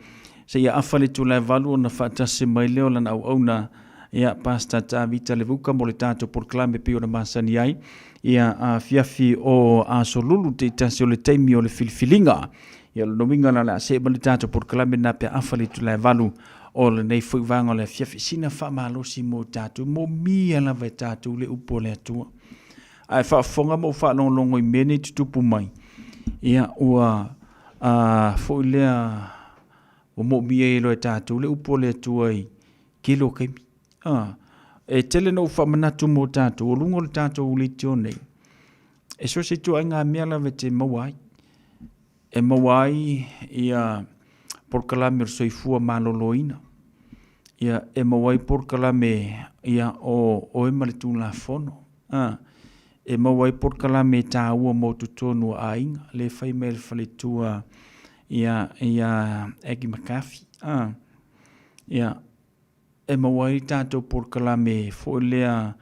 Speaker 9: Se ia awhale tu lai valua na whaatase mai leo lana au auna. Ia pasta tā vita le vuka mo le tātou porklame pio na masani ai. Ia fiafi o solulu te itasi o le teimi o le filifilinga. Ia le nominga na la se male tātou porklame na pia awhale tu lai valu. O le nei fui vanga le fiafi sina whamalosi mo tātou, mo mia la vai tātou le upo le atua. Ai whaafonga mo whaalonglongo I mene tutupu mai. Ia ua fui lea o mo mia ilo e tātou le upo le atua I kilo keimi. E tele no whamanatu mo tātou, o lungo le tātou le tio nei. E so se tu ai ngā mea la vai te mawai. E mawai ia porkalame o soifua maloloina. Ia e mawai porkalame ia o ema le tūna fono. E mawai porkalame tā ua mo tutonu a inga. Le whai mele whale tua ia egi makafi. Ia e mawai tātou porkalame fo lea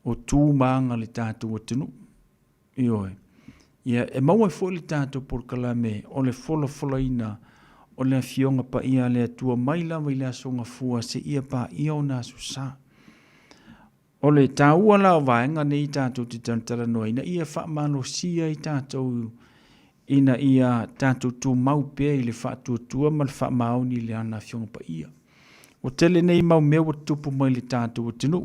Speaker 9: o tū maanga le tātou o tenu. Ioi. Ia e mawai fo le tātou porkalame o le fola ina o le fionga pa ia le tua maila mai le songa fua se ia pa ia o na susa. O le taua la vaenga nei tātou te tantara noa ina ia wha malo sia I tātou ina ia tātou tū mau pēr I le wha tua ma le wha maoni le ana fionga pa ia. O tele nei mau mea tupu mai le tātou o tinu.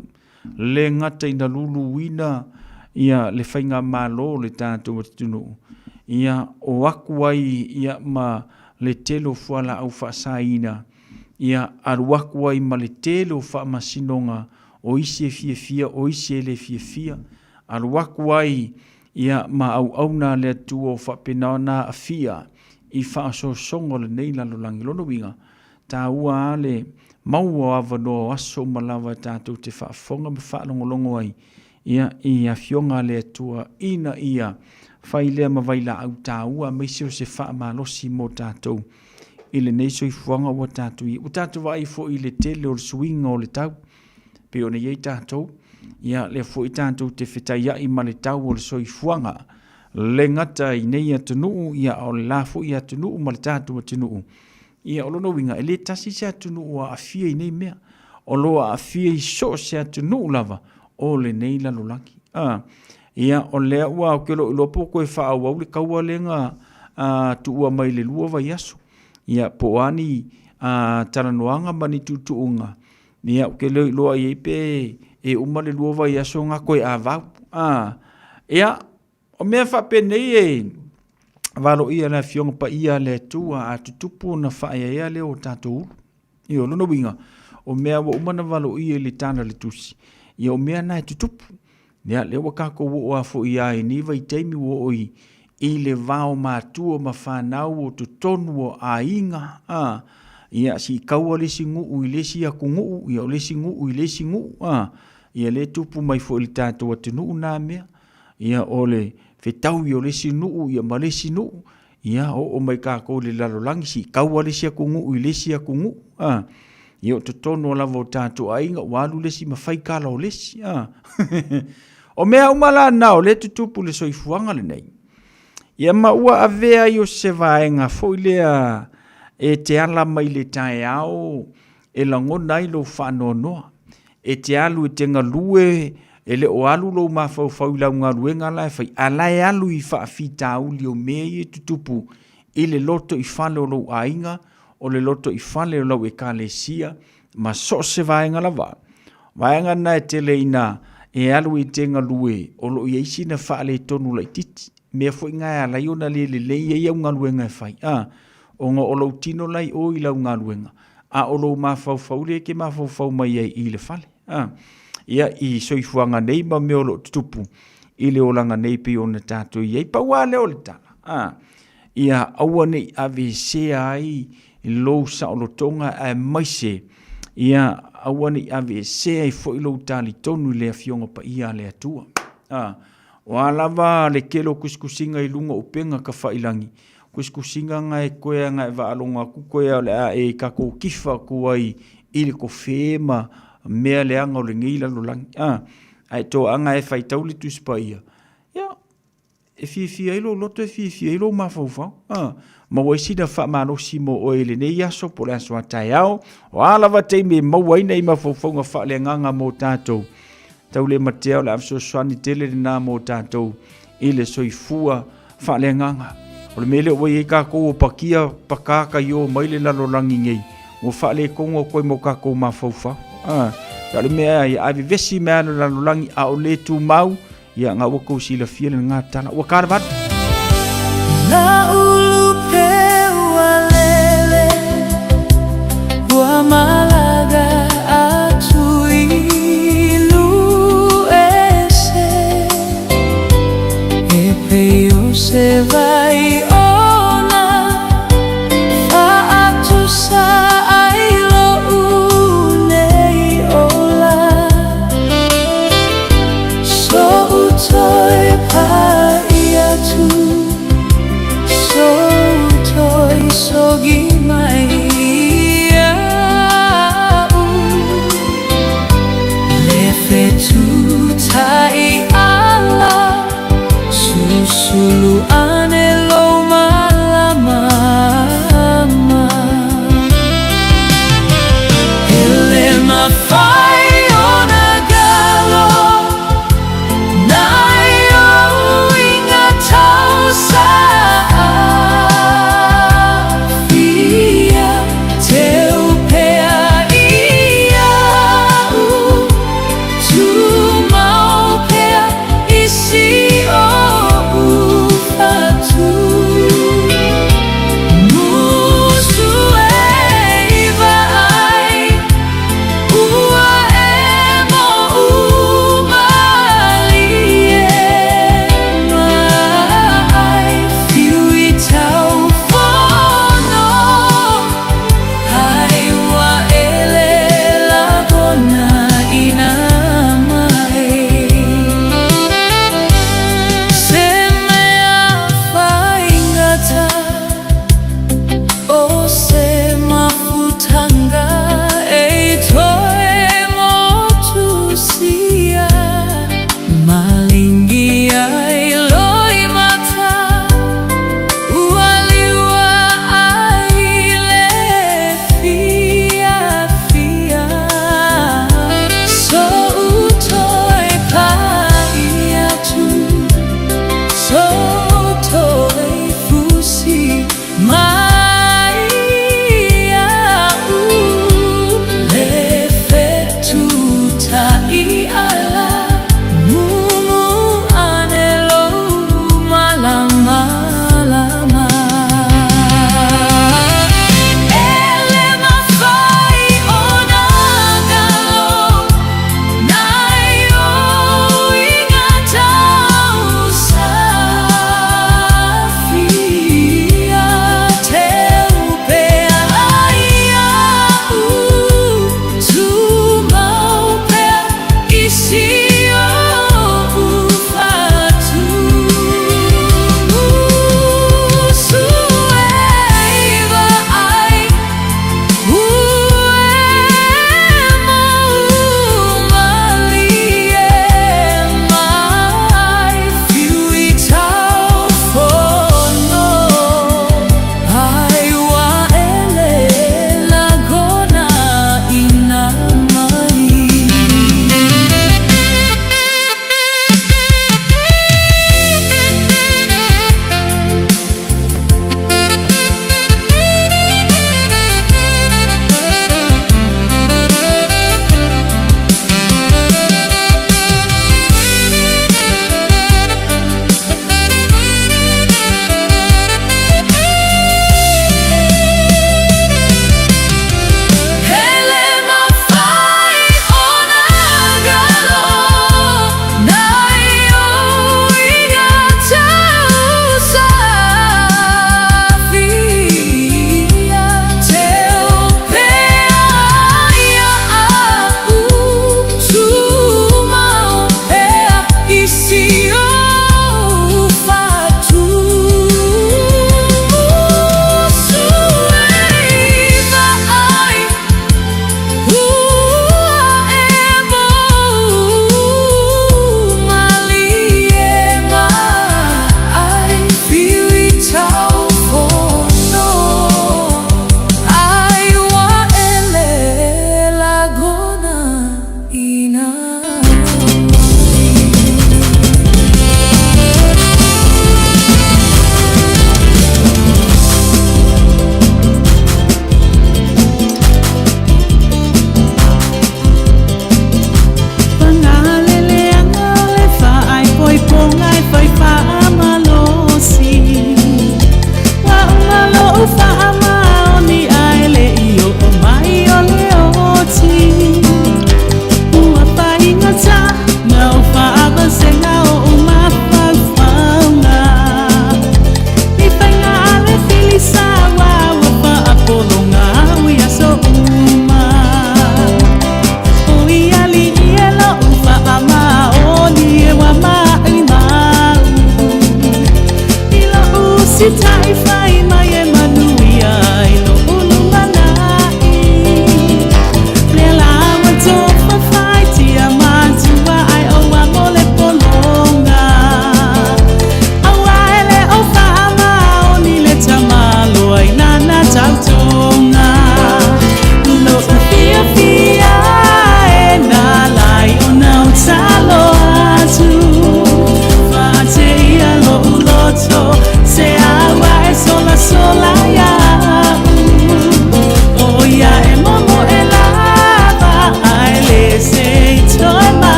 Speaker 9: Le ngata ina lulu wina ia le whainga malo le tātou o tinu. Ia o aku ai ia ma le telo fuala au whaasaina, ia aruaku ai ma le telo whaamasinonga o isi e fia, o isi e le fia. Aruaku ai ia au na le tua whapena na afia I whaasosongo le nei lalolangi lono winga. Tā ua le maua avano aso malawa tātou te whaafonga me whaalongolongo ai. Ia I a fionga le tua ina ia whailea mawaila au tā ua meisio se whaamalosi mo tātou. I le nei soi fuanga ua tātou I. U tātou vai fo I le tele o le swinga o le tau. Pe o ne iei tātou. Ia le fo I tātou te whetaya I ma le tau o le soi fuanga. Le ngata I nei atunuu ia o le lafo I atunuu ma le tātou atunuu. Ia o lono winga, le tasi se atunuu a afia I nei mea. O loa afia I so se atunuu lava o le nei lalolaki. Ia o lea ua o kelo ilopo koe wha au le kaua lenga tu ua mai le lua vai aso. Ia po ani taranoanga mani tutuunga. Ia o kelo iloa I pe uma le lua vai aso nga koe a vau. Ia o mea whapenei walo ia la fionga pa ia le tua a tutupu na whaia ia le o tātou. Ia lono winga. O mea wa umana walo ia le tāna le tusi. Ia o mea nai tutupu. Ia le wakako wo a fo ia I niwa I teimi wo oi. I le vao mātua ma whanau o tutonu o a inga. Ia si kaua lesi ngu I lesi a kungu. Ia o lesi ngu I lesi ngu. Ia le tupu mai fo I tātou atinu na mea. Ia o le whetau I o lesi nuu, ia ma lesi nuu. Ia o mai kako le lalolangi si kaua lesi a kungu I lesi a kungu. Ia o totono lava o tātou a inga walu lesi ma whaikala o lesi. O mea umala nao le tutupu le soifuanga le nei. Ia ma ua avea I o se vaenga fo I lea te ala mai le tae ao e langona I lo whanonoa. E te alu e te ngalue ele o alu lo ma fau la nga luenga la fai ala e alu I fa fita uli o me I tutupu I le loto I fale o lo ainga o le loto I fale o lo e kalesia ma so se vaenga la va vaenga na e tele ina e alu I te ngalue o lo I isi na fa le tonu la titi me fo nga ala I ona le ia nga luenga e fai o nga o lo tino lai o I la nga luenga a o lo ma fau le ke ma fau mai I le fale Ia I soifuanga nei ma meo lo tutupu I le olanga nei pe o na tātou iei pa wā leo le tala. Ia aua nei ave se ai lo sa o lo tonga a maise. Ia aua nei ave se ai fo I lo tali tonu le afionga pa ia le atua. Wa lava le kelo kuskusinga I lunga upenga ka whailangi. Kuskusinga ngai koea ngai wa alonga kukoea le a e kako kifa kuai I le ko fema mea le anga o le ngila lo langi. Ai tō anga e whai tauli tu spaia. Ia, e fia ilo loto e fia ilo mawhauwhau. Ma waisina wha mano simo o ele nei aso po le aso a tai au. O alawa tei me mawaina I mawhauwhau nga wha le nganga mo tātou. Tau le mateo le afso swani tele le nā mo tātou. I le soifua wha le nganga. O le mele o e kako o pakia pakaka I o maile lalo langi ngei. O wha le kongo koe mo kako mawhauwhau. Ya le mea I avi vesi mea na langi a o le tu mau ia ngā wako si la fia le ngā tana ua kārabat
Speaker 8: Na ulu pewa lele Ua malaga atu ilu ese E peo se vai ona A atu sa Toi pa ia tu So toi sogi mai ia Lefe tu tai ala Susulu ane lo malama Ele ma fai ona galo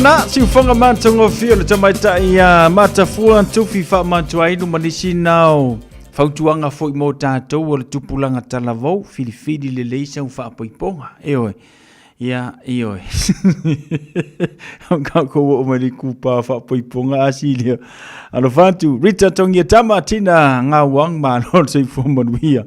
Speaker 9: na si fonga mantongo fio le tamaita ia matafua tufi fa mantuai no manisi nao fautuanga foi mo tatou o le tupulanga talavou filifili le leisa fa poiponga eoi ia ioi ka ko o mali kupa fa poiponga asilia alo fantu Rita tongia tama tina ngawang manol sei fomanuia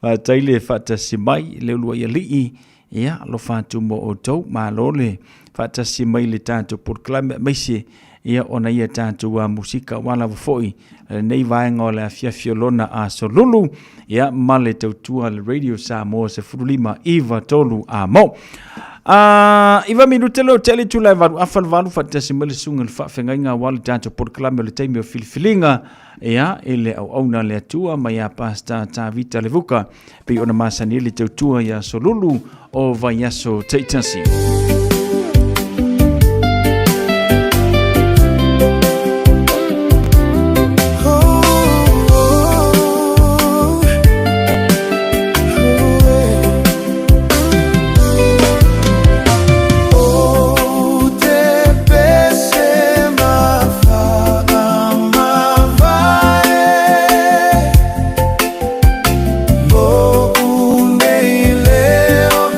Speaker 9: fa taile fata simai le lua ia li ia lo fantu mo o tou malole fata simai le tanto por clame maisi ia ona ia tanto wa musika wala foi nei vaenga la fiafiolona a solulu ia male tautua le radio Samoa se furulima iva tolu amo iva minutelo tele tu live afal valu fata simai sungal fa fenga wala tanto por clame le time o filfilinga ia ele au ona le tua mai a pasta ta vita levuka pe ona masani le tautua ia solulu o vaiaso taitasi.
Speaker 8: Leo,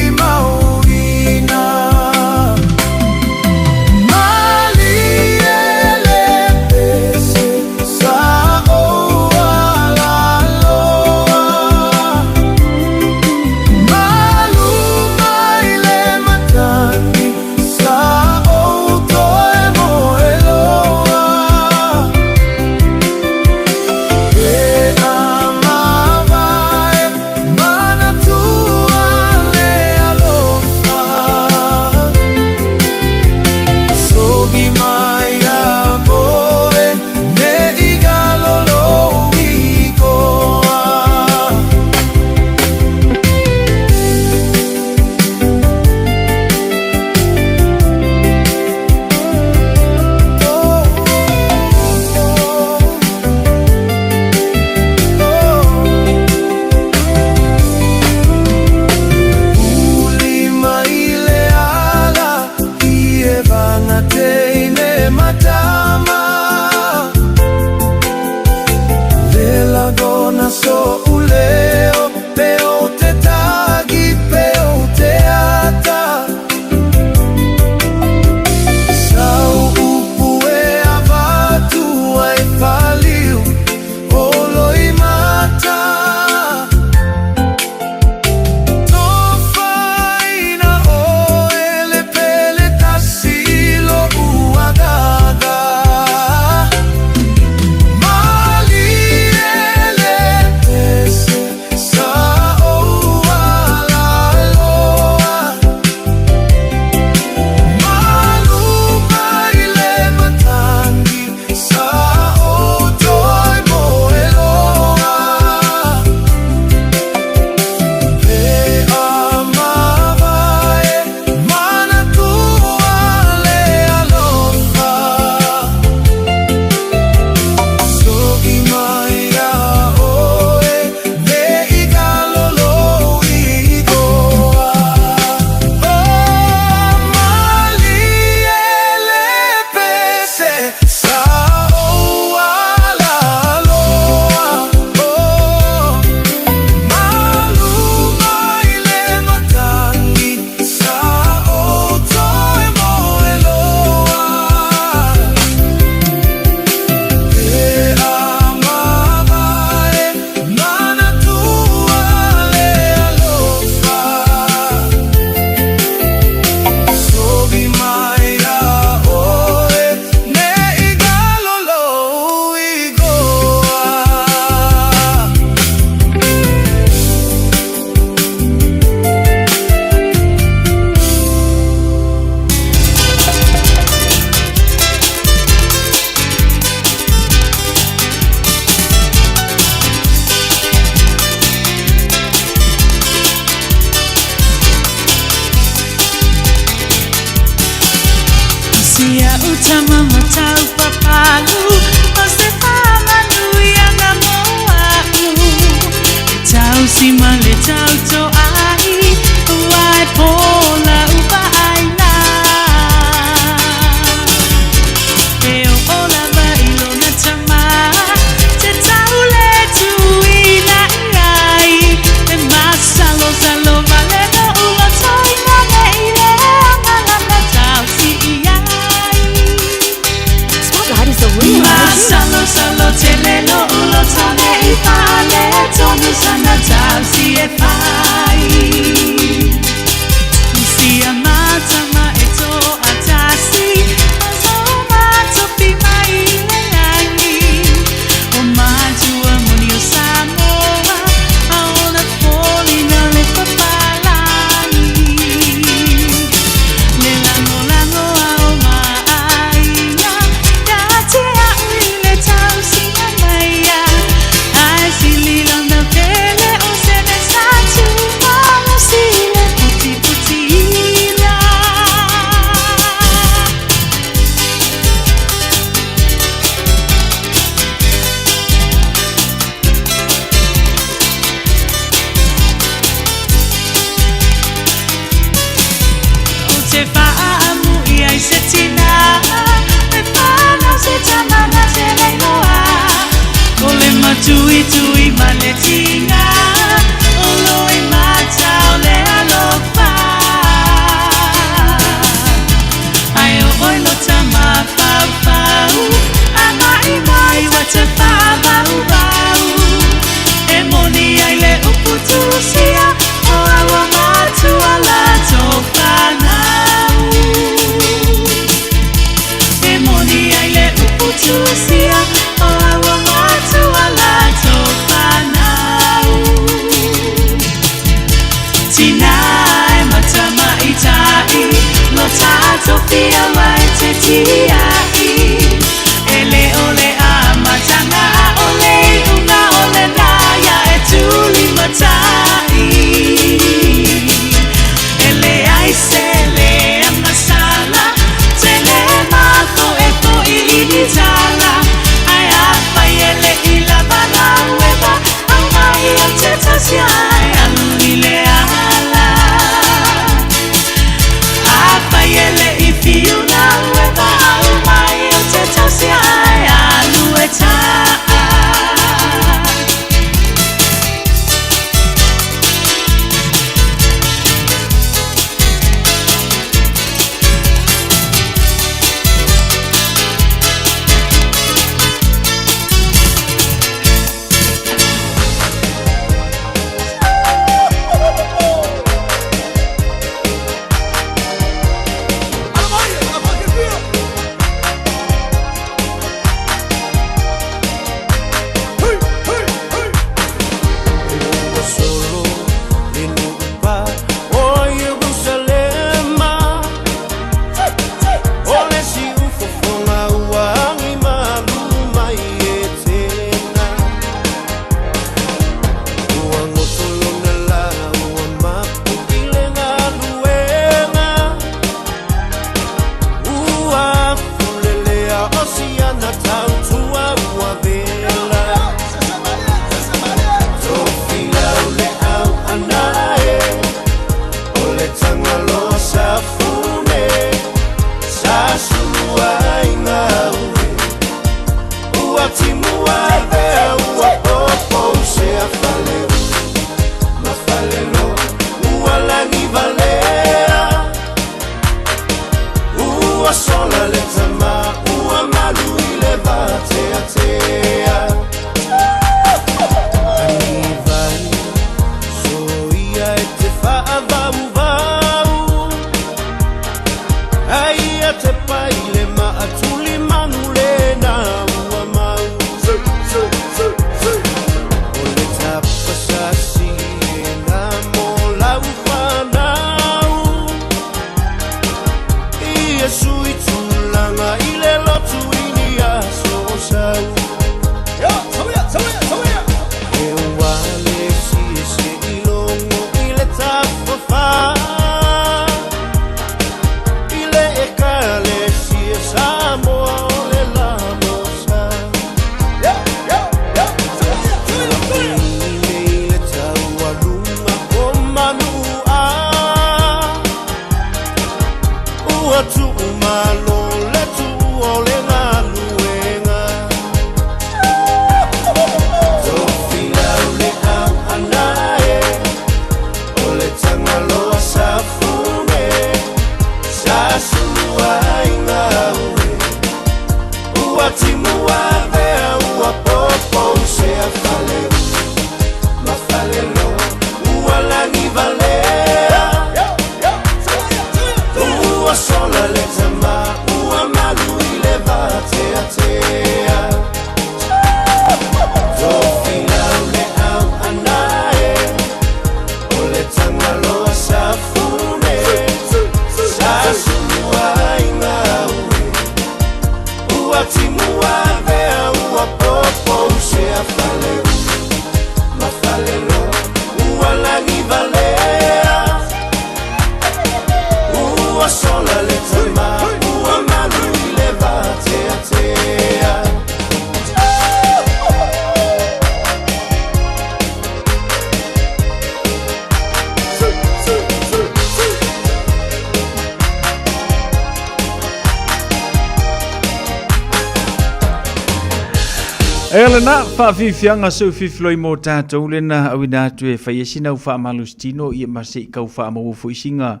Speaker 9: Elena whaafifianga sau fifloi mō tātou lena awina atu e whaiesina u whaamalustino i mase i kau whaamawofu isinga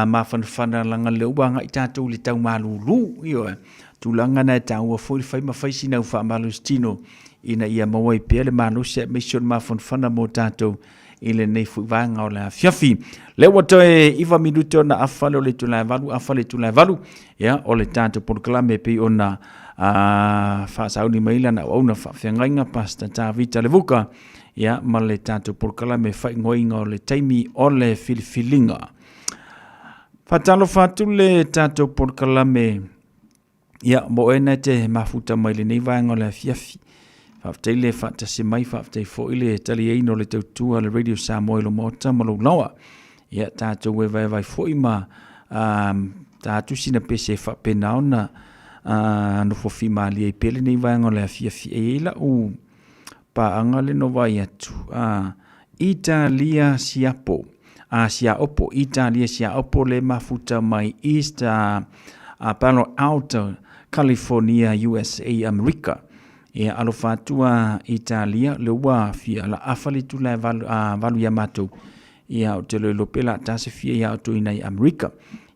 Speaker 9: ma whanawhana langa leuanga i tātou le tau malulu io e tūlanga na tāua fwoi whai ma whaisina u whaamalustino ina ia maua i pia le manusia mission ma whanawhana mō tātou i le nei fwoi vanga o le fiafi le wato e iwa minuto na afale o le tulai valu afale tulai valu ya o le tātou porklame pe o na whaasauni maila na wauna whawhiangainga pasta tā vita le vuka ia ma le tātou porkala me whaingoinga o le taimi o le filifilinga. Whatalo whatu le tātou porkala me ia mo ena te mafuta mai le neivaenga o le fiafi. Whawtei le whatasi mai whawtei fo ile tali eino le tautua le radio Samoa ilo mota malau lawa. Ia tātou e vai fo ima tātou sina pese whapena ona no fofi mali e pele nei vai ngole afia e la u pa angale no vai atu Italia siapo sia opo Italia sia opo le mafuta mai East Palo Alto California USA America e alofatua Italia le wa fia la afali tu la valu yamato ia o te lo pela tase fia ia to inai America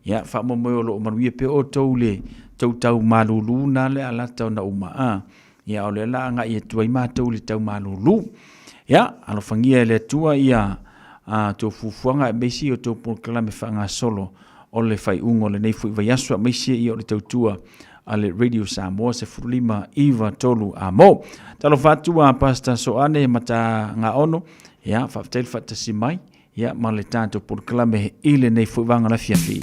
Speaker 9: ia fa mo lo maruia pe o tole tau malulu na le ala tau na uma ia o le la nga ia tuai mātou le tau malulu ia alo fangia le tua ia tō fufuanga meisi o tō porkala me whanga solo o le whai ungo le nei fui vai asua meisi ia o le tau tua a le radio Samoa se furulima iwa tolu a mo talo fatua pasta so ane mata nga ono ia whaftel fatasi mai ia ma le tātou porkala me ile nei fui vanga la fiafi.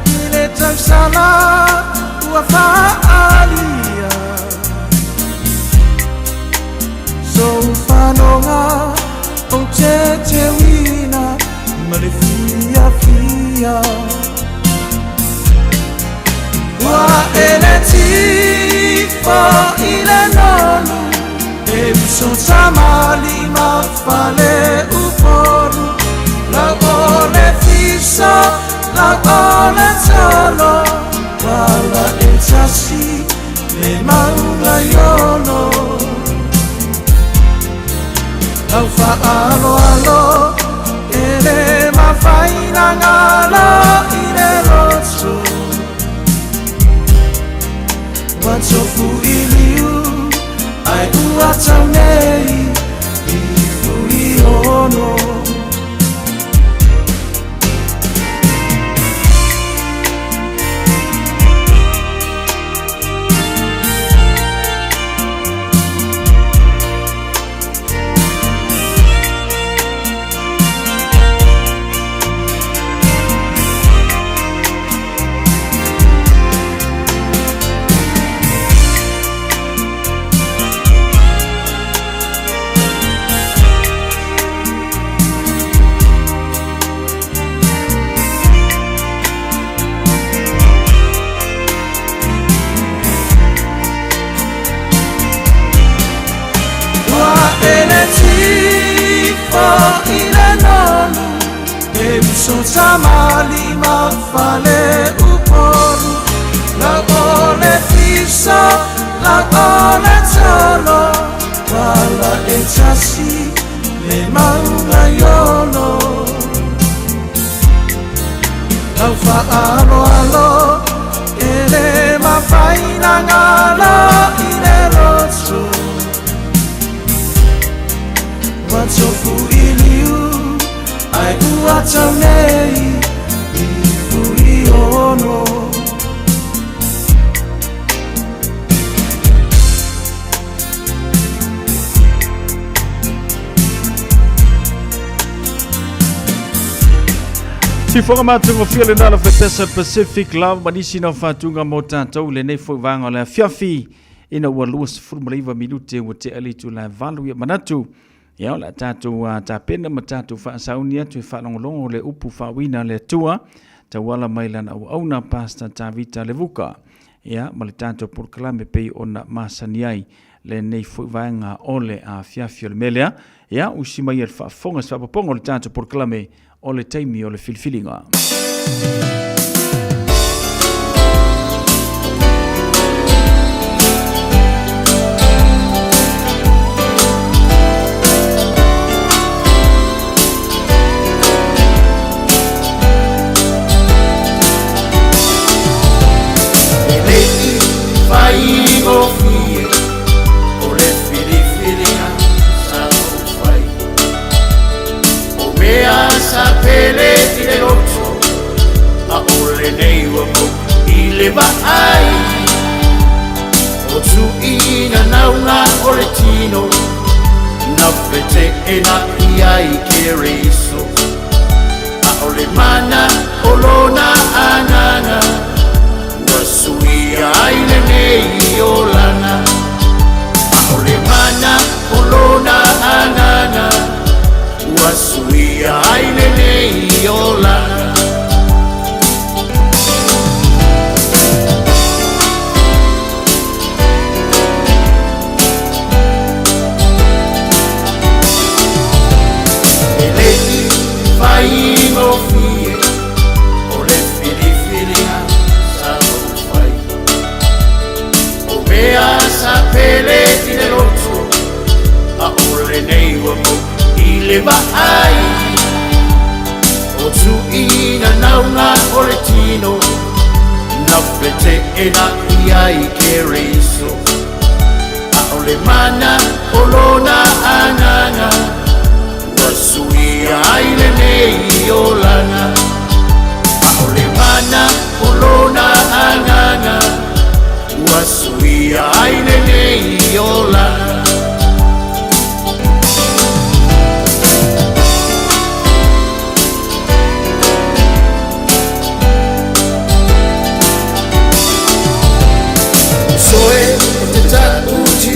Speaker 8: Ile tausala ua faa le fia fia wa ele tifo ile nonu e so tamali ma fale uporu la ole fisa la ole solo wala etasi le manga yono au fa alo alo ele ma faina ngala ile rosso What's fu iliu ai uata nei I fui ono So tamali ma fale uporu la ole fisa la ole tolo wala etasi le manga yono la fa alo alo ele ma faina ngala ile rosso what's so fu iliu ai uata nei I fui ono
Speaker 9: Si fonga matungo fia le nala fetesa Pacific Love manisi na fatunga mo tātou le nei foi vanga le fiafi ina ua luas fulmaliva minute ua te alitu la valu ia manatu ia la tātou tā pena ma tātou whaasauni atu e whalongolongo le upu whawina le tua ta wala mailana au auna pasta tā vita le vuka ia ma le tātou porkalame pei ona masani ai le nei foi vanga ole a fiafi o le melea ia usimai e whaafonga sa whapapongo le tātou porkalame o le taimi o le filfilinga.
Speaker 8: Ai o tu ina nauna oretino na fete ena iai kereso a ole mana olona anana wasui ai nei olana a ole mana olona anana wasui ai nei olana Ai o tu ina nauna oretino na fete ena iai kereso a ole mana olona anana wasui ai nei olana a ole mana olona anana wasui ai nei olana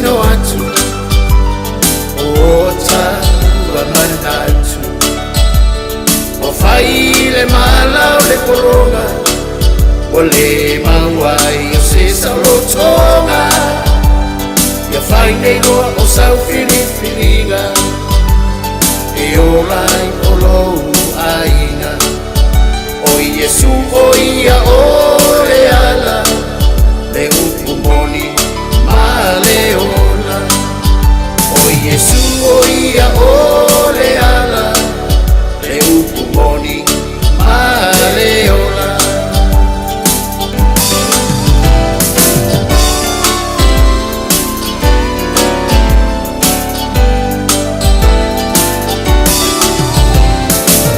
Speaker 8: no atu ota wa manatu o fai
Speaker 20: le mala o le koronga o le mauai o se saulotonga ia fai nei loa o sau filifilinga e o lai o lou ainga o Iesu o ia o le ala le upu moni ma le ola o Iesu o ia o le ala le upu moni ma le ola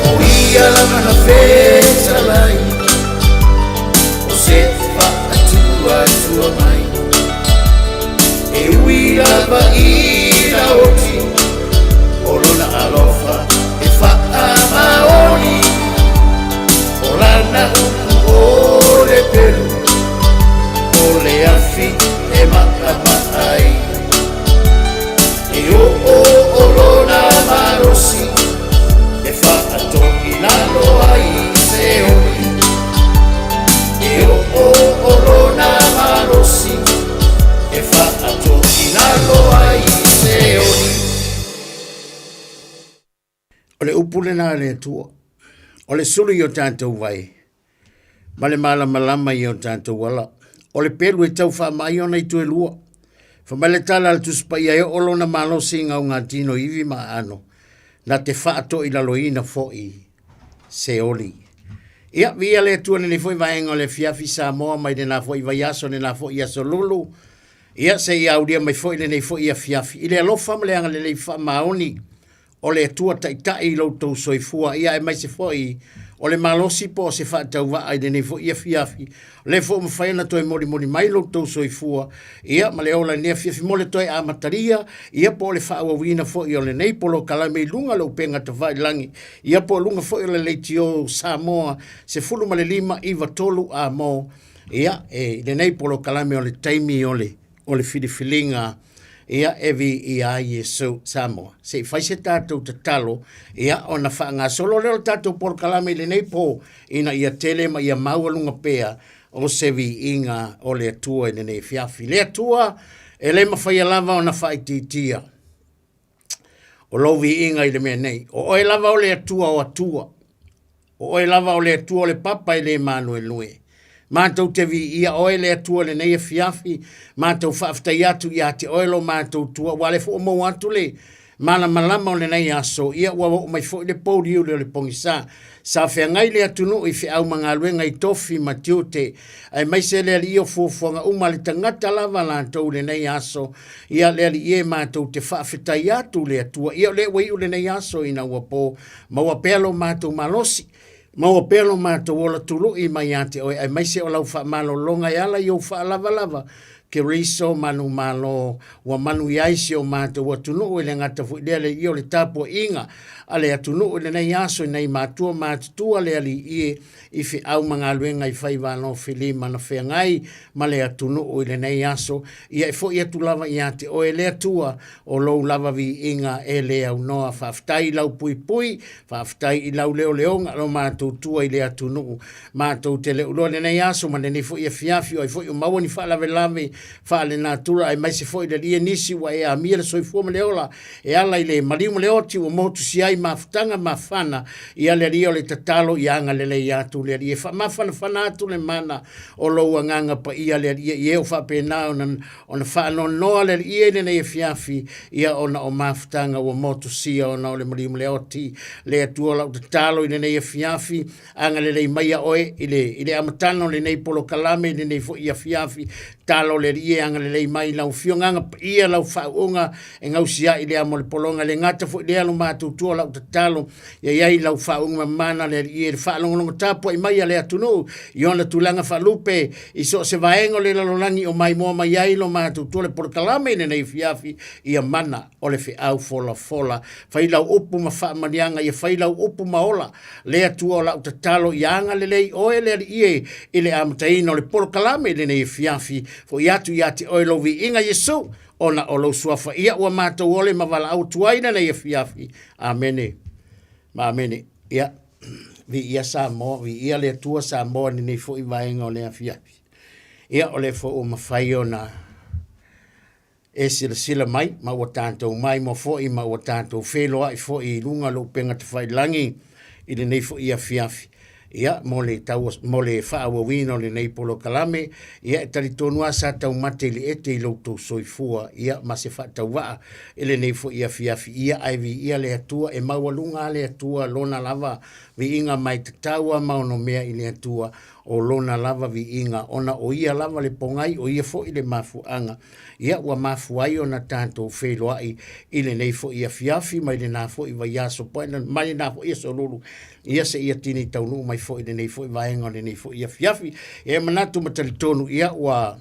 Speaker 20: o ia la mana feta lai o se fa atua mai e ui lava ina oti o lona alofa e fa amaoni o lana upu o le pelu o le afi e makama ai e o lona marosi e fa atoki lalo ai se oi e o lona marosi e fa atoki lalo ai se oi o le upule na le tua o le sulu i o tātou vai ma le malama i o tātou wala o le pelu e tau wha mai o nei tue lua fa ma le tala al tuspa i o lona malosi ngau ngā tino iwi ma ano na te wha ato i laloina fo i se oli ia via le tua ne foi vaenga o le fiafi Samoa mai de na foi vai aso ne na foi aso lulu ia se ia audia mai foi ne foi ia fiafi i le alofa ma le anga le wha maoni o le tua tai lo tau soifua ia e mai se foi o le malosi po se fa tau va ai de ne foi ia fiafi le fo mo fai na toi mori mai lo tau soifua ia ma le ola ne fiafi mo le toi a mataria ia po le fa o wina fo i o le nei polo kala me lunga lo penga te vai langi ia po lunga fo i le leitio Samoa se fulu ma le lima iwa tolu a mo ia e le nei polo kala me o le taimi o le filifilinga ia evi ia Iesu Samoa. Se fai se tātou te talo, ia o na whaanga solo leo tātou por kalame le nei po, ina ia tele ma ia maualunga pea, o se vi inga o le atua i nei fiafi. Le atua, e le mawhai lava o na whai titia. O lovi inga i le mea nei. O e lava o le atua o atua. O e lava o le atua o le papa i le manu e lue. Mātou te vi ia oele atua le nei fiafi, mātou whaaftai atu ia te oelo mātou tua, wale fo mo atu le, mana malama o le nei aso, ia ua o mai fo le pouri ule o le pongisa, sa whea ngai le atunu i whi au mga luenga i tofi ma tiute, ai mai se le ali o fuafuanga uma le tangata lava lātou le nei aso, ia le ali ie mātou te whaafetai atu le atua, ia le wei ule nei aso ina ua po, maua pelo mātou malosi, Mau pelo mātou ola tulu i mai ate oi ai mai se o lau wha malo longa i ala i o wha lava ke riso manu malo wa manu iaisi o mātou wa tunu o le ngata fu le i o le tapo inga ale atunu o le nei aso nei mātua mātua le ali i fi au mga luenga i whai wano whili mana whea ngai ma le atunu o le nei aso i e fo i atu lava i ate o e le atua o lou lava vi inga e le au noa whaftai lau pui whaftai i lau leo leonga lo mātou tua i le atunu mātou te le ulo le nei aso ma le nei fo i a fiafi o i fo i o maua ni wha lave whaale nā tura ai mai se fo i le lia nisi wa e a mia le soifua ma le ola e ala i le mariu ma le oti o motu si ai mafutanga mafana i ale lia o le tatalo i anga le lei atu le lia mafana fana atu le mana o loua nganga pa i ale lia i eo whapena o na whaano noa le lia ne nei fiafi ia o na o mafutanga o motu si o na o le mariu ma le oti le atua lau tatalo i le nei fiafi anga le lei maia oe i le amatano le nei polo kalame le nei fo i a fiafi talo le rie anga le mai lau fionga ia lau faunga e ngau sia i le amo le polonga le ngata fo le alu matu tu lau talo ia ia lau faunga mana le rie faunga tapo i mai le atunu i ona tulanga falupe i so se vaengo le lalonangi o mai mo mai ai lo matu tu le porkalame ne nei fiafi ia mana o le fi au fola fai lau upu ma fa manianga ia fai lau upu maola le atu o lau talo i anga le lei o le rie i le amtaino le porkalame le nei fiafi fo iatu iati oilo vi inga Yesu ona olo suafa ia ua mātou ole ma wala au tuaina na ia fiafi. Amene. Ma amene. Ia. vi ia Samoa, vi ia le tua Samoa ni nei fo i vaenga o le afiafi. Ia o le fo o mawhai o na e sila mai, ma o tātou mai mo fo i ma o tātou wheloa i fo i runga lo penga te whai langi i le nei fo i afiafi. Ia, mo le whaawawina o le nei polo kalame, ia e tari tonua sa tau mate le ete i loutou soifua, ia ma se whaatau waa i le nei fo i afiafi, ia ai vi ia le atua, e maualunga le atua lona lava vi inga mai te taua mauno mea i le atua o lona lava vi inga, ona o ia lava le pongai, o ia fo i le mafuanga, ia ua mafuai o na tātou wheloai i le nei fo i afiafi, mai le nā fo i vai aso poena, mai le nā fo i aso lulu, ia se ia tini taunu mai fo i le nei fo i vaenga o le nei fo i afiafi, e manatu matali tonu ia wa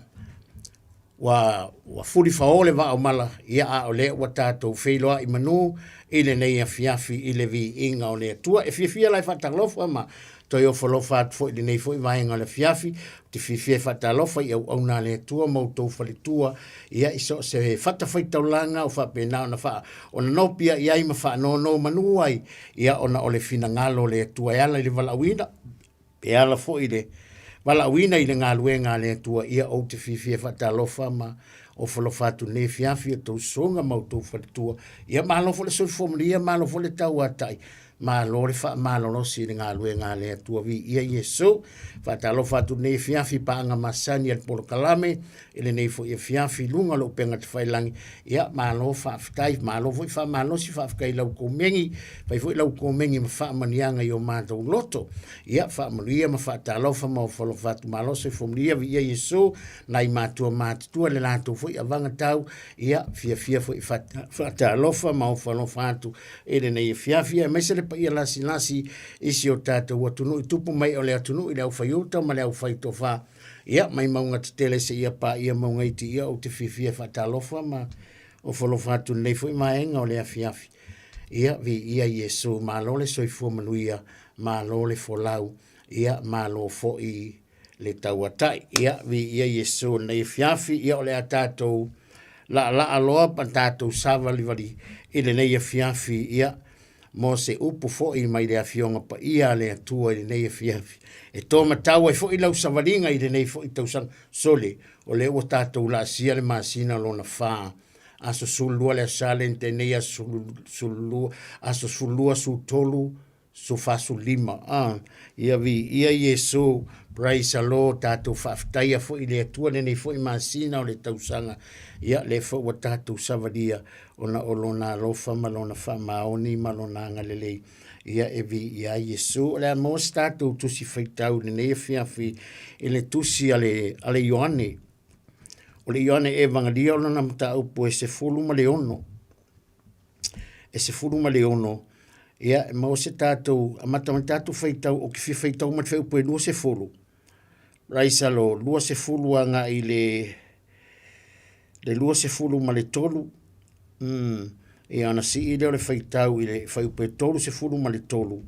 Speaker 20: furi faole wa o mala, ia a o le ua tātou wheloa i manu, i le nei afiafi i le vi inga o le atua, e fia lai whatalofa ma, toi o whalofa at fo i le nei fo i vaenga o le afiafi, te fia whatalofa i au nā le atua, mautou whalitua, ia iso se whatawhai taulanga o whapena o na wha, o na nopia i aima wha no manuai, ia ona o le fina ngalo le atua, e ala i le walawina, e ala fo i le walawina i le ngaluenga le atua, ia o te fia whatalofa ma, o whalofatu ne fiafi o tau songa mautou whalitua, ia malofo le soifomria, malofo le tau atai, malo le fa malo no si nga lue nga le tua vi ia yeso fa talo fa tu ne fiafi pa nga masani al polo kalame ele ne fo ia fiafi lunga lo penga te fai langi ia malo fa ftai malo foi fa malo si fa kai lau komengi fa foi lau komengi ma fa manianga yo mato loto ia fa malia ma fa talo fa mo fo fa tu malo se fo mlia vi ia yeso nai mato le lato foi avanga tau ia fia foi fa talo fa mo fo fa tu ele ne fiafi ma se pa ia lasi isi o tata ua tunu i tupu mai o le atunu i le au whaiuta ma le au whaitofa ia mai maunga te tele se ia pa ia maunga iti ia o te fifia whatalofa ma o whalofa atu nei fui maenga o le afiafi ia vi ia Yesu ma lo le soifua manuia ma lo le folau ia ma lo fo i le tauatai ia vi ia Yesu nei fiafi ia o le atatou la aloa pa tatou sava livali i le nei fiafi ia mo se upu fo i mai le afionga pa ia le atua i nei fiafi. E tō mataua i fo i lau savaringa i le nei fo i tausang sole o le ua tātou la sia le maasina lona whaa. Aso sulua le asalente nei aso sulua su tolu su fasu lima. Ia vi, ia Yesu, praise the Lord, tātou whaaftaia fo i le atua le nei fo i maasina o le tausanga. Ia le fo ua tātou savaria ona o lona lofa ma lona whamaoni ma lona ngalelei. Ia e vi ia Yesu. Le amos tātou tusi whaitau le nei fiafi i le tusi ale Ioane. O le Ioane e vangalia o lona mata upo e se fulu ma le ono. E se fulu ma le ono. Ia e mau se tātou, a matama tātou whaitau o ki whaitau ma te upo e lua se fulu. Raisalo, lua se fulu anga i le lua se fulu ma le tolu. E ana si i leo le whaitau i le whaiupe tolu se fulu ma le tolu.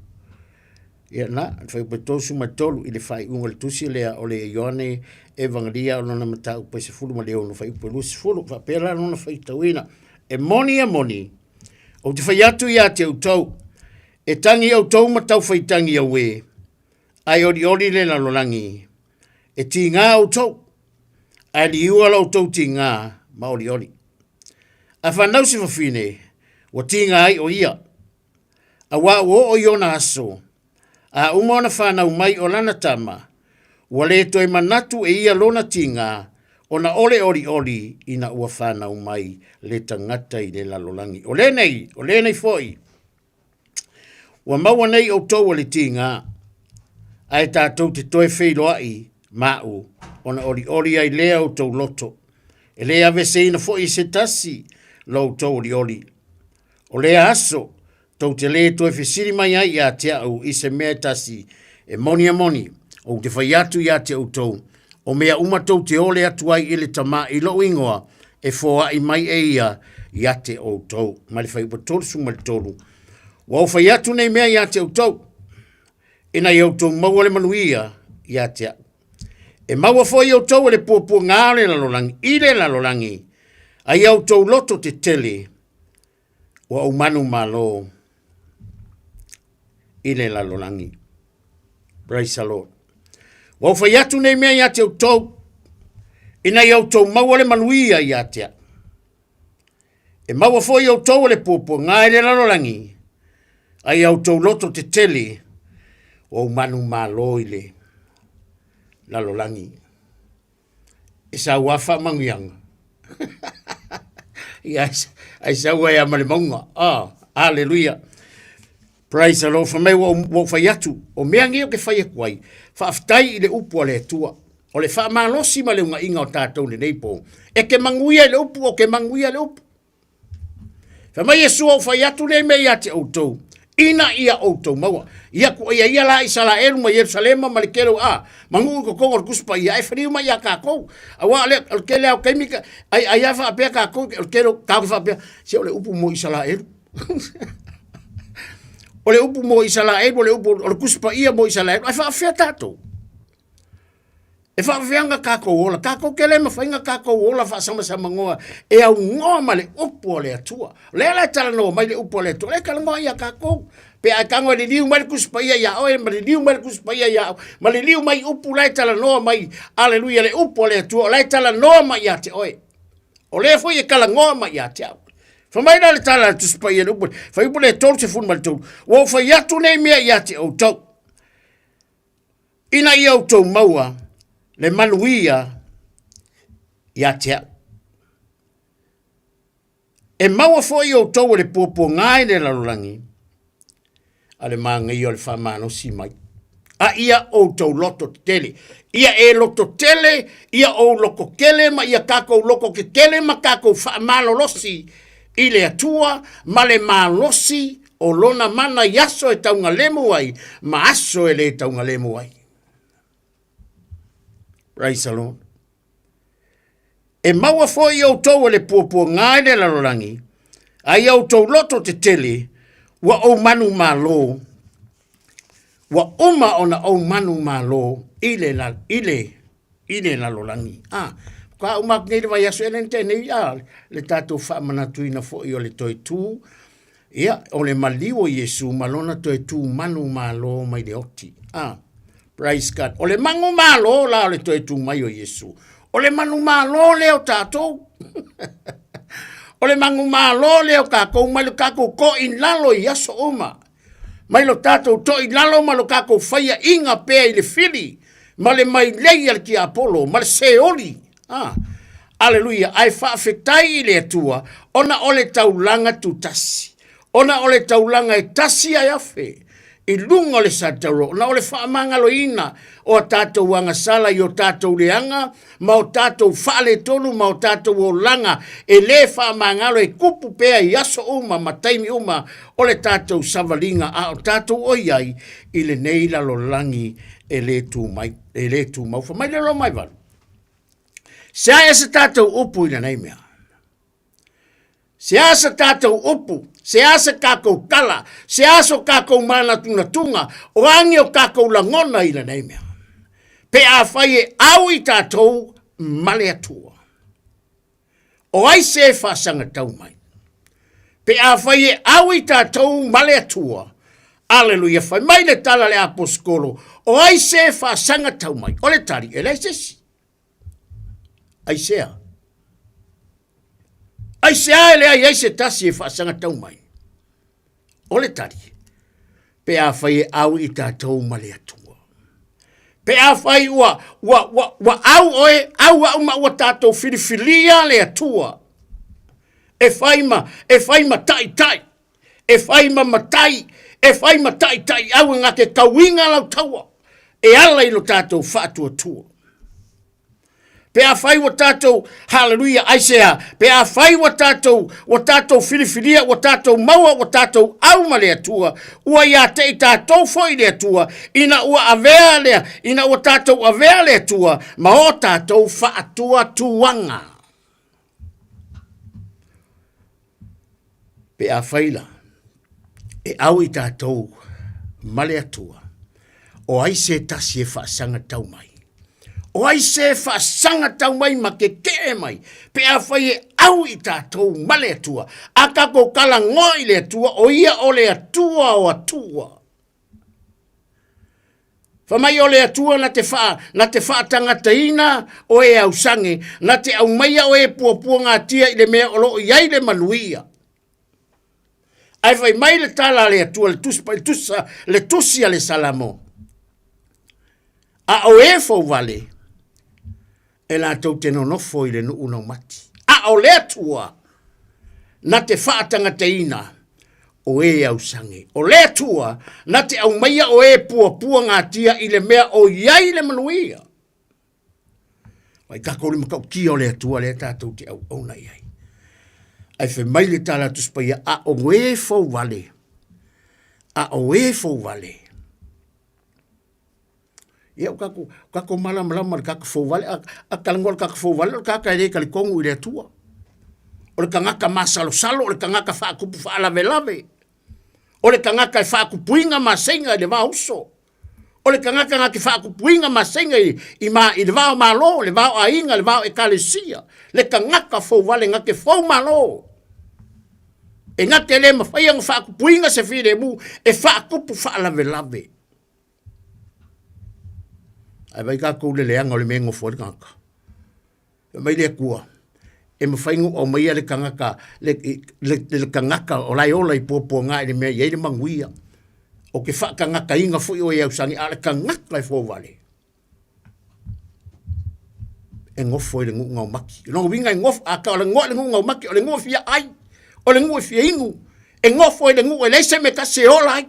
Speaker 20: Ia na, whaiupe tolu su ma tolu i le whai unga le tusi lea o le Ioane Evangelia o lona mata upe se fulu ma le ono whaiupe lua se fulu. Whapela lona whaitau ina. E moni. O te whaiatu ia te utau. E tangi au tau matau whaitangi au e. Ai ori le lalolangi. E ti ngā au tau. Ai li ua lau tau ti ngā ma ori. A whanau se whawhine, wa tinga ai o ia. A wā o iona aso, a umona whanau mai o lana tama, wa le toi manatu e ia lona tinga, o na ole ori ina ua whanau mai le tangata i le lalolangi. O le nei foi. Wa maua nei o tau le tinga, ai tātou te toi wheiloa i mau, o na ori ai lea o tau loto. E lea vese ina foi se tasi, lau tau ori. O lea aso, tau te le toi whesiri mai ai a te au i se mea tasi e moni, o te whai atu i a te au tau, o mea umatou te ole atu ai i le tama i lo ingoa e fōa i mai e ia i a te au tau. Ma le whai upatolu su ma le tolu. Wa o whai atu nei mea i a te au tau, e na i au tau maua le manuia i a te au. E maua fo i au tau e le pua ngā le lalolangi, i le lalolangi, ai au tau loto te tele o au manu malo i le lalolangi. Praise the Lord. Wau fai atu nei mea ia te tau. Ina iau tau maua le manuia ia tea. E maua fo iau tau le popo ngai le lalolangi. Ai au tau loto te tele. O manu malo i le lalolangi. E sa wafa mangianga. Yes, ai sa wa ya male monga. Hallelujah. Praise the Lord. For me wo fai atu. O mea ngi o ke fai kwai. Fa aftai i le upu le tua. O le fa malosi ma le unga inga o tātou le neipo. E ke manguia le upu o ke manguia le upu. Fa mai Yesu o fai atu le me ia te outou. Ina ia outou maua. Ia ku ia la isala elu ma Yerusalema ma le kero mangu ko ko kuspa ia e fariu ma ia ka ko. Awa le kele au kemika ai fa apea ka ko kero ka fa apea. Se o le upu mo isala elu. O le upu mo isala elu o le upu o le kuspa ia mo isala elu. Ai fa afea tātou. E fa veanga kako ola, kako kele ma fainga kako ola fa sama sama ngoa. E au ngoa ma le upo le atua. Le tala no mai le upo le atua. Le kala ngoa ia kako. Pe a kango le liu mai kuspa ia ia oe, ma le liu mai kuspa ia ia. Ma le liu mai upu le tala no mai. Aleluia le upo le atua. Le tala no mai ia te oe. O le fo ia kala ngoa mai ia te au. Fa mai le tala tu spa ia upo. Fa upo le tolu se fun mal tolu. Wo fa yatu nei mea ia te au tau. Ina ia au tau maua. Le manuia ia tea. E maua fo i o tau le popo ngai le lalolangi. Ale maanga i o le whamano si mai. A ia o tau loto tele. Ia e loto tele, ia o loko kele, ma ia kako loko ke kele, ma kako whamalo losi. I le atua, ma le malosi o lona mana yaso e taunga lemu ai, ma aso e le taunga lemu ai. Praise the Lord. E maua fo i au tau le puapua ngai le lalolangi, ai au tau loto te tele, wa o manu malo, wa uma ona o manu malo, ile lalolangi. Ka umak nei vai aso enen tene le tatou whaamanatuina fo i o le toi tū, ia o le maliwo Yesu malona toi tū manu malo mai de oti. Praise God. O le mangu malo la o le toi tū mai o Yesu. O le manu malo leo tātou. O le mangu malo leo kākou mai lo kākou ko in lalo i aso uma. Mai lo tātou to in lalo ma lo kākou whaia inga pēa i le fili. Ma le mai leia ki Apollo. Ma le seoli. Aleluia. Ai whaafetai i le atua. Ona o le taulanga tu tasi. Ona o le taulanga e tasi ai afe. I lunga le sataro, na o le whaamangalo ina o tātou wanga sala i o tātou leanga, ma o tātou whaale tonu, ma o tātou o langa, e le whaamangalo e kupu pēa i aso uma, ma taimi uma, o le tātou savalinga, a o tātou oiai, i le neila lo langi e le tū mai, e le tū mau, fa mai le lo mai valu. Se aia se tātou upu ina nei mea. Se asa tātou upu, se asa kākou kala, se asa kākou mana tunga, o angi o kākou langona i la nei mea. Pe a whai e au i tātou male atua. O ai se whasanga tau mai. Pe a whai e au i tātou male atua. Aleluia, whai mai le tala le aposkolo. O ai se whasanga tau mai. O le tari, e le sesi. Ai sea. Ai se ele ai se tasi e whaasanga tau mai. O le tari. Pe a whai e au i tātou male atua. Pe a whai ua au oe, au ma ua tātou whiriwhiria le atua. E whai ma tai. E whai ma matai. E whai ma tai au ngā ke kauinga lau taua. E ala ilo tātou whaatua tua. Pe a whai wa tātou, hallelujah, aisea, pe a whai wa tātou whiriwhiria, wa tātou maua, wa tātou auma lea tua, ua ia te i tātou foi lea tua, ina ua avea lea, ina ua tātou avea lea tua, ma o tātou whaatua tuanga. Pe a whaila, e au i tātou malea tua, o aise tasi e whaasanga tau mai. O ai se whaasanga tau mai ma ke mai. Pe a whai e au i tātou male atua. A kako kala ngoi le atua o ia o le atua o atua. Whamai o le atua na te wha tangata ina o e au sange, na te au maia o e puapua ngā tia i le mea o loo iai le manuia. Ai whai mai le tala le atua le tusi a le salamo. A o e fau vale, e la tau te no nofo i le nuu nau mati. A o le atua, na te wha tangata ina, o e au sange. O le tua, na te au maia o e pua ngā tia i le mea o iai le manuia. Wai kako le makau ki o le tua le tātou te au ona iai. Ai whi mai le tāla tuspaia a o e fau vale. A o e fau vale. Ia kako malama kako fau vale. A kalangol kako fau vale. O kaka ere kalikongu i le tua. O le kangaka masalo, o le kangaka whaakupu whaalave. O le kangaka i whaakupuinga masenga i le vā uso. O le kangaka ngaki whaakupuinga masenga i le vā malo, le vā ainga, le vā ekalesia. Le kangaka fau vale ngake fau malo. E ngake le mawhaianga whaakupuinga se whire mu e whaakupu whaalave. Ai vai kako le leanga o le mengo fo le kangaka. E mai le kua. E mawhaingu o maia le kangaka, le kangaka o lai ola i pōpō ngā i le mea i le manguia. O ke wha kangaka inga fui o e au sangi, a le kangaka i fōwale. E ngofo i le ngu ngau maki. E nongo winga i ngof, a ka o le ngō le ngu ngau maki, o le ngu fia ai, o le ngu fia ingu. E ngofo i le ngu e leise me ka se ola ai.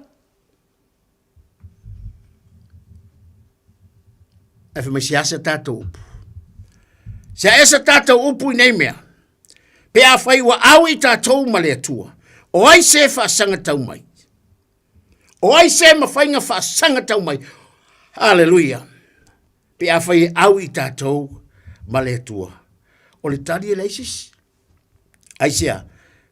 Speaker 20: E whi mai siasa tātou upu. Se esa tātou upu i nei mea. Pe a whai wa au i tātou ma le atua. O ai se whaasanga tau mai. O ai se mawhainga whaasanga tau mai. Hallelujah. Pe a whai au i tātou ma le atua. O le tari e leisis. Ai sea.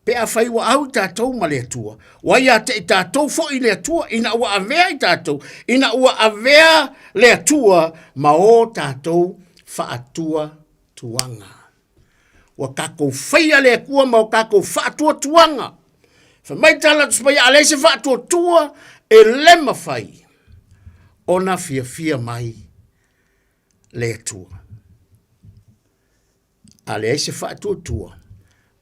Speaker 20: Pe a whai wa au i tātou ma le atua. Wai a te i tātou fo i le atua. Ina ua avea i tātou. Ina ua avea le atua ma o tātou whaatua tuanga. Wa kako whaia le kua ma o kako whaatua tuanga. Whamai tala tuspai a leise whaatua tua e lema whai. Ona fia mai le tua. A leise whaatua tua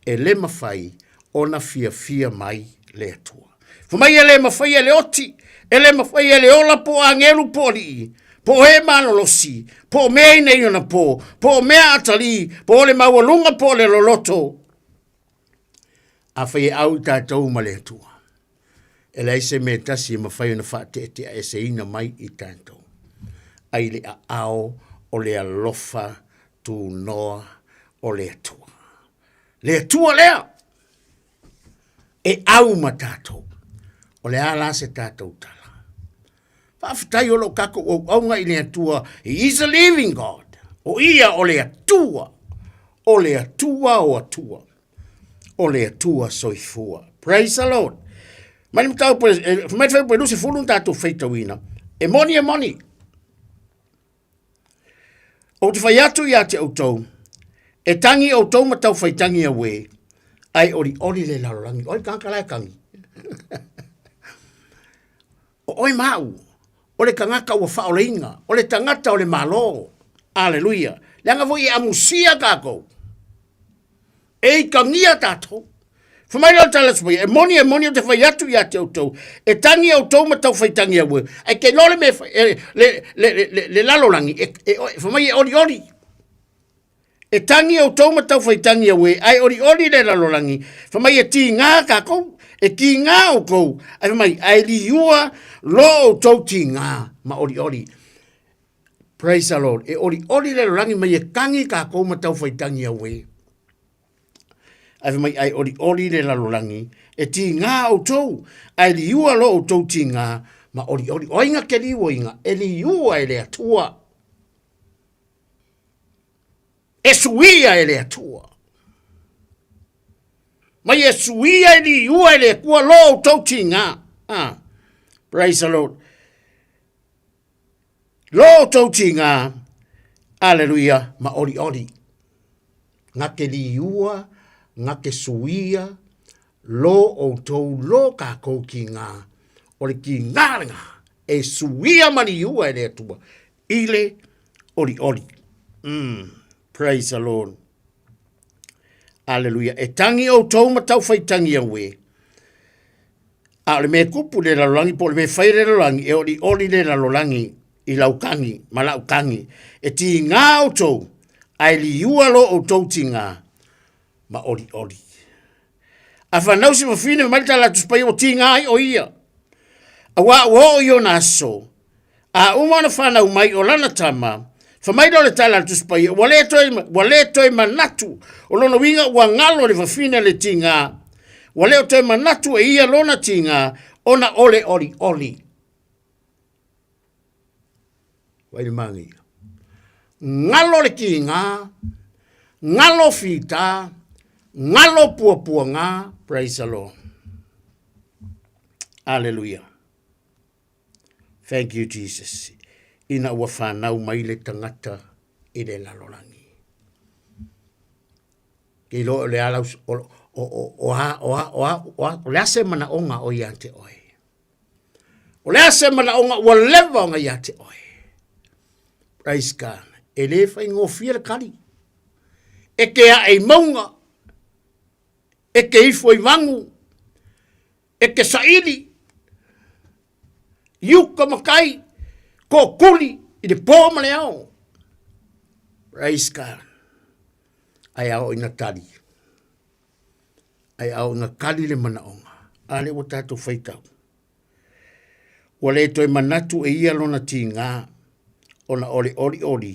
Speaker 20: e lema whai. Ona fia mai le tua. Whamai e lema whai e le oti. E lema whai e le ola po angelu po li. Po he manolosi, po mea nei ona po mea atali, po le mawalunga po le loloto. A whai au tātou ma le atua. E leise me tasi ma whai ona whaatetea e se ina mai i tātou. Ai le a ao o le alofa tu noa o le atua. Le atua lea. E au ma tātou. O le ala se tātou tala. Whaafitai o lo kako o aunga i le atua. He is a living God. O ia o le atua. O le atua o atua. O le atua soifua. Praise the Lord. Mani mtau mai fai pelu se fulu tātou feitawina. E moni. O te whai atu i ate au tau. E tangi au tau matau whai tangi a we. Ai ori le larorangi. Oi kankalai kangi. Oi mau. O le kangaka ua whaoleinga. O le tangata o le malo. Aleluia. Leanga voi e amusia kako. E kangia tātou. Whamaila o tala supai. E moni o te whai atu i ate au tau. E tangi au tau matau whai tangi a ue. E ke lole me le lalorangi. Whamai e ori. E tangi au tau matau whai tangi a ue. Ai ori le lalorangi. Whamai e ti ngā kako. E ki ngā o kou, ai mai, ai li ua lo o tau ti ngā, ma ori. Praise the Lord. E ori le rangi mai e kangi ka kou ma tau whaitangi a we. Ai mai, ai ori le lalorangi, e ti ngā o tau, ai li ua lo o tau ti ngā, ma ori. O inga ke li ua inga, e li ua e le atua. E suia e le atua. Mai e suia e li ua e le kua lo o tau ti ngā. Praise the Lord. Lo o tau ti ngā. Aleluia. Ma ori. Ngā ke li ua, ngā ke suia, lo o tau lo ka kou ki ngā. O le ki ngā ringa. e suia mani ua e le atua. Ile oli oli. Praise the Lord. Hallelujah. E tangi o tau matau fai tangi au e. A le me kupu le lalolangi po le me fai le lalolangi e oli oli le lalolangi i laukangi, ma laukangi. E ti ngā o tau, ai li ualo o tau ti ngā, ma oli oli. A whanau si mawhine malita la tuspai o ti ngā o ia. A wā o i o naso, a umana whanau mai o lana tama, whamai do le tala tuspai, wale toi manatu, o lona winga ua ngalo le whawhine le ti ngā, wale o toi manatu e ia lona ti ngā, ona ole oli oli. Waini mangi. Ngalo le ki ngā, ngalo fita, ngalo pua ngā, praise the Lord. Hallelujah. Thank you, Jesus. Ina ua whanau mai le tangata i le lalolangi. Ki lo le alau o le ase mana onga o iante oe. O le ase mana onga ua lewa onga iante oe. Praise God. E le whai ngō whia kari. E ke a e maunga. E ke ifo i wangu. E ke saili. Iuka makai. Ko kuli. I le pōma le au. Praise God. Ai au ina tari. Ai au ina kari le mana onga. Ale o tātou whaitau. Wale toi manatu e ia lona ti ngā. Ona oli oli oli.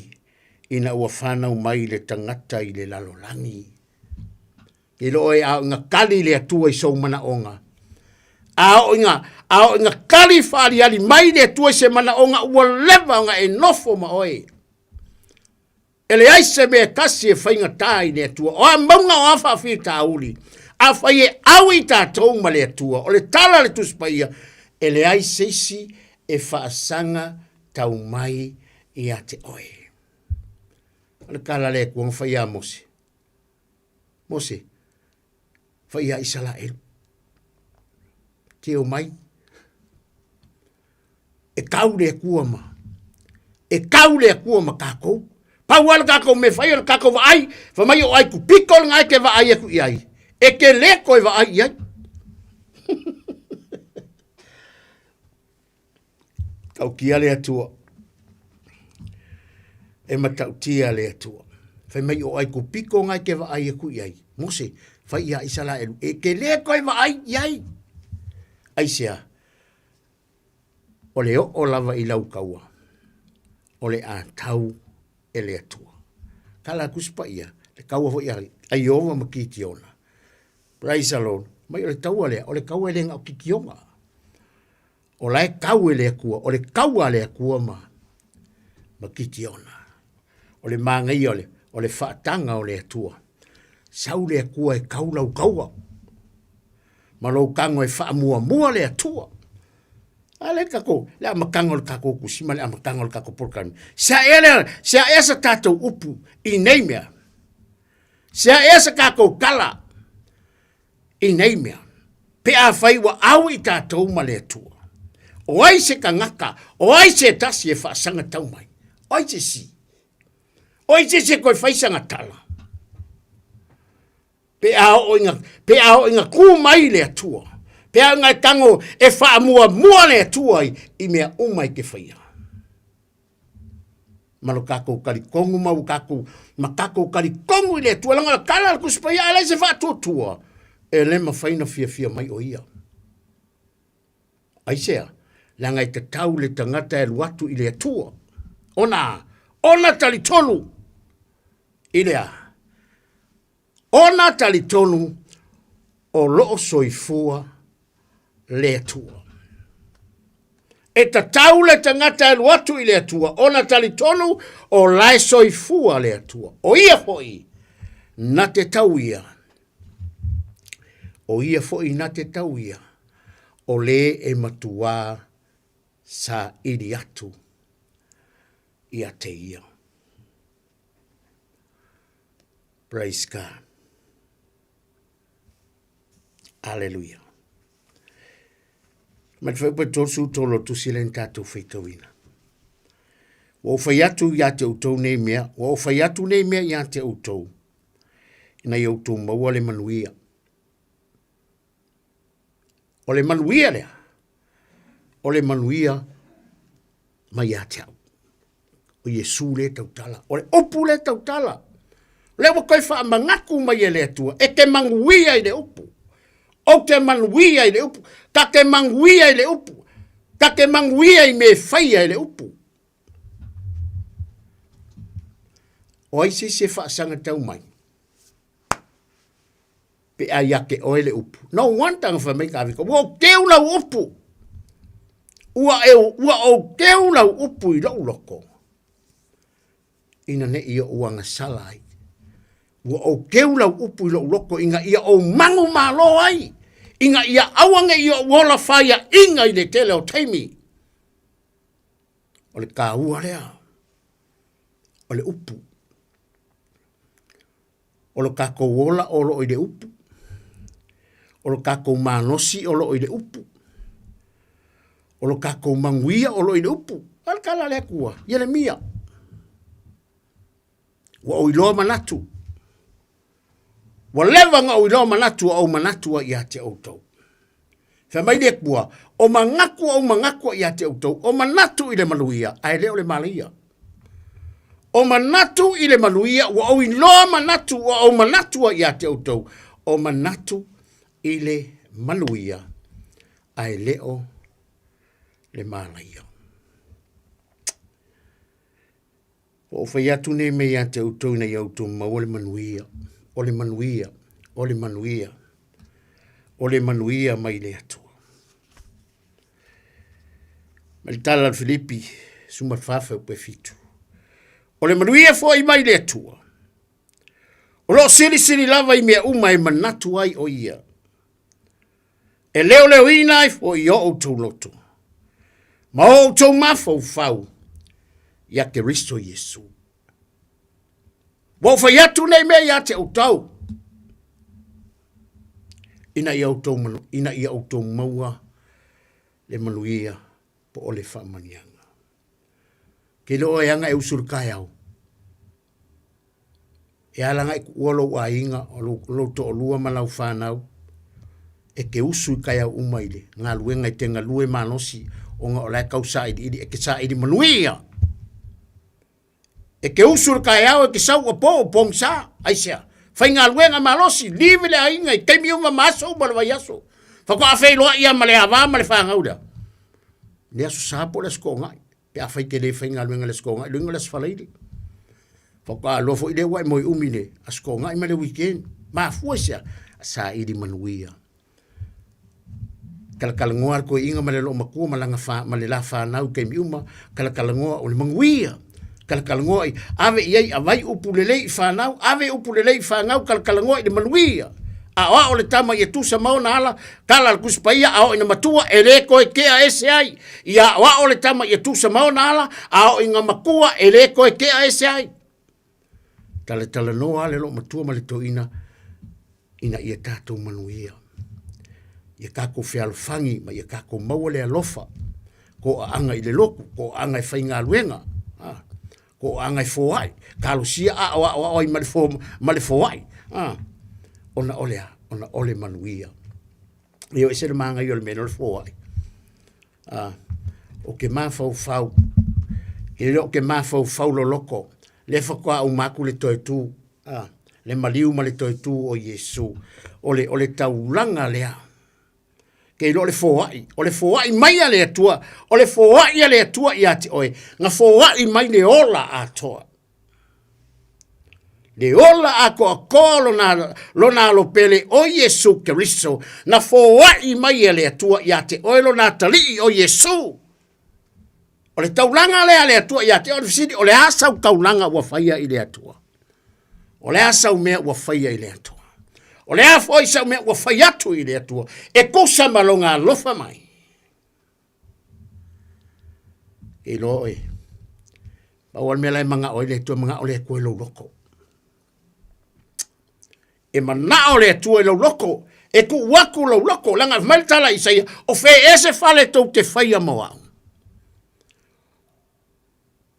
Speaker 20: Ina ua whanau mai le tangata i le lalolangi. I lo e au inga kali le atua i sou mana onga. Au inga kali whaari ali mai le atua i se mana onga ua lewa onga e nofo ma oe. Ele aise me kasi e whainga tai le atua. O a maunga o awha whir ta uli. A whai e au i tātou ma le atua. O le tala le tuspaia. Ele aise isi e whaasanga tau mai i ate oe. Ala kala le kua whai a Mose. Mose, whai a Israel. Te o mai. E kau le kua ma. E kau le kua ma kākou. Pau ala kākou me whai ala kākou wa ai. Whamai o ai ku piko ngai ke wa ai e ku i ai. E ke le koe wa ai i ai. Kau kia le atua. E matau tia le atua. Whai mai o ai ku piko ngai ke wa ai e ku i ai. Mose, whai ia isala elu. E ke le koe wa ai i ai. Ai sea. O le o lava i lau kaua. O le a tau e le atua. Kala kuspa ia. Le kaua ho ia. Ai ova makiti ona. Praise the Lord. Mai o le taua lea. O le kaua e le ngau kikionga. O lai kau e le akua. O le kaua le akua ma. Makiti ona. O le mangai o le whaatanga o le atua. Sau le akua e kaulau kaua. Ma lo kango e whaamua mua le atua. Ale kako, le amakango le kako kusima, le amakango le kako porkani. Sa esa tātou upu i neimea. Sa esa kako kala i neimea. Pe a whai wa au i tātou ma le atua. O ai se ka ngaka, o ai se tasi e whaasanga tau mai. O ai se si. O ai se koe whaisanga tala. Pe a o inga ku mai le atua. Pe a ngai tango e whaamua mua le atua i mea umai ke whaia. Malo kako kari kongu mau kako, ma kako kari kongu i le atua. Langa kala kusipaya ala se whaatua. E le ma whaina fia mai o ia. Aisea, langa i te tau le tangata e luatu i le atua. Ona tali tonu i lea. Ona tali tonu o loo soifua le atua. E ta tau le tangata e luatu i le atua. Ona tali tonu o lai soifua le atua. O ia foi na te tau ia. O ia foi na te tau ia. O le e matua sa iri atu i a te ia. Praise God. Hallelujah. Ma te whaipa tōsu tōlo tu silen tātou whaitawina. Wa o whai atu ia te utou nei mea, wa o whai atu nei mea ia te utou. Ina i utou maua le manuia. O le manuia lea. O le manuia mai ia te au. O Iesu le tautala. O le opu le tautala. Le wa koe wha mangaku mai e le atua. E te manguia i le upu. O te manguia i le upu. Ka te manguia i le upu. Ka te manguia i me whaia i le upu. O aise se whaasanga tau mai. Pe a yake o ele upu. No wantanga wha mai ka wika. Ua o teu lau upu. Ua o teu lau upu i lau loko. Ina ne ia uanga salai. Ua o teu lau upu i lau loko. Inga ia o mangu malo ai. Inga ia awanga ia wola whaia inga i le tele o taimi. O le ka ua lea. O le upu. O lo kako wola o lo i le upu. O lo kako manosi o lo i le upu. O lo kako manguia o lo i le upu. Alkala le kua. Yele mia. Wa o iloa manatu. Wa levanga o iloa manatu o manatu a ia te autou. Fa mai le kua. O mangaku ia te autou. O manatu i le manuia. Ai leo le malia. O manatu i le manuia, wa o iloa manatu, wa o manatu a ia te autou. O manatu i le manuia, ai leo le malaia. O whai atu ne me ia te autou na i autou ma o le manuia, o le manuia, o le manuia, o le manuia mai le atua. Malitala al Filipi, suma fafa upe fitu. O le manuia fo i mai le atua. O lo siri lava i mea uma e manatu ai o ia. E leo ina ai fo i o tau loto. Ma o tau mafau fau. Ia ke Risto Yesu. Wa fai atu nei mea ia te utau. Ina i autou maua le manuia po o le whamanianga. Ke lo e anga e usur kai au. E alanga i uolo wa inga o lo to olua malau whanau. E ke usu kai au umaile. Ngā luenga i te ngā lue manosi o ngā olai kau saidi e ke saidi manuia. E ke usur kai au e ke sau a po o pong sa. Aisea. Whai ngā luenga manosi. Liwe le a inga i keimi unga maso o malawa yaso. Whako a whai loa ia male hawa male whangauda. Ne asu sapo le sko ngai. Pe a whai ke le whai ngā luenga le sko ngai. Luenga le sfalaidi. Whaka a lofo i le wai moi umine. A sko ngai ma le weekend. Ma fuasia. Sa idi manuia. Kalakalangoa ko inga ma le lo makua ma le la whanau keimi uma. Kalakalangoa o le manguia. Kalakalangoa i ave iei a vai upu le lei whanau. Ave upu le lei whanau kalakalangoa i le manuia. A oa o le tama i e tusa mauna ala, kala al kuspaia, a o ina matua e le koe kea ese ai. Ia oa o le tama i e tusa mauna ala, a o inga makua e le koe kea ese ai. Tala noa le lo matua ma le to ina i e tātou manuia. Ia kako whialfangi, ma ia kako maua le alofa. Ko a anga i le loku, ko a anga i whainga luenga. Ko a anga i fōai. Kalo sia a oa i male fōai. Ona ole manuia. Io e sere manga io le meno le fōai. O ke mawhau. E leo ke mawhau lo loko. Le whakua au maku le toi tū. Le maliu ma le toi tū o Yesu. O le taulanga lea. Ke ilo le fōai. O le fōai mai a le atua. O le fōai a le atua i ati oe. Nga fōai mai le ola a toa. Le ola a koa lo na lo pele o Yesu Keriso. Na fōai mai a le atua i ati oe lo na tali o Yesu. O le taulanga le atua i ati o le asau taulanga ua whaia i le atua. O le asau mea ua whaia i le atua. O le afo i sau mea ua whai atu i le atua. E kosa malonga lofa mai. E lo e. Pawal mea lai manga o le atua manga o le koe lo loko. E mana o le atua i lo loko. E ku waku lo loko langa mai tala i sei o fe ese fale tau te whaia moa.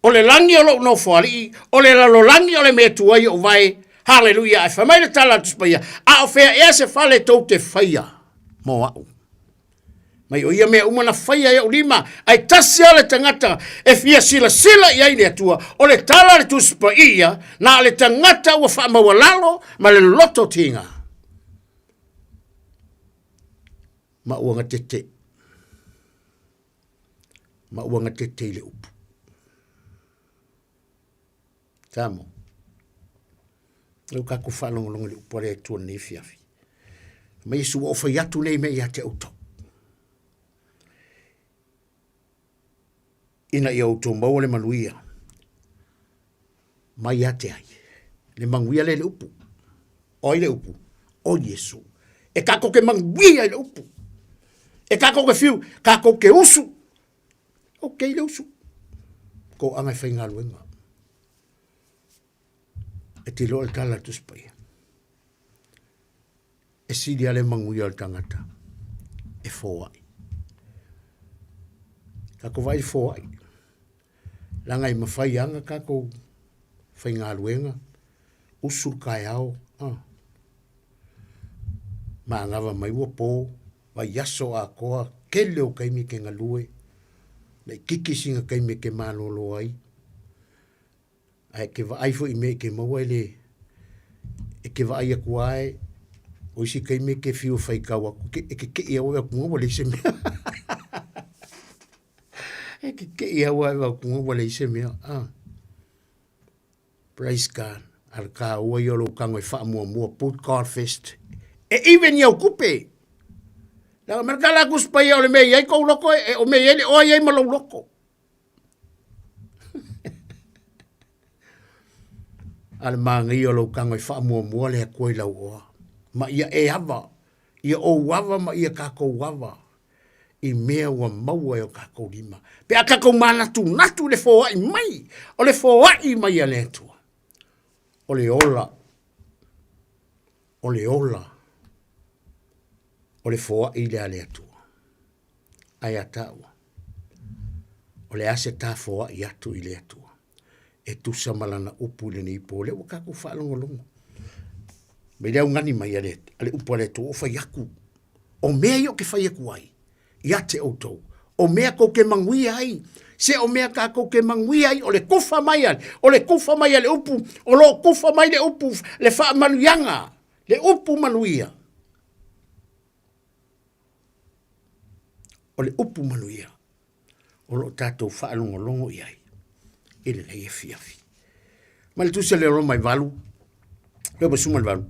Speaker 20: O le langi o lo no whali, o le lalo langi o le mea tuai o vai, hallelujah, e whamai le tala tuspaia, a o fe ese fale tau te whaia moa. Mai o ia mea umana whaia e o lima, ai tasi ale tangata, e fia sila i aile atua, o le tala le tuspaia, na le tangata ua wha mawalalo, ma le loto tinga. Ma uanga tete. Ma uanga tete le upu. Tamo. Leu kako whalongolongo le upu le tua nei fiafi. Ma Yesu o whai atu nei me ia te auto. Ina ia auto maua le manuia. Ma ia te ai. Le manguia le upu. Oi le upu. O Yesu. E kako ke manguia le upu. E kako ke fiu. Kako ke usu. Ok le usu. Ko angai whainga luenga. E te loa le tala tuspaia. E sidi ale manguia le tangata. E fōai. Kako vai fōai. Langa i mawhai anga kako whainga luenga. Usul kai au. Ma ngava mai ua pō. Vai yaso a koa. Ke leo kaimi ke ngalue. Nei kiki singa kaimi ke malolo ai. Ai ke va ai fo i me ke maua le e ke va ai a kuai o si kai me ke fiu fai kawa ke ia wa ku mo le se me e ke ia wa ku mo le se me praise God al ka o yo lo ka ngoi fa mo put God first e even yo kupe la merkala ku spa yo le me ai ko loko e o me ele o ai mo lo loko al mangi o lo kango fa mo le ko la o ma ia e ava ia o wava ma ia ka ko wava i mea wa maua o ka ko lima pe aka ko mana tu natu le fo ai mai o le fo ai mai ale tu o le ola o le fo ai le ale tu ai ata o le ase ta fo ai atu i le tu e tu samalana upu le nei po le o ka ko fa longo me le ngani mai ale upu le to fa yaku o me yo ke fa yaku ai ia te auto o me ko ke mangui ai se o me ka ko ke mangui ai o le kufa mai ale upu o lo kufa mai le upu le fa manuianga le upu manuia o le upu manuia o lo tato fa longo ai ele le fiafi mal tu se le ro mai valu le bo sumal valu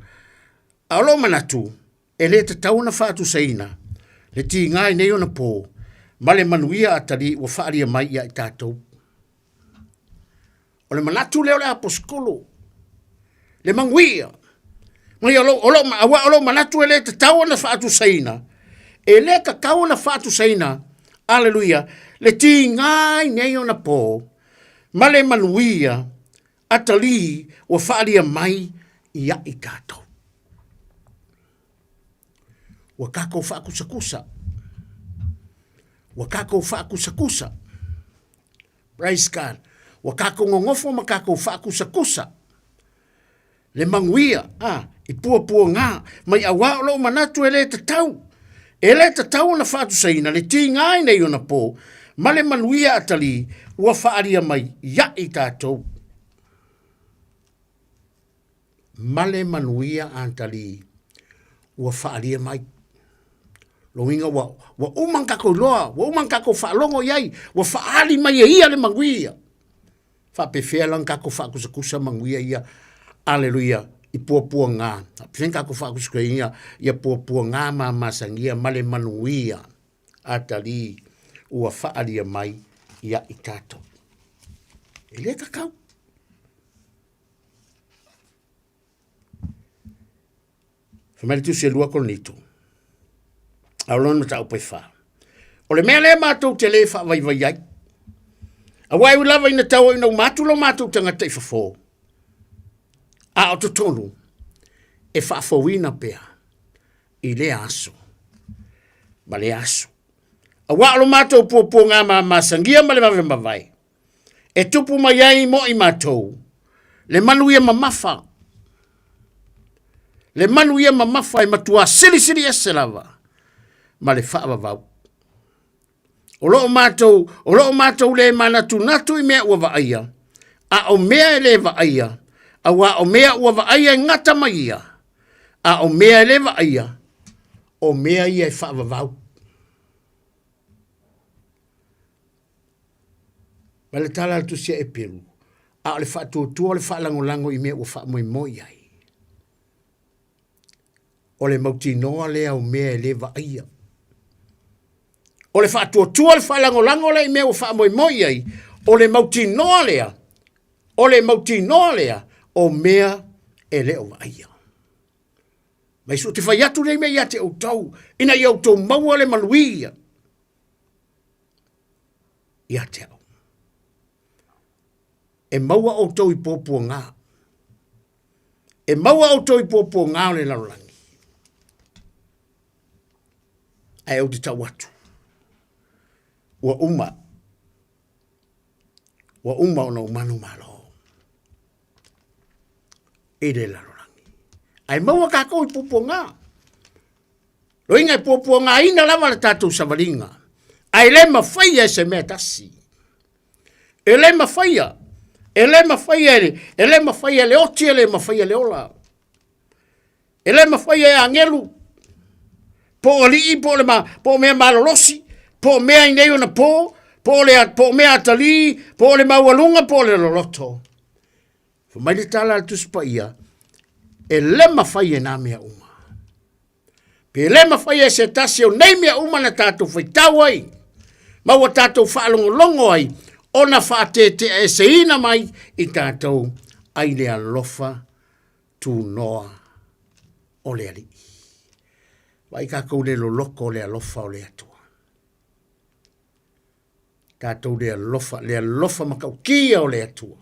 Speaker 20: a lo manatu ele te tauna fa tu seina le ti ngai nei ona po male manuia atali o fa ria mai ia tato o le manatu le aposkolo le manguia mai o lo manatu ele te tauna fa tu seina ele ka kauna fa tu seina aleluia le ti ngai nei ona po male manuia atali o faalia mai ia i tato. Wa kako whaakusakusa. Praise God. Wa kako ngongofo ma kako whaakusakusa. Le manguia, i pua ngā, mai awa o lo manatu ele te tau. Ele te tau na whaatu saina, le ti ngai nei ona po, male manuia atali, ua whaaria mai, ia i tātou. Male manuia atali, ua whaaria mai. Loinga wa umang kako loa, wa umang kako whaalongo iai, wa whaali mai e ia le manguia. Whapewhea lang kako whaakusakusa manguia ia, aleluia, i pua ngā. Pwhen kako whaakusakusa ia pua ngā masangia male manuia atali, ua whaaria mai, ia i tātou. E le kakau. Whamari tu se lua kolonito. Aulon mata upai wha. O le mea le mātou te le wha vai ai. A wai ulawa ina tau ina mātou lo mātou tangata i whafo. A o totonu. E wha fawina pea. I le aso. Ma le aso. A wa lo mātou pōpō ngā māsangia ma le mawai. E tupu mai ai mo I mātou. Le manu ia mamafa. Le manu ia mamafa I matua siri ese lava. Ma le whaavavau. O loo mātou le manatu natu I mea ua vaia. A o mea le vaia. A wa o mea ua vaia ngata mai ia. A o mea le vaia. O mea ia whaavavau. Ma le tala tu sia e peru. A le whaatua le whaalangolango I mea ua whaamoimoi ai. O le mauti noa lea o mea le vaia. O le whaatua le whaalangolango le I mea ua whaamoimoi ai. O le mauti noa lea. O le mauti noa lea. O mea e le o vaia. Mai su te whai atu nei mea ia te au tau. Ina I au tau maua le manuia. Ia te au. E maua au tau I pōpua ngā. E maua au tau I pōpua ngā le larolangi. Ai au te tau atu. Ua uma. Ua uma o na umanu malo. E le larolangi. Ai maua kākou I pōpua ngā. Lo inga I pōpua ngā ina lava le tātou savaringa. Ai le mawhaia se mea tasi. E le mawhaia. E le mawhaia le oti, e le mawhaia le ola. E le mawhaia e angelu. Po o lii, po mea malolosi, po mea inei ona po mea atali, po le maualunga, po le loloto. Fa mai le tala al tuspa ia, e le mawhaia na mea uma. Pe le mawhaia se tasi o nei mea uma na tātou whaitau ai. Maua tātou whaalongolongo ai, ona whaatete e se ina mai I tātou ai le alofa tū noa o le ali. Wai kākou le loloko le alofa o le atua. Tātou le alofa makau kia o le atua.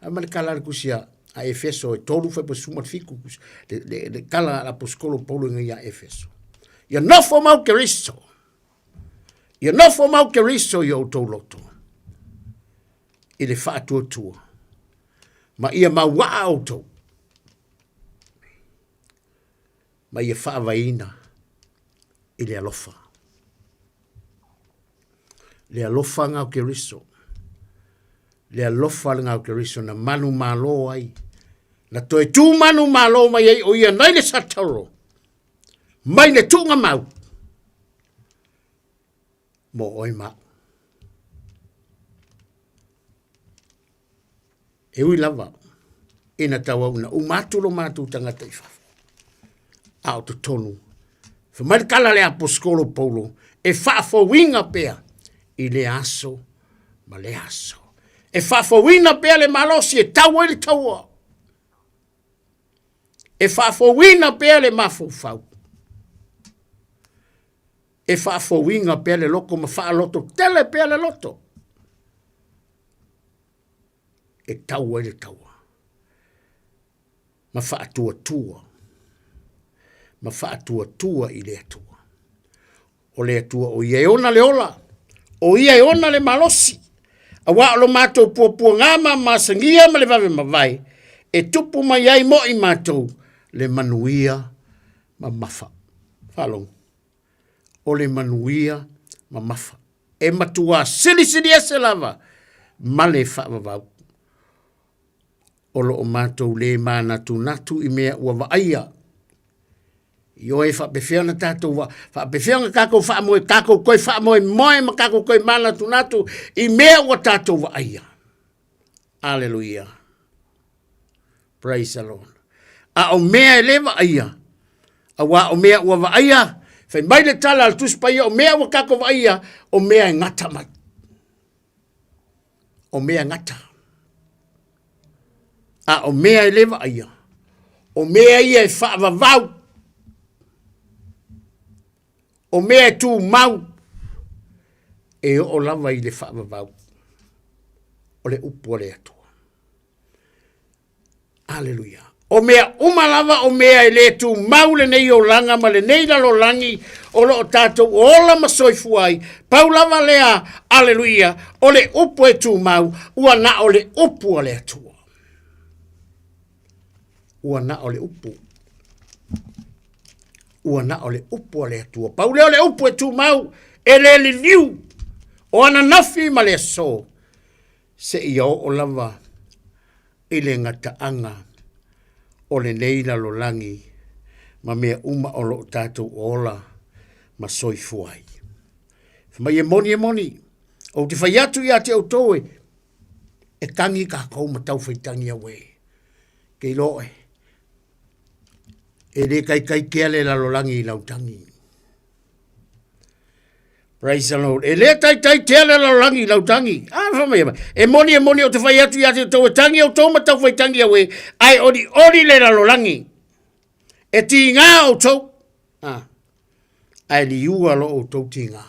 Speaker 20: Ama le kala le kusia a Efeso e tolu whai pa sumat fiku. Le kala la poskolo polo ngai a Efeso. Ia nofo mau ke riso. Ia nofo mau ke riso I o tau loto. I le whaatua. Ma ia maua auto. Ma ia whaavaina I le alofa. Le alofa ngau ke riso. Le alofa ngau ke riso na manu malo ai. Na toe tū manu malo mai ai o ia nai le sataro. Mai le tūnga mau. Mo oi mau. E ui lava, ina tawa una, lo mātu tangata I whafu. Ao to tonu. Whamarikala le aposkolo paulo, e whafo winga pea, I le aso, ma le aso. E whafo winga pea le malosi, e tawa le tawa. E whafo winga pea le mafo fau. E whafo winga pea le loko, ma wha loto, tele pea le loto. E taua le taua. Ma whaatua tua. Ma whaatua tua I le atua. O le atua o ia ona le ola. O ia ona le malosi. A wa lo mātou pua ngama masangia ma le vave mawai. E tupu mai ai mo I mātou le manuia ma mafa. Whalong. O le manuia ma mafa. E matua sili ese lava. Ma le whaavavau. O lo o mātou le mānatu natu I mea ua waaia. Io e whapewhia na tātou wa. Whapewhia nga kākou whaamoe, kākou koe whaamoe moe ma kākou koe mānatu natu I mea ua tātou waaia. Alleluia. Praise the Lord. A o mea e le waaia. A wa o mea ua waaia. Whai mai le tala al tuspaia o mea ua kākou waaia. O mea e ngata mai. O mea ngata. A o mea e lewa aia. O mea ia e whaavavau. O mea e tū mau. E o lava I le whaavavau. O le upo le atua. Alleluia. O mea umalava o mea e le tu maule nei o langa ma le nei lo langi o lo tātou ola ma soifuai. Paulava lea, aleluia, o le upu e tu mau, ua na o le upu o le atua. Ua na o le upu. Ua na o le upu o le atua. Paule o le upu e tu mau, e le li liu, o ana nafi ma le so. Se ia o lava, i le ngataanga, o le neila lo langi, ma mea uma o lo tātou ola, ma soifuai. Ma e moni, o te whai atu ia te autoe, e tangi ka kou ma tau whai tangi awe. Kei loe, e le kai kea le lalo langi i lau tangi. Praise the Lord. E le tai tea le lalo langi i lau tangi. E moni o te whai atu ia te autoe, tangi au tau ma tau whai tangi awe, ai ori le lalo langi. E ti ngā o tau. Ai li ua lo o tau ti ngā.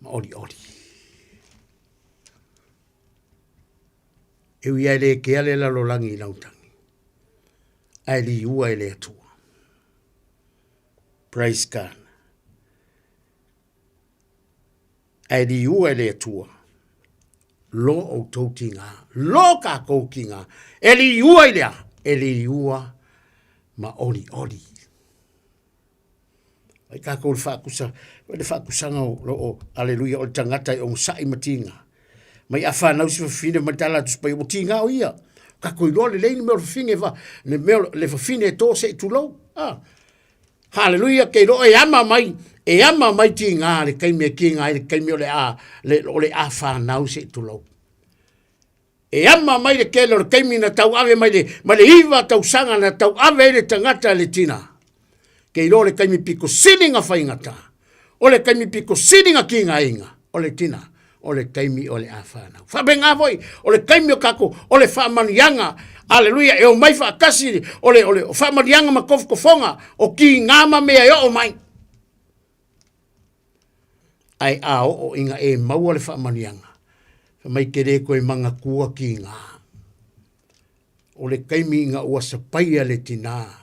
Speaker 20: Ma ori. E ui ai le kea le lalo langi i lautangi. Ai li ua e le atua. Praise God. Ai li ua e le atua. Lo o tau ti ngā. Lo ka kou ki ngā. E li ua i lea. E li ua ma ori. Ai ka kou le whaakusanga o aleluia o tangata o sai matinga. Mai a whanau si whawhine matala tu spai o tinga o ia. Ka kou iloa le leini meo whawhine le whawhine e tō se i tulau. Hallelujah, kei roa e ama mai tinga le kaimea ki ngā le kaimea o le a whanau se i tulau. E ama mai le kele o le kaimea na tau ave mai le iwa tau sanga na tau ave le tangata le tina. Kei lo le kaimi piko sininga whaingata. O le kaimi piko sininga ki ngā inga. O le tina. O le kaimi o le awhanau. Whabenga voi. O le kaimi o kako. O le whamanianga. Aleluia. E o mai whaakasi. O le whamanianga ma kofonga. O ki ngāma mea e o mai. Ai a o inga e maua le whamanianga. Whamai kere koe manga kua ki ngā. O le kaimi inga ua sapaia le tina.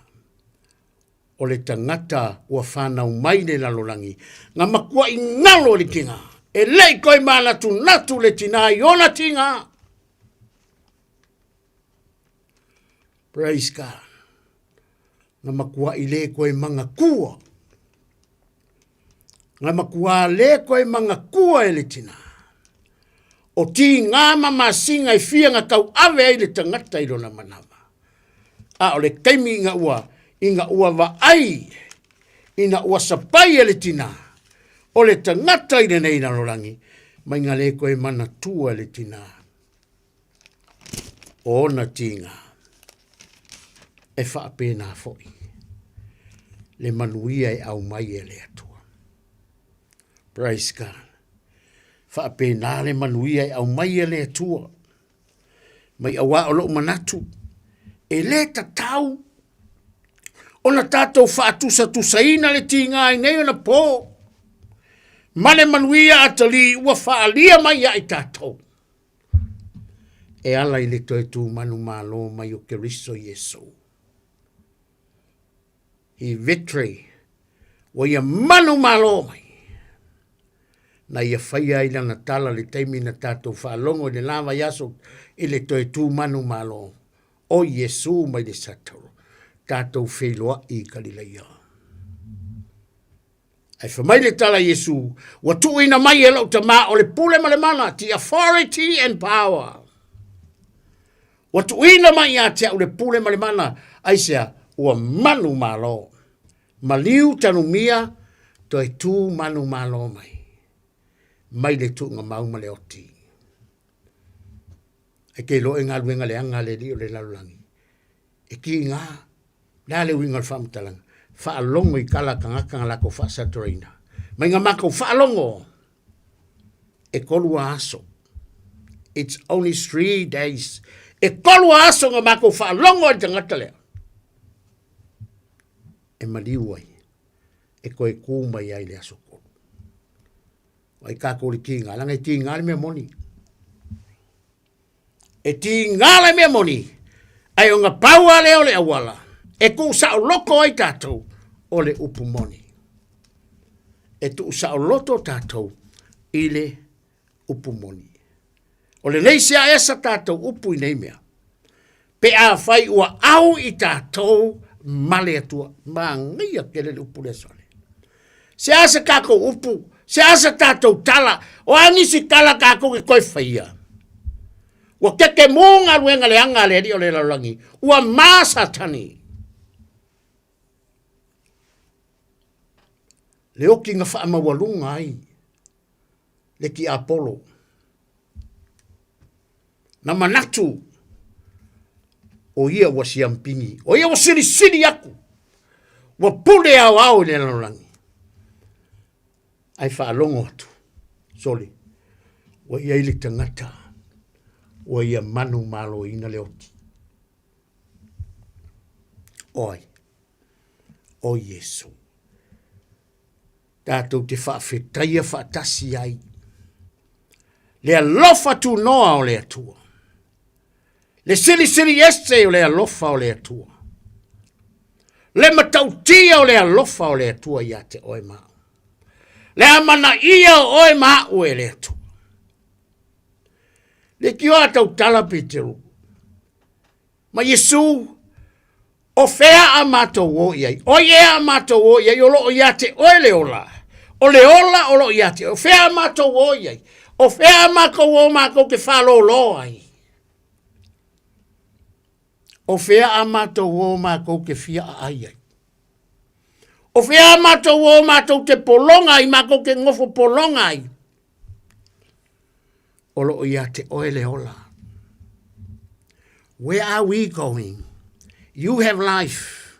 Speaker 20: O le tangata ua whanau mai le lalolangi. Ngā makua i ngalo le kinga. E lei koe mana tu natu le tina i ona tinga. Praise God. Ngā makua i le koe manga kua. Ngā makua le koe manga kua e le tina. O ti ngā mama singa i fia ngā kau ave ai le tangata i lona manawa. A o le kaimi inga ua wa ai, ina ua sapai ele tina, o le tangata i nei na lorangi, mai ngā le koe mana tua le tina. O na tinga, e whaapena foi, le manuia e au mai e le atua. Praise God. Whaapena le manuia e au mai e le atua. Mai awa o lo manatu, e le tatau, ona tātou whaatusa-tusaina le tinga i nei ona pō. Mane manuia atali ua whaalia mai ai tātou. E ala i le toi tū manu mālo mai o Keriso Yesu. I victory wa ia manu mālo mai. Na ia whaia i lana tala le teimi na tātou whaalongo le lava yaso i le toi tū manu mālo. O Yesu mai le satoro. Tātou wheloa i Galileia. Ai whamai le tala Yesu, wa tuina mai e lau ta mā o le pule ma le mana, the authority and power. Wa tuina mai a te au le pule ma le mana, aisea, ua manu malo. Maliu tanu mia, toi tū manu malo mai. Mai le tu ngā mau ma le oti. E kei lo e ngā luenga le anga le li o le lalulangi. E ki ngā, Dale wingal famtalang. Faalongo i kala kangaka lako fa satorina. Mai nga mako faalongo. E kolua aso. It's only 3 days. E kolua aso nga mako faalongo i tangata lea. E maliuai. E koe kuma i aile aso kolu. Wai kako li kinga. Langa i kinga ali mea moni. E ti ngala mea moni. Ai o ngā paua leo le awala. E ku sa o loko ai tātou o le upu moni. E tu sa o loto tātou i le upu moni. O le nei sea esa tātou upu i nei mea. Pe a whai ua au i tātou male atua. Mā ngia ke le upu le sole. Se asa kako upu. Se asa tātou tala. O angisi tala kako ke koe whaia. Ua keke mūnga ruenga le anga le ri o le laulangi. Ua māsa tani. Le oki nga whaamawalunga ai. Le ki Apollo. Na manatu. O ia wa siampingi. O ia wa siri aku. Wa pule au le laulangi. Ai whaalongo atu. Soli. Wa ia ili tangata. Wa ia manu malo ina le oti. Oi. O Yesu. Tātou te whaafetaia whaatasi ai. Le alofa tu noa o le atua. Le siri este o le alofa o le atua. Le matautia o le alofa o le atua ia te oe maa. Le amana ia o oe maa ue le atua. Le kioa tau tala Peteru. Ma Yesu o fea a matou o iai. O ia a matou o iai o lo ia te oe le ola. O le ola o lo ia te. O fea a matou o iai. O fea a matou o matou ke whalo lo ai. O fea a matou o matou ke fia a ai. O fea a matou o matou te polonga i matou ke ngofo polonga ai. O lo ia te oe le ola. Where are we going? You have life.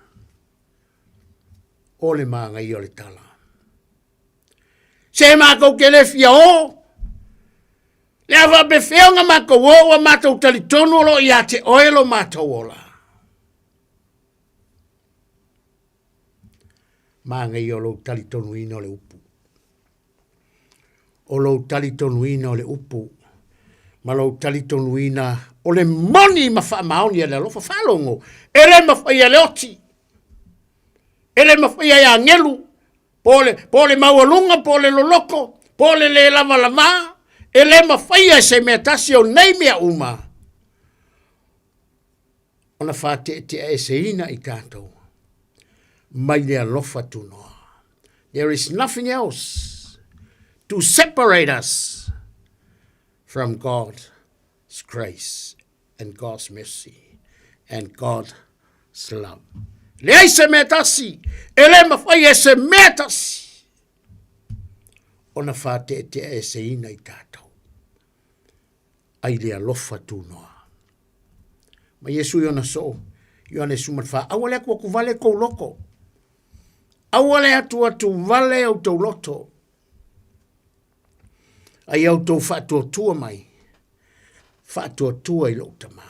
Speaker 20: O le maanga i o le tala. Se mako ke le fia o. Le awa befeonga mako o wa matou talitonu lo ia te oe lo matou ola. Maanga i o lo talitonu ino le upu. O lo talitonu ino le upu. Ma lo talitonuina o le moni ma wha maoni le alofa whalongo. E le ma whaia le oti. E le ma whaia ia ngelu. Po le maualunga, po le loloko, po le lava lama. E le ma whaia se mea tasi o nei mea uma. Ona wha te e se ina i tātou. Mai le alofa tunoa. There is nothing else to separate us from God's grace and God's mercy and God's love. Le ai se metasi, ele ma fai e se metasi. Ona fa te e se ina i tātou. Ai le alofa tu noa. Ma Yesu yona so, yona sumat fa, awale aku aku vale kou loko. Awale atu vale au tau loto. Ai au tau whaatua mai. Whaatua i lo tama.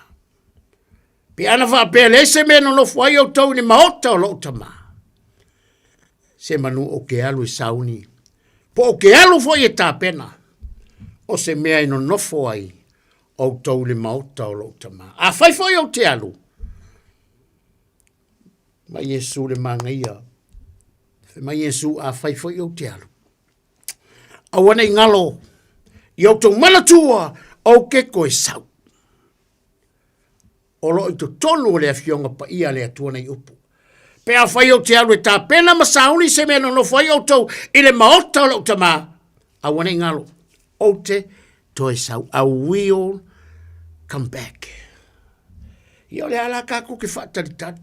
Speaker 20: Pe ana whaapele se mena no fwai au tau ni maota o lo tama. Se manu o ke alu i sauni. Po o ke alu fwai e tā pena. O se mea ino nofo ai au tau ni maota o lo tama. A whai au te alu. Ma Yesu le mangaia. Ma Yesu a whai au te alu. Awana i ngalo. I au tau manatua au ke koe sau. O lo i to tonu o le afionga pa ia le atua nei upu. Pe a whai au te alu e tā pena masauni se mena no whai au tau i le maota o lo tama. A wane ngalo. O te toi sau. I will come back. I o le ala kako ke whaataritari.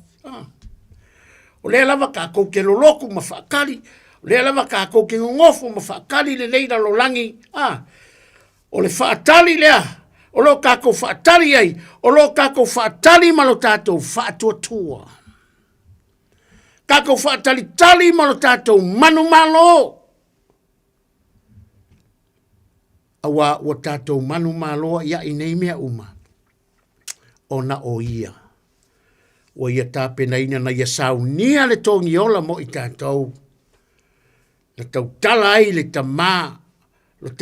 Speaker 20: O le alava kako ke loloku ma whaakari. O le alava kako ke ngofo ma whaakari le leira lo langi. O le whaatari lea, o lo kako whaatari ai, o lo kako whaatari malo tātou whaatuatua. Kako whaatari malo tātou manu malo. Awa o tātou manu malo ia i nei mea uma. O na o ia. O ia tāpena ina na ia saunia le tongi ola mo i tātou. Na tau tala ai le tamā. lo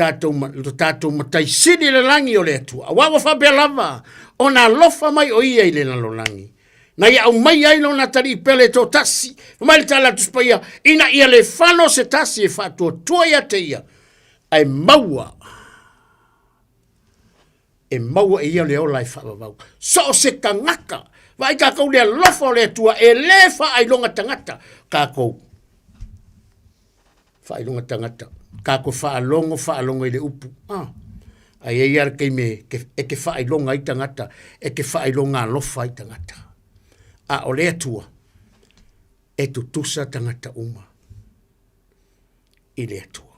Speaker 20: tātou matai sini le langi o le atua. A wawa whabea lava, o nā lofa mai o ia i le nalo langi. Na ia au mai ai lo na tari pele tō tasi, mai le tala tuspaia, ina ia le whano se tasi e whatua tua ia te ia. Ai maua, e maua e ia le ola e whawawau. So se kangaka, vai kākou lea lofa o le atua, e le wha ai longa tangata, kākou. Wha ai longa tangata. Kako whaalongo i le upu. Ai e iar kei me, e ke whaalonga i tangata, e ke whaalonga alofa i tangata. A o le atua, e tutusa tangata uma. I le atua.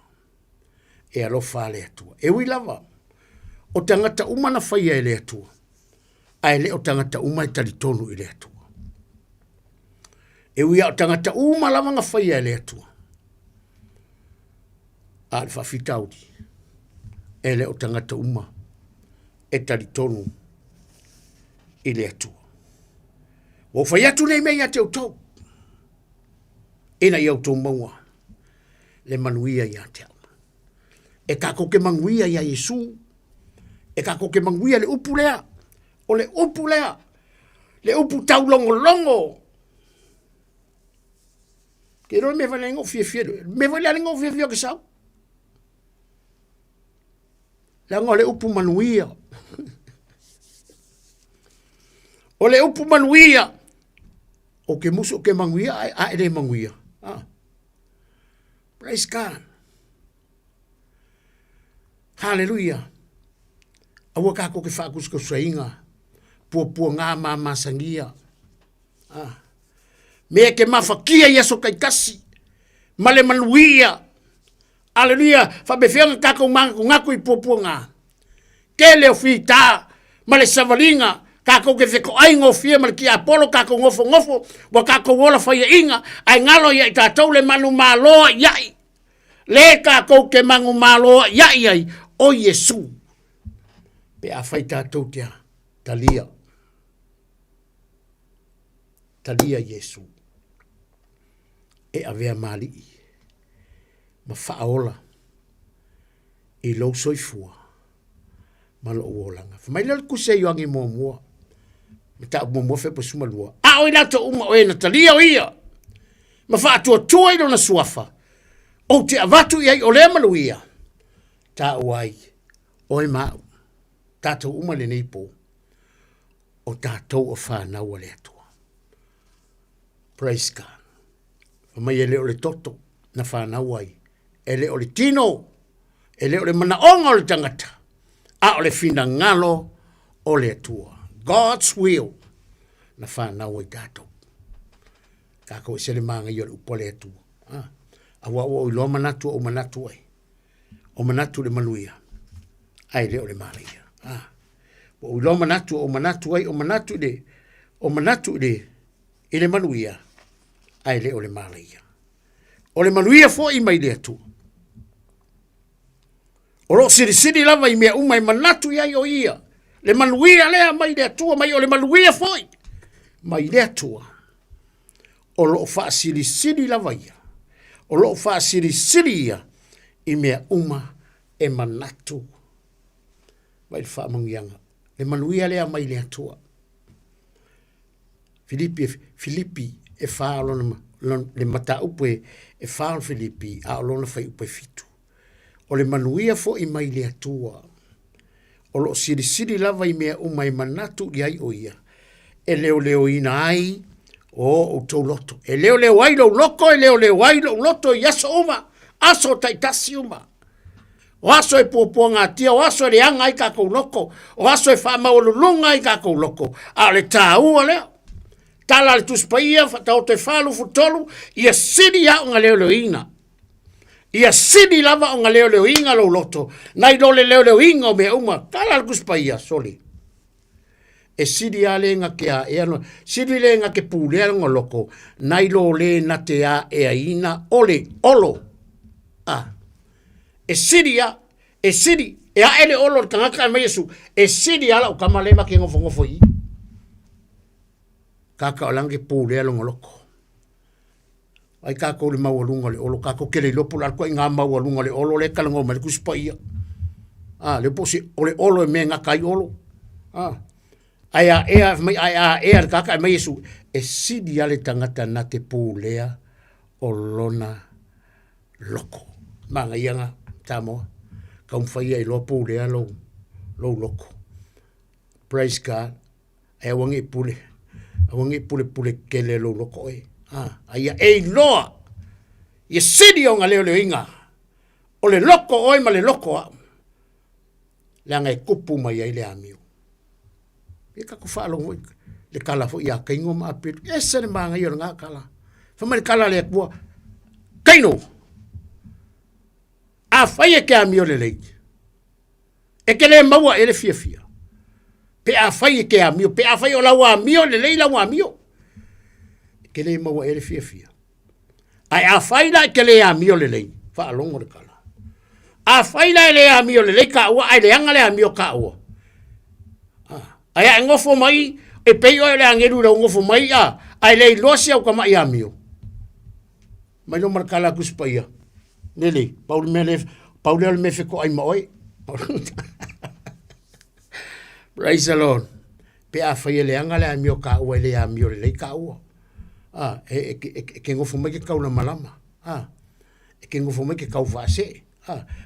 Speaker 20: E alofa le atua. E ui lava, o tangata uma na whaia i le atua. Ai le o tangata uma i talitonu i le atua. E ui o tangata uma lava nga whaia i le atua. Al whawhitauri, e le o tangata uma, e taritonu, i le atua. O whai atu nei mei a te utau, ina i au tau maua, le manuia i a te au. E kako ke manguia i a Yesu, e kako ke manguia le upu lea, o le upu lea, le upu tau longo longo. Ke roi me vale ngo fie me vale ngo fie ke sau. La ngole upu manuia. O le upu manuia. O ke muso ke manguia, a ere manguia. Praise God. Hallelujah. Awa kako ke whaakus ko sainga. Pua ngā masangia. Mea ke mawhakia iaso kai kasi. Male manuia. Hallelujah, whabewhenga kako ngaku i pua ngā. Ke leo whita, male savalinga, kako ke wheko aingo whia, male ki Apollo, kako ngofo, wa kako wola whaia inga, ai ngalo ia i tātou le manu māloa iai. Le kako ke mangu māloa iai ai, o Yesu. Pe a whai tātou tia, talia. Talia Yesu. E avea mali i. Ma whaola i lau soifua ma lo uolanga. Mai lal kuse i angi mua. Me ta mua fe pa sumalua. A oi nata uma o e na talia o ia. Ma whaatua tua i na suafa. O te avatu i ai o le malu ia. Ta uai. Oi mau. Tātou uma le neipo. O tātou o whanau a le atua. Praise God. Mai e leo le toto na whanau ai. Ele o le tino, ele o le manaonga o le tangata, a o le fina ngalo o le atua. God's will na whanau i tātou. Kako se le manga i o le upo le atua. Awa o ilo manatu o manatu ai. O manatu le manuia. Ai le o le maria. O ilo manatu o manatu ai, o manatu le, i le manuia. Ai le o le maria. O le manuia fo i mai le atua. O lo siri lava i mea umai manatu iai o ia. Le manuia lea mai le atua, mai o le manuia foi. Mai le atua. O lo wha siri lava ia. O lo wha siri ia i mea uma e manatu. Mai le wha mangianga. Le manuia lea mai le atua. Filipi e wha alona le mata upe e wha Filipi a alona whai upe fitu. O le manuia fo i mai le atua. O lo siri lava i mea umai manatu i ai o ia. E leo ina ai o tau loto. E leo ai lo loko, e leo ai lo loto i aso uma. Aso taitasi uma. O aso e pua ngā tia, o aso e le anga i kako loko. O aso e wha maululunga i kako loko. A le tā ua leo. Tala le tuspaia, tau te whalu futolu, ia siri a unga leo ina. Ia siri lava o nga leo inga lo loto. Nai dole leo inga o mea uma. Tala le kuspaia, soli. E siri a le nga ke a e ano. Siri le nga ke pūlea nga loko. Nai lo le na te a e a ina ole, olo. E siri a, e siri. E a ele olo tangaka mai Yesu. E siri ala o kamalema ke ngofo i. Kaka o lange pūlea nga loko. Ai kako le mawalunga le olo kako kele lopo la ko nga mawalunga le olo le kalango ma ku spaia. Le posi ole olo e me nga kai olo. Aya mai ea kaka mai Yesu e sidi ale tangata na te pūlea o lona loko. Manga ianga Samoa. Kaumwhaia i loa pūlea lo loko. Praise God. Ea wangi pule. Wangi pule kele lo loko e. Aya e loa. Ye sidi o nga leo inga. O le loko oi ma le loko a. Langa e kupu mai ai le amiu. E kako whaalongo le kala fo ia kaingo ma apiru. E sene maanga i o ngā kala. Whamare kala le kua. Kaino! A whai e ke amio le lei. E ke le maua e le fia. Pe a whai e ke amio. Pe a whai o lau amio le lei lau amio. E ke le maua e le fia. Ai a whai la e ke le amio le lei. Whaalongo le kala. A whai la e le amio le lei ka ua. Ai le anga le amio ka ua. Ai ngofo mai e pei o le angeru le ngofo mai ai le losi au kama ia mio. Mai no markala kuspaia. Nele, Paul me fe ko ai moi. Praise the Lord. Pe a fa le anga le amio ka o le amio le ka o. Ke ngofo mai ke kauna malama. Ke ngofo mai ke kau fase.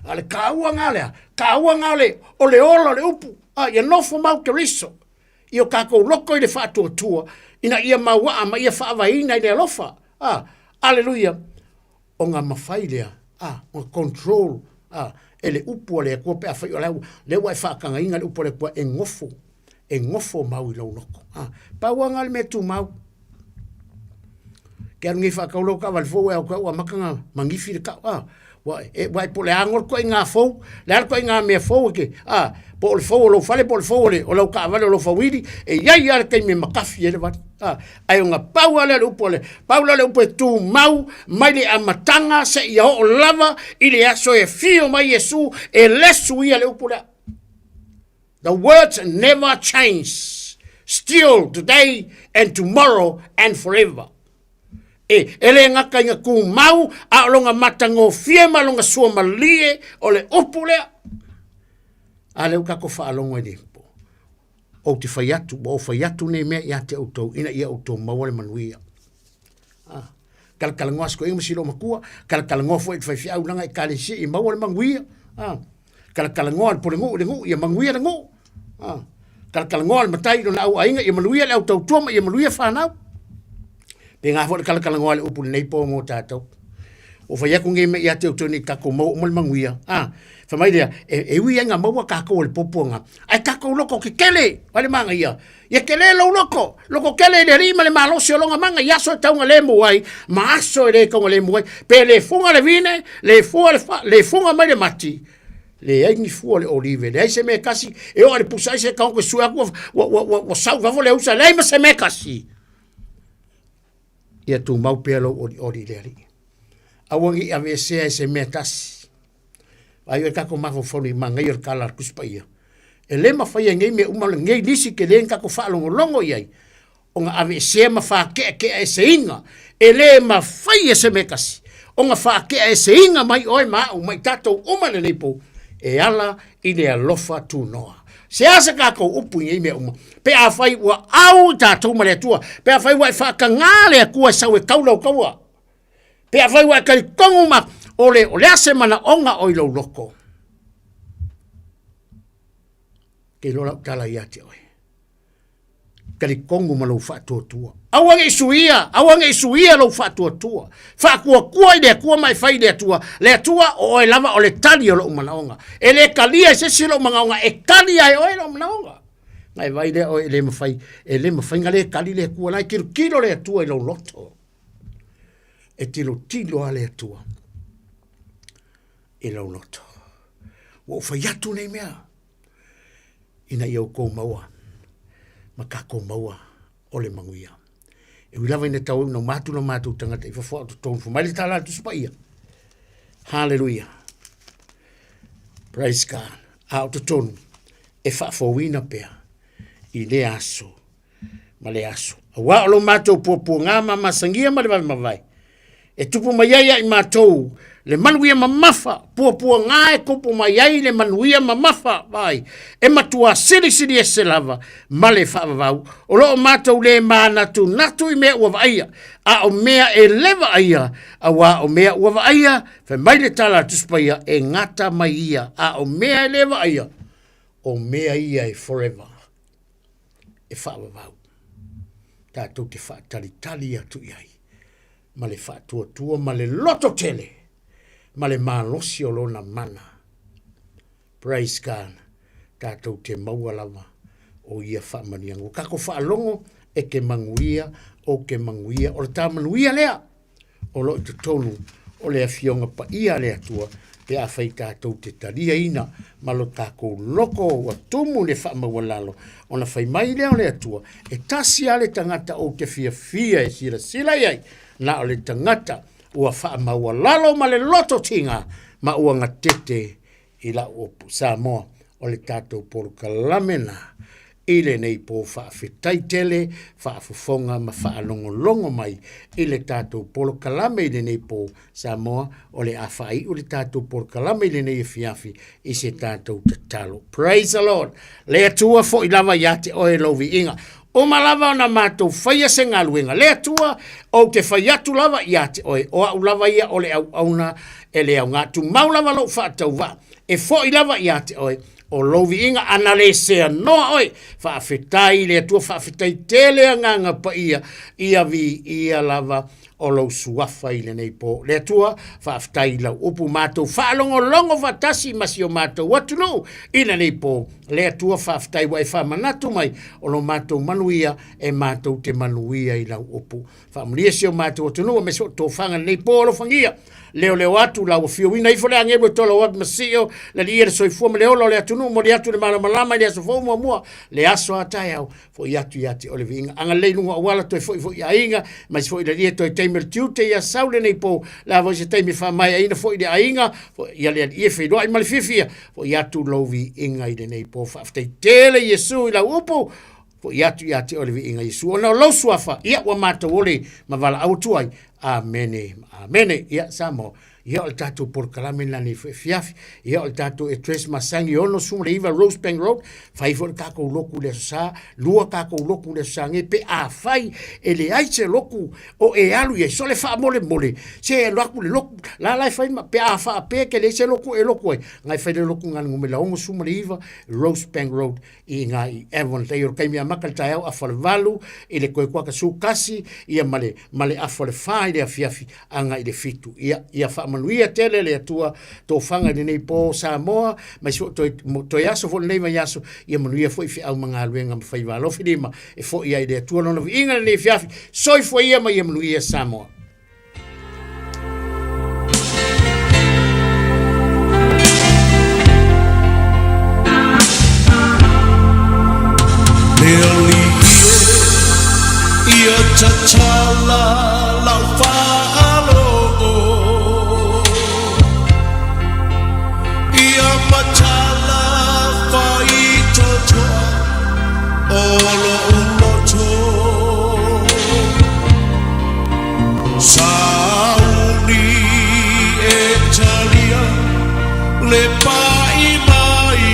Speaker 20: Ale ka o ngale o le olo le upu. Ia nofo mau ke riso. Io kako loko i le whaatua tua. Ina ia maua ma ia whaavaina i le alofa. Aleluia. O ngā mawhailea. O control. E le upu le kua pe a whai o leu. Leu ai whaakanga inga le upu le kua e ngofo. E ngofo mau i lau loko. Paua ngā le me tu mau. Ke aru ngi whaakau lau ka wale fōu e au ka ua makanga mangifi le ka. Wai po le angor ko i ngā fōu. Le ar ko i ngā mea fōu ke. Po le fo lo fale po le fo le o lo ka vale lo fawiri e ia ar kai me makafi ele va ai nga paua le upole paula le upo tu mau mai le amatanga se ia o lava ile aso e fio mai Yesu e lesu ia le upole. The words never change, still today and tomorrow and forever. Ele ngaka inga ku mau a longa matango fiema longa sua malie o le upole. Ale u kako whaalongo e nepo. O te whaiatu, o whaiatu ne mea ia te autou, ina ia autou mawale manuia. Kalakalangoa asko inga masilo makua, kalakalangoa fo e te whaiau nanga e kare si i mawale manuia. Kalakalangoa le ngu, ia manuia le ngu. Kalakalangoa le matai no na au ainga, ia manuia le autou tuama, ia manuia whanau. Pe ngā fo le kalakalangoa le upu le neipo mo tātou. O whaiaku nge me ia te autou ni kako mawale manuia. Whamairea, e ui anga maua kako le poponga. Ai kako loko ke kele, wale manga ia. Ia kele lau loko kele le rima le malosi o longa manga, iaso e taunga le muai, maaso e le kaunga le muai, pe le funga le vine, le funga mai le mati, le aingi fua le olive, le aise me kasi, e o le pusai se kaunga suaku, wa sau vavo le usa, le aima se me kasi. Ia tu mau pelo ori le ari. Awangi ave se se me kasi. Ai o kako mafo foni manga i o kala kuspaia. E le mawhai ngei me umala ngei nisi ke le kako whaalongo longo iai. O nga ave se mawha ke e se inga. E le mawhai e se me kasi. O nga wha ke e se inga mai oi mau mai tatou umale leipo. E ala i le alofa tu noa. Se asa kako upu ngei me uma. Pe a whai ua au tatou male atua. Pe a whai ua e whaaka ngale a kua sau e kaulau kaua. Pe a whai ua e kari kongu ma. Ole ase mana onga o ilo loko. Ke lola tala ia te oi. Kari kongu ma lau whaatua tua. Awange isuia lau whaatua tua. Whaakua kua i lea kua mai whai lea tua. Lea tua o oe lava o le tali o lau mana onga. E le kalia se si lau mga onga. E kalia e oe lau mana onga. Ngai vai lea oe le mawhai. E le mawhai nga le kali lea kua. Lai kilo lea tua i lau loto. E tilo a lea tua. I lau loto. Wo whaiatu nei mea. Ina iau kou maua. Ma ka kou maua o le manguia. E wilawa ina tau no mātu tangata i whawha atu tonu whamaili tāla atu spaia. Hallelujah. Praise God. A atu tonu. E whawhawina pea. I le aso. Ma le aso. A wa alo mātou pua ngā mama sangia ma le mawai. e tupu mai ai mātou, le manuia mamafa, pua ngā e kupu mai ai le manuia mamafa, vai, e matua siri e se lava, ma le whaavavau, o loo mātou le mānatu, natu I mea ua vaia, a o mea e leva aia, a wā o mea ua vaia, fe mai le tala tuspaia, e ngata mai ia, a o mea e leva aia, o mea ia e forever, e whaavavau, tātou te whaatalitali atu iai, ma le whaatua ma le loto tele, ma le mālosi o lona mana. Praise God, tātou te maua lava o ia whaamaniango. Kako whaalongo e ke manguia o ke manguia, o le tā manuia lea, o lo I te tonu, o le awhionga pa ia lea tua, pe a whai tātou te taria ina, ma lo tākou loko wa tumu le whaamawalalo, o na whai mai lea o lea tua, e tasi ale tangata o te fia e sila iai, na o le tangata ua whaamawalalo ma le loto tinga ma ua ngatete I la opu Samoa o le tātou poro kalamena I le nei po whaafetai tele, whaafufonga ma whaalongolongo mai I le tātou poro kalame I le nei po Samoa o le awhai o le tātou poro kalame I le nei fiafi I se tātou tatalo. Praise the Lord. Le atua fo I lava iate o e lovi inga. O malava na mātou whaia se ngā luenga. Lea tua o te whaiatu lava i ate oe. O au lava ia o le au auna e le au ngātu. Mau lava lo whaatau wa. E fo I lava i ate oe. O lovi inga ana le sea noa oe. Whaafetai lea tua whaafetai tele a nganga pa ia. Ia vi ia lava o lau suafa I le nei po. Lea tua whaafetai lau upu mātou. Whaalongo longo watasi masi o mātou. Watu no I le nei po. Lea tua whaafetai wa e whamanatu mai. O lo mātou manuia e mātou te manuia I lau upu. Whaamulia si o mātou watu no. Meso tō whanga nei po o lo whangia. Leo atu lau fio wina ifo le angebo tolo wat masio le liere soi fo me leo le atunu mo le atu le malama le aso fo mua le aso atai au fo yatu ole vinga anga le lunga wala to fo ya inga mas fo le liere to taimel tute ya saule nei po la vo se taimi fa mai ina fo de ainga fo ya le ie fe do ai mal fifia fo yatu lovi inga ide nei po fa te tele yesu la upo fo yatu ole vinga yesu ona lo suafa ia wa mata ole mavala autuai amene ia Samoa ia o tātou por kalame lani fiafi ia o tātou e tres masangi ono sumu le iwa Rose Bank Road fai fo kako loku le sa lua kako loku le sange pe a fai e le aiche loku o e alu ia so le fa mole se loku le loku la fai ma pe a fa pe ke le se loku e loku ngai fai le loku ngani ngume la ongo sumu le iwa Rose Bank Road I ngai Avon te yor kaimia makal tau a falvalu I le koe kwaka su kasi ia male a falfai le fiafi anga I le fitu ia fa manuia tele le atua tō whanga ni nei po Samoa mai so to yaso fo nei mai yaso ia manuia fo I fi au mga luenga ma whai walo whirima e fo ia I le atua nono inga nei fiafi soi fo ia mai ia manuia Samoa.
Speaker 8: Ia tachala lau whaalo Ia matala whai totoa Olo uloto Sauni e talia Le pai mai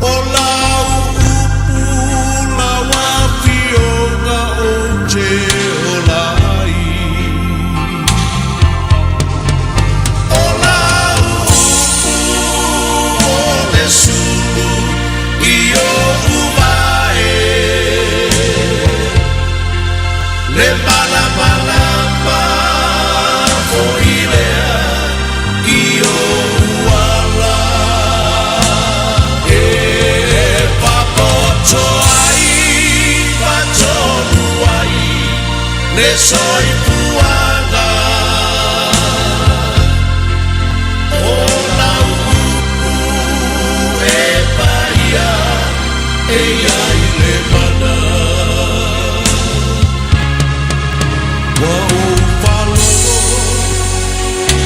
Speaker 8: O lau Le soy puanga Ola upu e paia Eia ile mana Wa upalo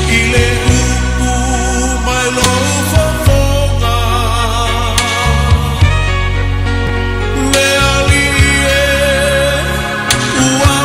Speaker 8: Ile upu mai lo fofonga Le alie Ua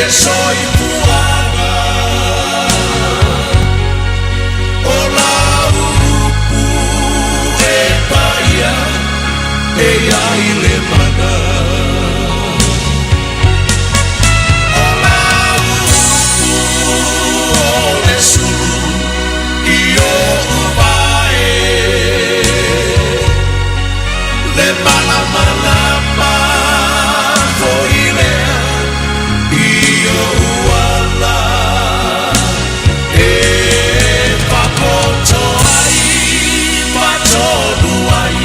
Speaker 8: soipuanga o la upu e paia e ai le mana o la upu o le sulu i o uvae le mana mana ma foilea io uala e papoto ai patodu ai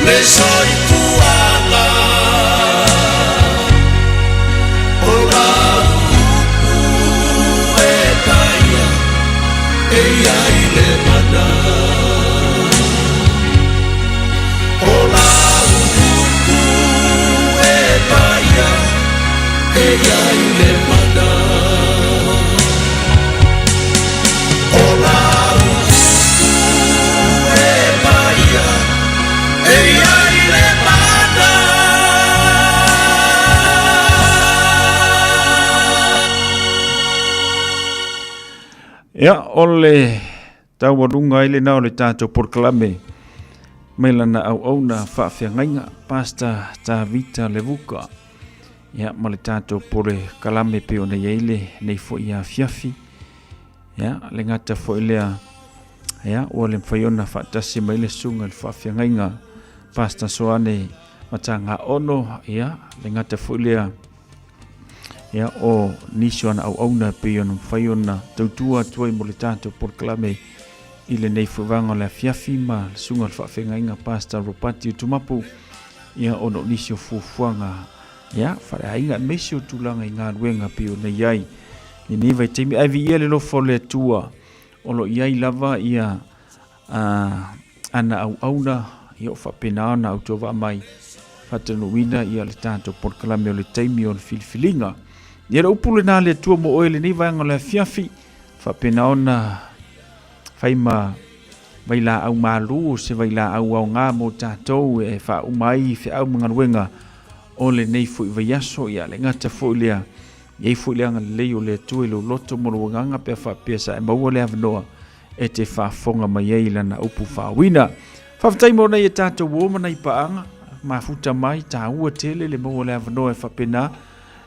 Speaker 8: le soipuanga o la upu e taia e ai le mana o la upu e taia e ai le mana o la upu e taia e ai le mana
Speaker 9: Ia, ole tauarunga ile na ole tātou porkalame. Meilana au na whaafeangainga, pasta tā vita levuka. Ia, male tātou pore kalame pe o nei eile, nei fo ia fiafi. Ia, le ngata fo ilea, ia, ua le mwhaiona whaatasi maile sunga le whaafeangainga. Pasta soane matanga ono, ia, le ngata fo ilea. Ia o nisi ana au na pe ona mwhaiona tautua tuai mo le tātou porkalame ile nei fuwanga le fiafi ma le sunga le whaafengainga pasta ropati o tumapu ia ono nisi o fufuanga ia wharehainga mesi o tulanga i ngā ruenga pe o nei ai ni niwai teimi aivi ia le lofo le tua o lo iai lava ia ana au na ia o whapena ana au tova mai whatanuina ia le tātou porkalame o le teimi o le filifilinga. Ia upule nā le tua mo oele ni vanga le fiafi whapena ona whaima waila au malu se waila au ngā mo tātou e wha umai whi au mga ruenga o le nei fui vaiaso ia le ngata fui lea iei fui lea ngā leo le tua ilo loto mo ruanganga pe wha pesa e maua le avanoa e te wha fonga mai ei lana upu wha wina. Whawhatai mo nei e tātou woma nei paanga ma futa mai tā ua tele le maua le avanoa e wha pena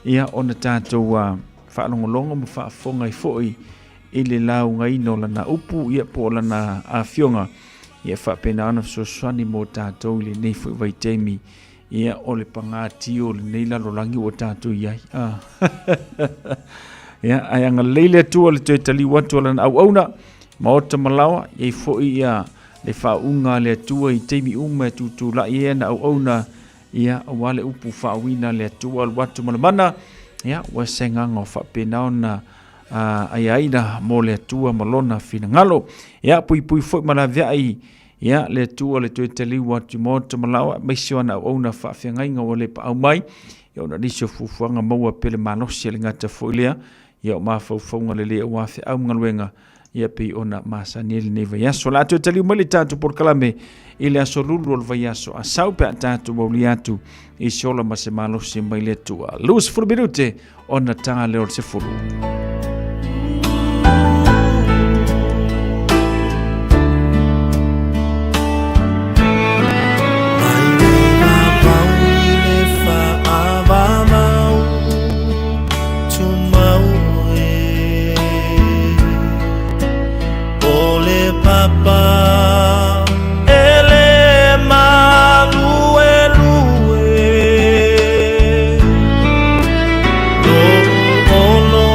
Speaker 9: ia ona tātou whaalongolongo mo whaafonga i foi i le lau ngaino lana upu ia po lana awhionga ia whapena ana fsoswani mo tātou le nei fui vai teimi ia o le pangati o le nei lalolangi o tātou iai. Ia ai anga leile tua le toi tali watu lana au auna ma ota malawa iai foi ia le whaunga le tua i teimi ume tutu la ia na au auna ia wale upu whawina le tua watu malamana ia wa senganga o whapena ona ai aina mo le tua malona fina ngalo ia pui foi malaviai ia le tua le toi tali watu mota malawa maisio ana ona whawhiangainga o le pa au mai ia ona nisio fufuanga maua pele manosi le ngata foilea ia o mawhauwhaunga le lea wafi au ngaluenga ia pe ona masanieli ne vaiaso la tu tali mali tatu porkalame ile aso lulu o vaiaso a sau pe tatu mauliatu i sola ma se malosi mai le tua luz furminute ona tanga le o se furu.
Speaker 8: Papa ele malue lue lo ono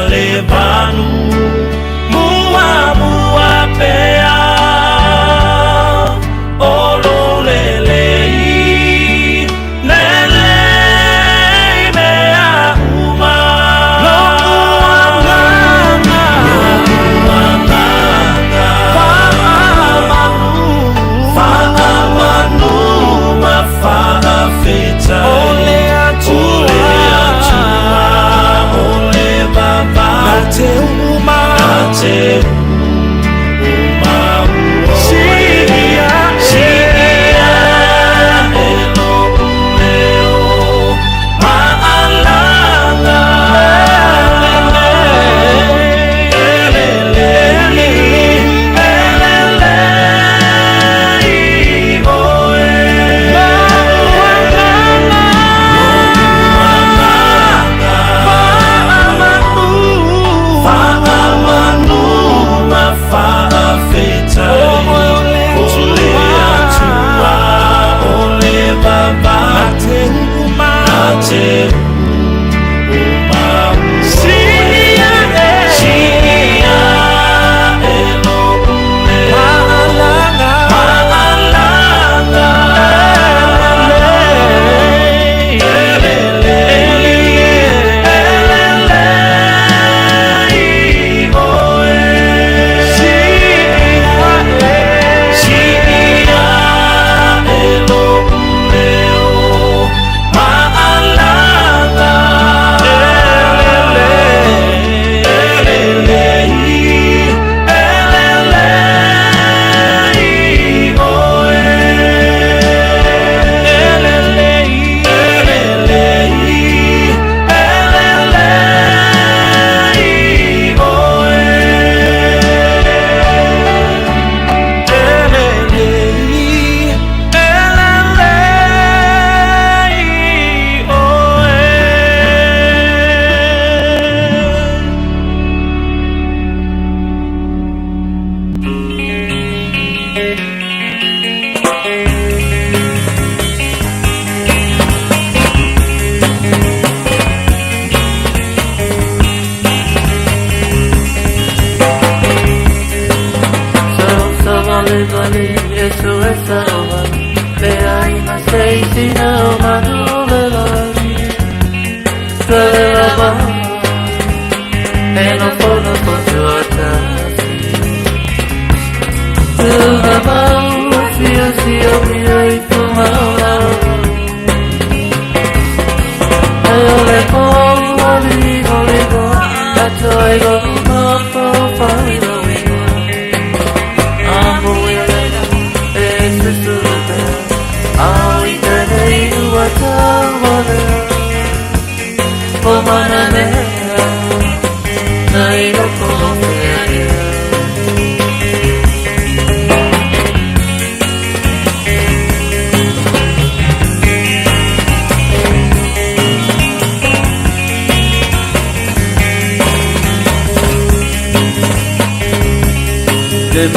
Speaker 8: le vanu mua mua pea olo lelei lelei mea uma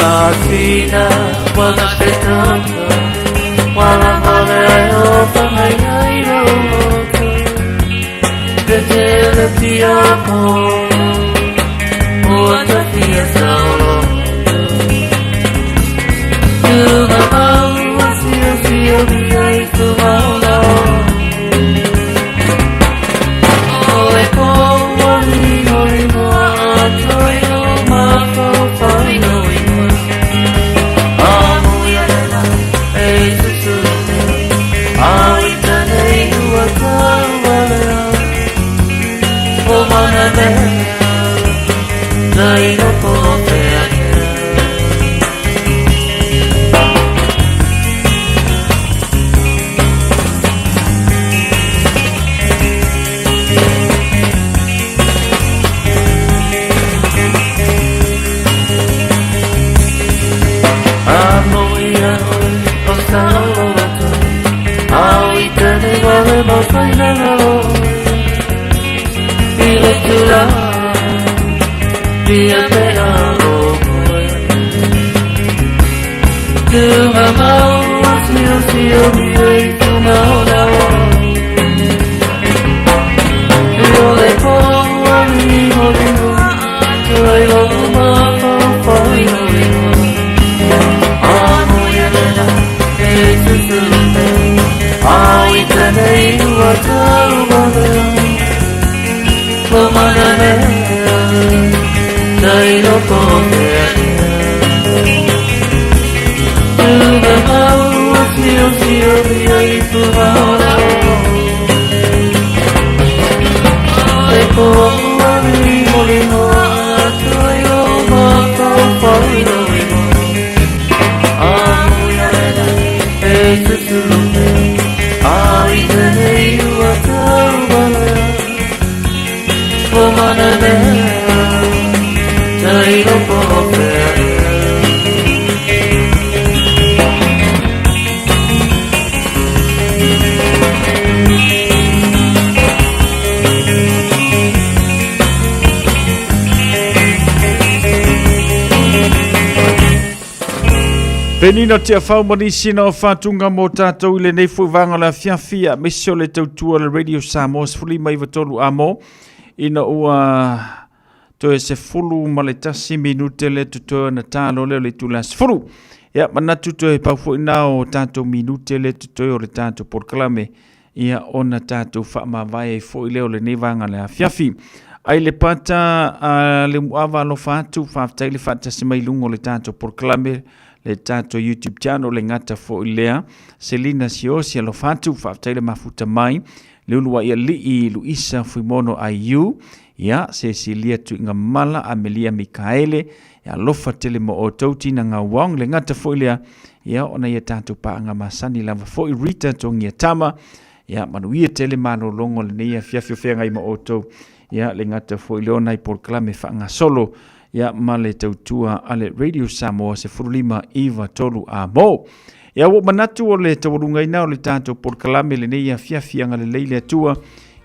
Speaker 21: Martina, while I'm aspettando, while I'm volerai open my eye, the jealousy of what the fear so long. To my mouth, see you be right to my love. Oh, I call only more, I'm trying my profile. You're Fomanane Nairo Pomea Tugabau Sio Via Tugabau Eko Mari Molino Toyo Mato Paino Amuyarena Etutulume Aitene Yuatawale Fomanane Nairo Pomea
Speaker 9: Penino tia whau manisi na o whātunga mō tātou i le nei fui vanga la fiafia mesio le tautua le Radio Samoa sfuli mai watolu amo ina ua toe se fulu ma le tasi minute le tutoa na tālo leo le tula sfulu ia manatu toe paufu ina o tātou minute le tutoa o le tātou porklame ia ona tātou wha vai e fo i leo le nei vanga la fiafi ai le pata le muava lo fatu whaftai le fata se mai lungo le tātou porklame le tato YouTube channel le ngata fo ilea Selina Siosi alo fatu whaftaile mafuta mai le ulua ia lii Luisa Fuimono Ayu ia Cecilia Tuinga Mala Amelia Mikaele ia lofa tele mo o tauti na ngā wang le ngata fo ilea ia ona ia tato pa ngā masani lava fo i Rita tongia tama ia manuia tele mano longo le neia fiafio fea ngai mo o tau ia le ngata fo ileona i porklame wha ngā solo ia male tautua ale Radio Samoa se furulima iwa tolu a mo. Ia wo manatu o le tawarunga ina o le tātou porkalame le neia fiafia nga le leile atua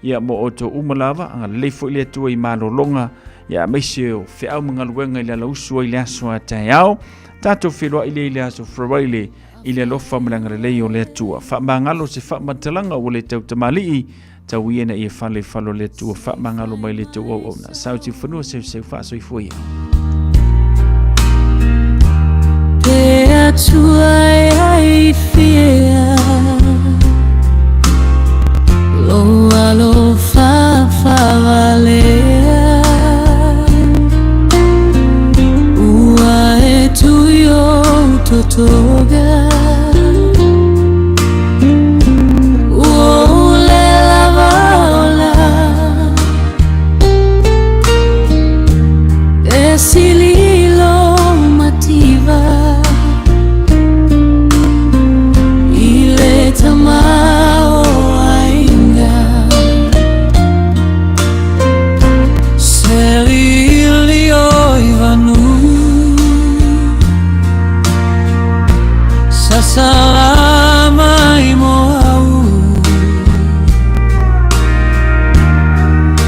Speaker 9: ia mo o to umalava anga le leifo ile atua i malolonga ia meise o whiau mga luenga ile ala usua ile asua tai au tātou whiroa ile aso frawaile ile lofa malanga le leio le atua. Wha mangalo se wha matalanga o le tautamali tau iena i fale falo le tua wha mangalo mai le tua o na sauti whanua se wha soi fui.
Speaker 21: Te atua ai fia Loa lo fa valea Ua e tuyo totoga Sililo mativa ile tamao ainga Selilio ivanu sasalama imoau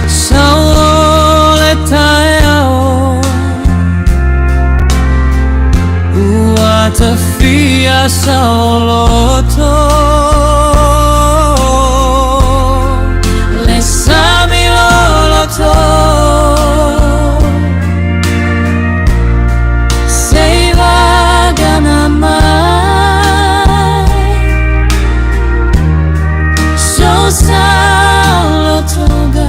Speaker 21: saoleta Tafia saoloto Le samiloloto Seiva ganamai So saolotoga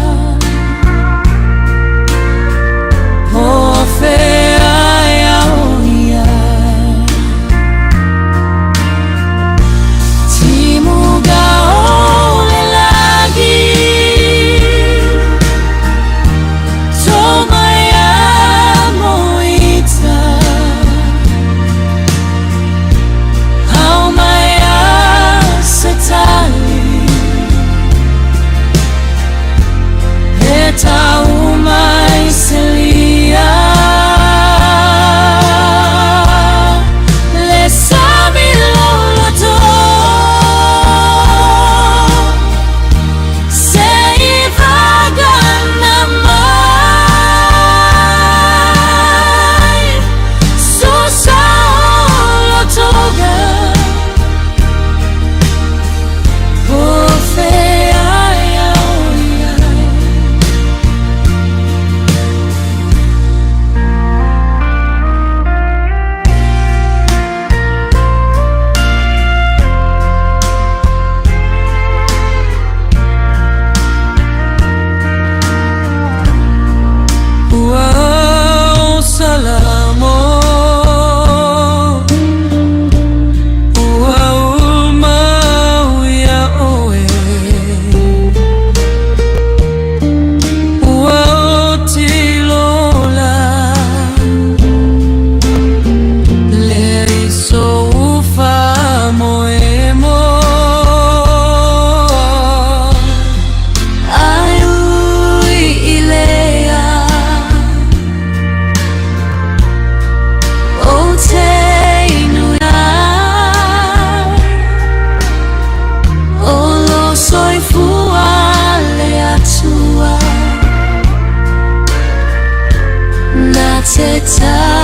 Speaker 21: se ta